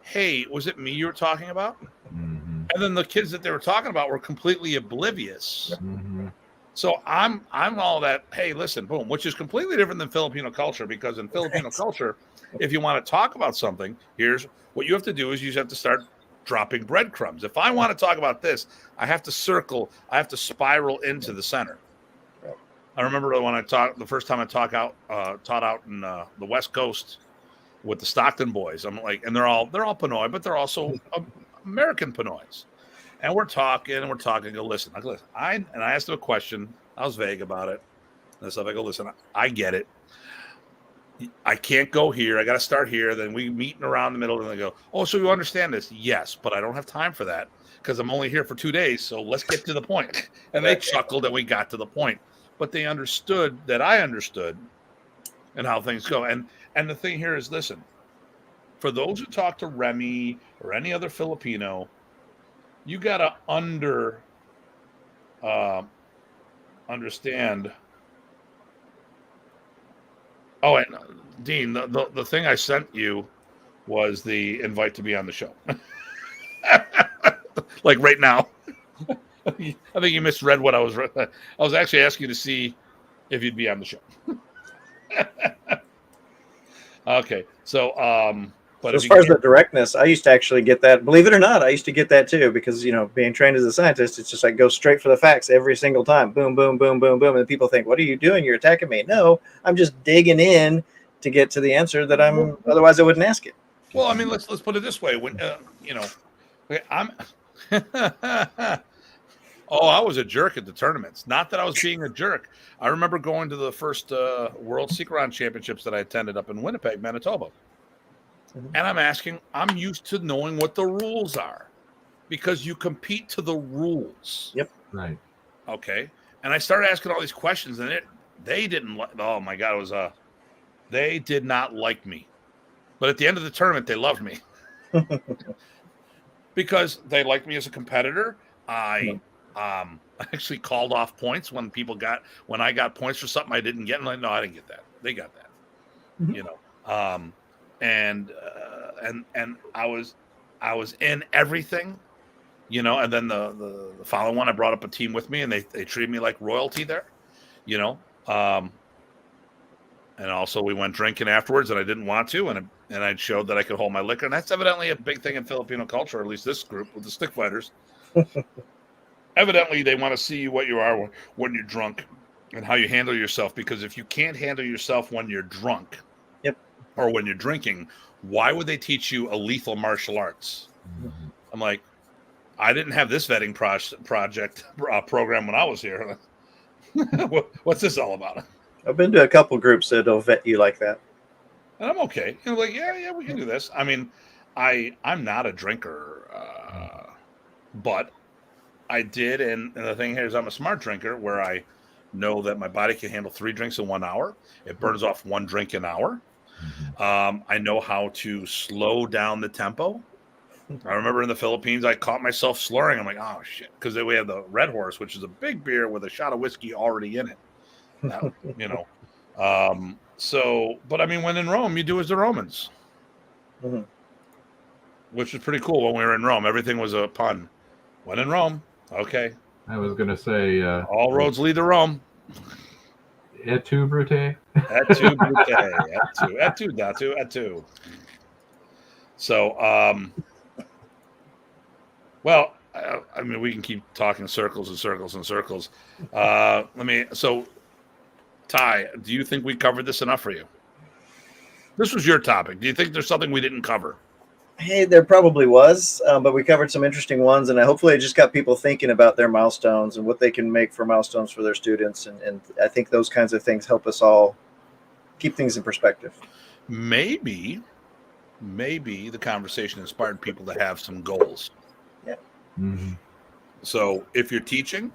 hey, was it me you were talking about? Mm-hmm. And then the kids that they were talking about were completely oblivious. Mm-hmm. So I'm all that, hey, listen, boom, which is completely different than Filipino culture, because in Filipino culture, if you want to talk about something, here's what you have to do is you just have to start dropping breadcrumbs. If I want to talk about this, I have to spiral into the center. I remember when the first time I taught out in the West Coast with the Stockton boys. I'm like, and they're all Pinoy, but they're also American Pinoys. And we're talking. I go, listen. I asked them a question. I was vague about it and stuff. I go, listen. I get it. I can't go here. I got to start here. Then we meeting around the middle, and they go, oh, so you understand this? Yes, but I don't have time for that because I'm only here for 2 days. So let's get to the point. And they chuckled, and we got to the point. But they understood that I understood, and how things go. And the thing here is, listen. For those who talk to Remy or any other Filipino, you got to understand. Oh, and Dean, the thing I sent you was the invite to be on the show. Like right now. I think you misread what I was actually asking you to see if you'd be on the show. Okay, so but as far as the directness, I used to actually get that. Believe it or not, I used to get that too, because being trained as a scientist, it's just like go straight for the facts every single time. Boom, boom, boom, boom, boom, and people think, "What are you doing? You're attacking me." No, I'm just digging in to get to the answer that otherwise I wouldn't ask it. Well, I mean, let's put it this way: when I'm. Oh, I was a jerk at the tournaments. Not that I was being a jerk. I remember going to the first World Secret Championships that I attended up in Winnipeg, Manitoba. And I'm used to knowing what the rules are, because you compete to the rules. Yep. Right. Okay. And I started asking all these questions, and they didn't. Oh my God, it was they did not like me. But at the end of the tournament, they loved me because they liked me as a competitor. I actually called off points when I got points for something I didn't get. And like, no, I didn't get that. They got that. Mm-hmm. And I was in everything, and then the following one, I brought up a team with me, and they treated me like royalty there, and also we went drinking afterwards, and I didn't want to, and I showed that I could hold my liquor, and that's evidently a big thing in Filipino culture, or at least this group with the stick fighters. Evidently, they want to see what you are when you're drunk and how you handle yourself, because if you can't handle yourself when you're drunk, or when you're drinking, why would they teach you a lethal martial arts? Mm-hmm. I'm like, I didn't have this vetting program when I was here. What's this all about? I've been to a couple groups that'll vet you like that. And I'm okay. Like, yeah, we can do this. I mean, I'm not a drinker, but I did. And the thing here is I'm a smart drinker, where I know that my body can handle 3 drinks in 1 hour. It burns off 1 drink an hour. I know how to slow down the tempo. I remember in the Philippines, I caught myself slurring. I'm like, oh shit, because we have the Red Horse, which is a big beer with a shot of whiskey already in it. So, but I mean, when in Rome, you do as the Romans, which is pretty cool. When we were in Rome, everything was a pun. When in Rome, okay. I was going to say, all roads lead to Rome. Et tu, Brute? Et tu, Brute. Et tu, Datu, et tu. So, well, I mean, we can keep talking circles and circles and circles. So, Ty, do you think we covered this enough for you? This was your topic. Do you think there's something we didn't cover? Hey, there probably was, but we covered some interesting ones, and hopefully it just got people thinking about their milestones and what they can make for milestones for their students, and I think those kinds of things help us all keep things in perspective. Maybe the conversation inspired people to have some goals. Yeah. Mm-hmm. So if you're teaching,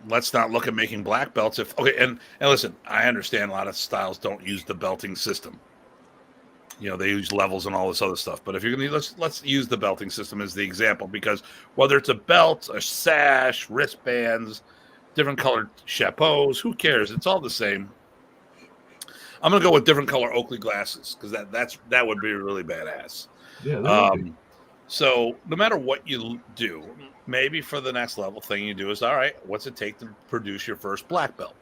let's not look at making black belts. And listen, I understand a lot of styles don't use the belting system. They use levels and all this other stuff. But if you're going to, let's use the belting system as the example, because whether it's a belt, a sash, wristbands, different colored chapeaus, who cares? It's all the same. I'm going to go with different color Oakley glasses because that would be really badass. Yeah. So no matter what you do, maybe for the next level thing you do is, all right, what's it take to produce your first black belt?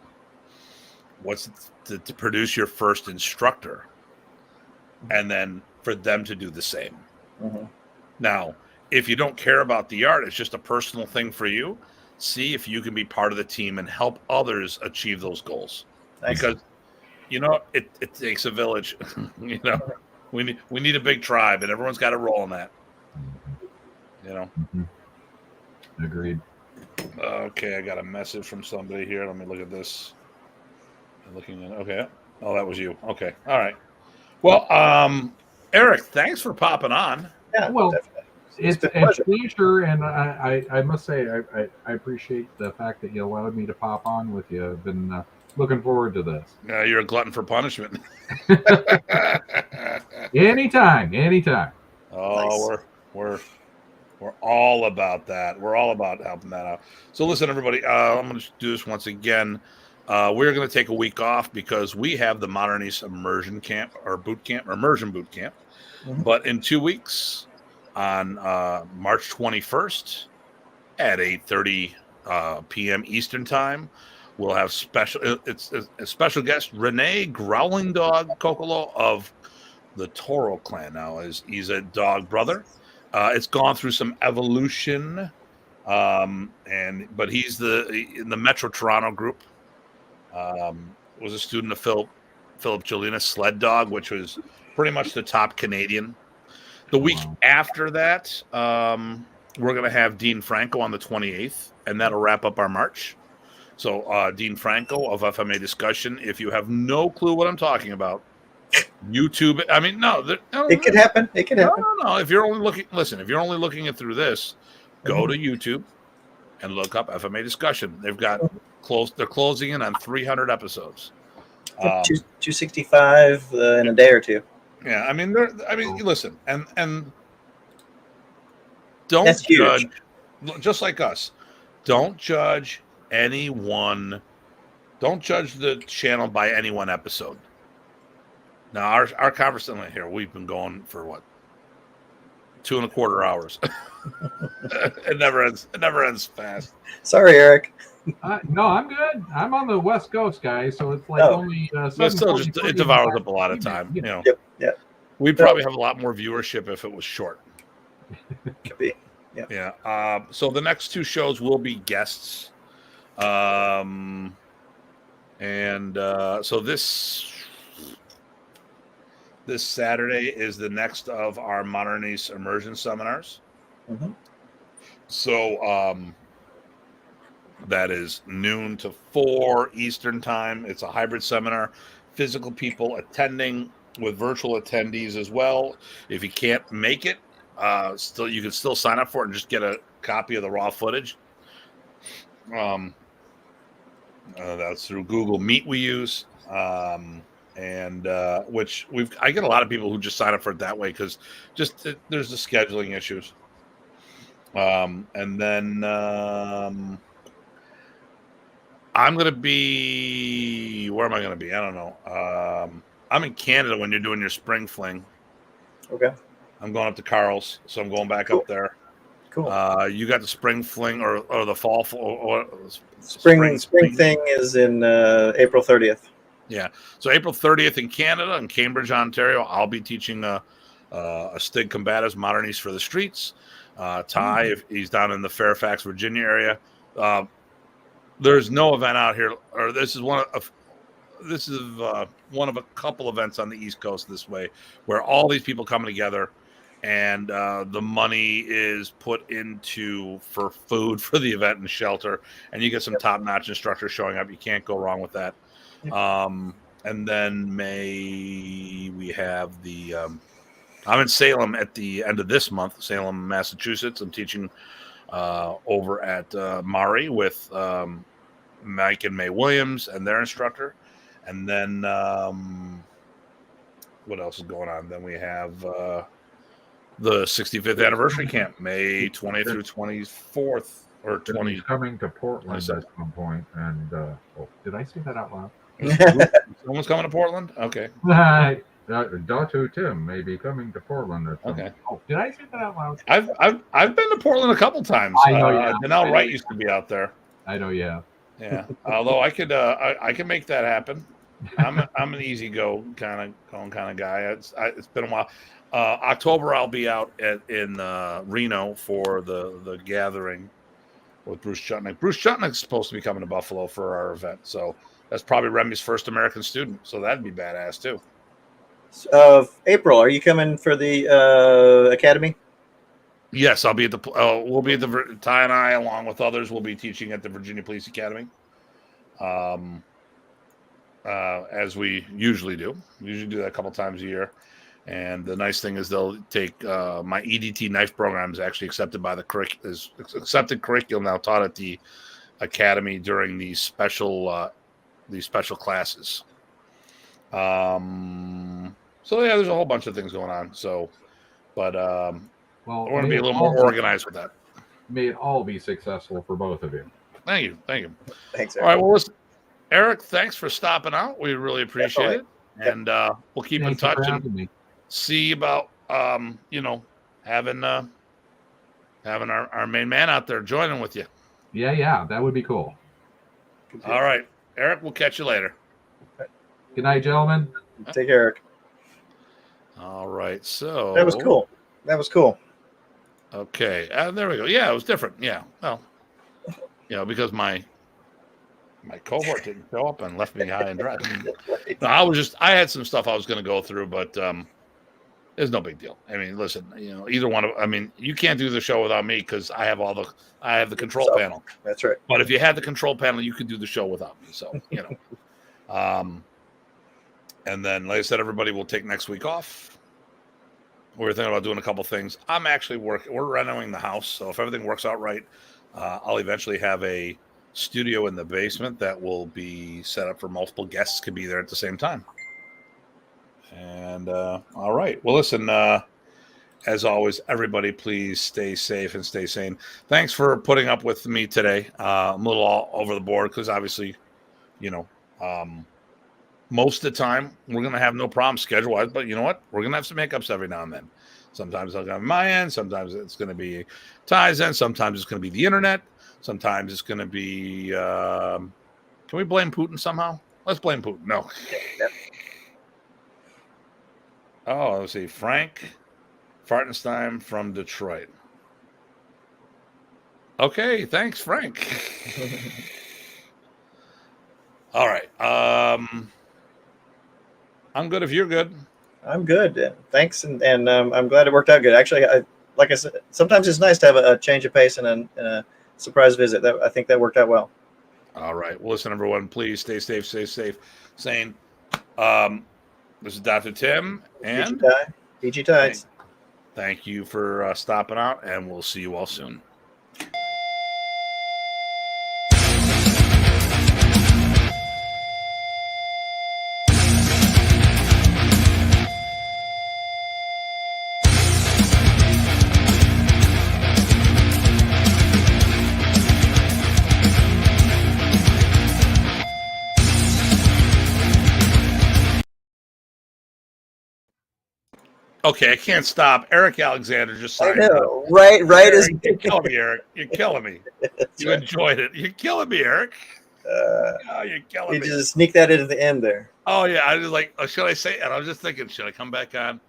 What's it to produce your first instructor? And then for them to do the same. Mm-hmm. Now, if you don't care about the art, it's just a personal thing for you, see if you can be part of the team and help others achieve those goals. Nice. Because, it takes a village. We need a big tribe, and everyone's got a role in that. Mm-hmm. Agreed. Okay, I got a message from somebody here. Let me look at this. I'm looking at. Okay. Oh, that was you. Okay. All right. Well, Eric, thanks for popping on. Yeah. Well, definitely. it's a pleasure, and I must say I appreciate the fact that you allowed me to pop on with you. I've been looking forward to this. You're a glutton for punishment. Anytime. Oh, Nice. we're all about that. We're all about helping that out. So listen, everybody, I'm going to do this once again. We're going to take a week off because we have the Modern East Immersion Camp or Immersion Boot Camp. Mm-hmm. But in 2 weeks, on March 21st at 8:30 p.m. Eastern Time, we'll have it's a special guest, Renee Growling Dog Kokolo of the Toro clan. Now, he's a dog brother. It's gone through some evolution, but he's in the Metro Toronto group. Was a student of Philip Jolina's sled dog, which was pretty much the top Canadian. The week after that, we're going to have Dean Franco on the 28th, and that'll wrap up our March. So Dean Franco of FMA Discussion, if you have no clue what I'm talking about, YouTube. I mean, no, it could happen. It could happen. No. If you're only looking at through this, go to YouTube and look up FMA Discussion. They've got they're closing in on 300 episodes. 265 in a day or two. Yeah, I mean, listen, and don't That's judge, huge. just like us. Don't judge anyone. Don't judge the channel by any one episode. Now, our conversation here, we've been going for what, 2.25 hours. It never ends. It never ends fast. Sorry, Eric. No, I'm good. I'm on the West Coast, guys, so it's like only. But still, it devours up a lot of time. Yep. We'd probably have a lot more viewership if it was short. Could be. Yeah. So the next 2 shows will be guests. So this Saturday is the next of our Modern East Immersion seminars. Mm-hmm. So that is noon to 4 Eastern time. It's a hybrid seminar. Physical people attending with virtual attendees as well. If you can't make it, you can still sign up for it and just get a copy of the raw footage. That's through Google Meet we use. Which I get a lot of people who just sign up for it that way because there's the scheduling issues. And then I'm going to be, where am I going to be? I don't know. I'm in Canada when you're doing your spring fling. Okay. I'm going up to Carl's, so I'm going back up there. Cool. You got the spring fling or the fall spring thing is in April 30th. Yeah. So April 30th in Canada, in Cambridge, Ontario, I'll be teaching a Stig Combatives Modern East for the Streets. Ty, if he's down in the Fairfax, Virginia area. There's no event out here, or this is one of a couple events on the East Coast this way, where all these people coming together, and the money is put into for food for the event and shelter, and you get some top-notch instructors showing up. You can't go wrong with that. And then May we have the I'm in Salem at the end of this month, Salem, Massachusetts. I'm teaching over at Mari with Mike and May Williams and their instructor. And then what else is going on? Then we have the 65th anniversary camp, May 20th through 24th or 20. He's coming to Portland at some point. And did I say that out loud? Someone's coming to Portland? Okay. Datu Tim may be coming to Portland at some Okay. Oh, did I say that out loud? I've been to Portland a couple times. I know, yeah. Danelle Wright used to be out there. I know, yeah. Yeah. Although I could make that happen. I'm an easy going kind of guy. It's been a while. October I'll be out in Reno for the gathering with Bruce Chutnick. Bruce Chutnick's supposed to be coming to Buffalo for our event, so that's probably Remy's first American student. So that'd be badass too. April, are you coming for the academy? Yes, I'll be at the. We'll be at the. Ty and I, along with others, will be teaching at the Virginia Police Academy. As we usually do. We usually do that a couple times a year. And the nice thing is they'll take my EDT knife program is actually accepted by the accepted curriculum now taught at the academy during these special classes. So yeah, there's a whole bunch of things going on. So, but I want to be a little more organized with that. May it all be successful for both of you. Thank you. Thanks, Eric. All right. Well, listen, Eric, thanks for stopping out. We really appreciate it, and we'll keep in touch and see about having our main man out there joining with you. Yeah, that would be cool. All right, Eric. We'll catch you later. Good night, gentlemen. Take care, Eric. All right. So that was cool. Okay. There we go. Yeah, it was different. Yeah. Well, because my cohort didn't show up and left me high and dry. Right. No, I had some stuff I was going to go through, but it's no big deal. I mean, listen, either one of, you can't do the show without me because I have the control panel. That's right. But if you had the control panel, you could do the show without me. So, and then, like I said, everybody will take next week off. We're thinking about doing a couple things. I'm actually we're renovating the house. So if everything works out right, I'll eventually have a studio in the basement that will be set up for multiple guests can be there at the same time. And all right. Well, listen, as always, everybody, please stay safe and stay sane. Thanks for putting up with me today. I'm a little all over the board because obviously, most of the time we're going to have no problem schedule-wise, but you know what? We're going to have some hiccups every now and then. Sometimes I'll have my end. Sometimes it's going to be Ty's end. Sometimes it's going to be the internet. Sometimes it's going to be, can we blame Putin somehow? Let's blame Putin. No. Yep. Oh, let's see. Frank Fartenstein from Detroit. Okay. Thanks, Frank. All right. I'm good if you're good. I'm good. Thanks. And I'm glad it worked out good. Actually, like I said, sometimes it's nice to have a change of pace and a surprise visit. I think that worked out well. All right. Well, listen, everyone, please stay safe, sane. This is Dr. Tim and PG Tides. Thank you for stopping out, and we'll see you all soon. Okay, I can't stop. Eric Alexander just signed I know. Right Eric, you're killing me, Eric. You're killing me. You enjoyed it. You're killing me, Eric. You're killing me. You just sneak that into the end there. Oh yeah, I was like, should I say? And I was just thinking, should I come back on?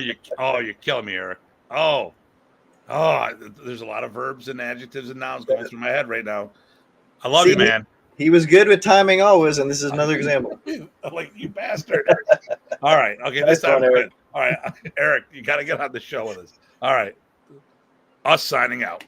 You're killing me, Eric. Oh, there's a lot of verbs and adjectives and nouns going through my head right now. I love you, man. He was good with timing always, and this is another example. Like, you bastard. All right. Okay, this time. All right, Eric, you got to get on the show with us. All right. Us signing out.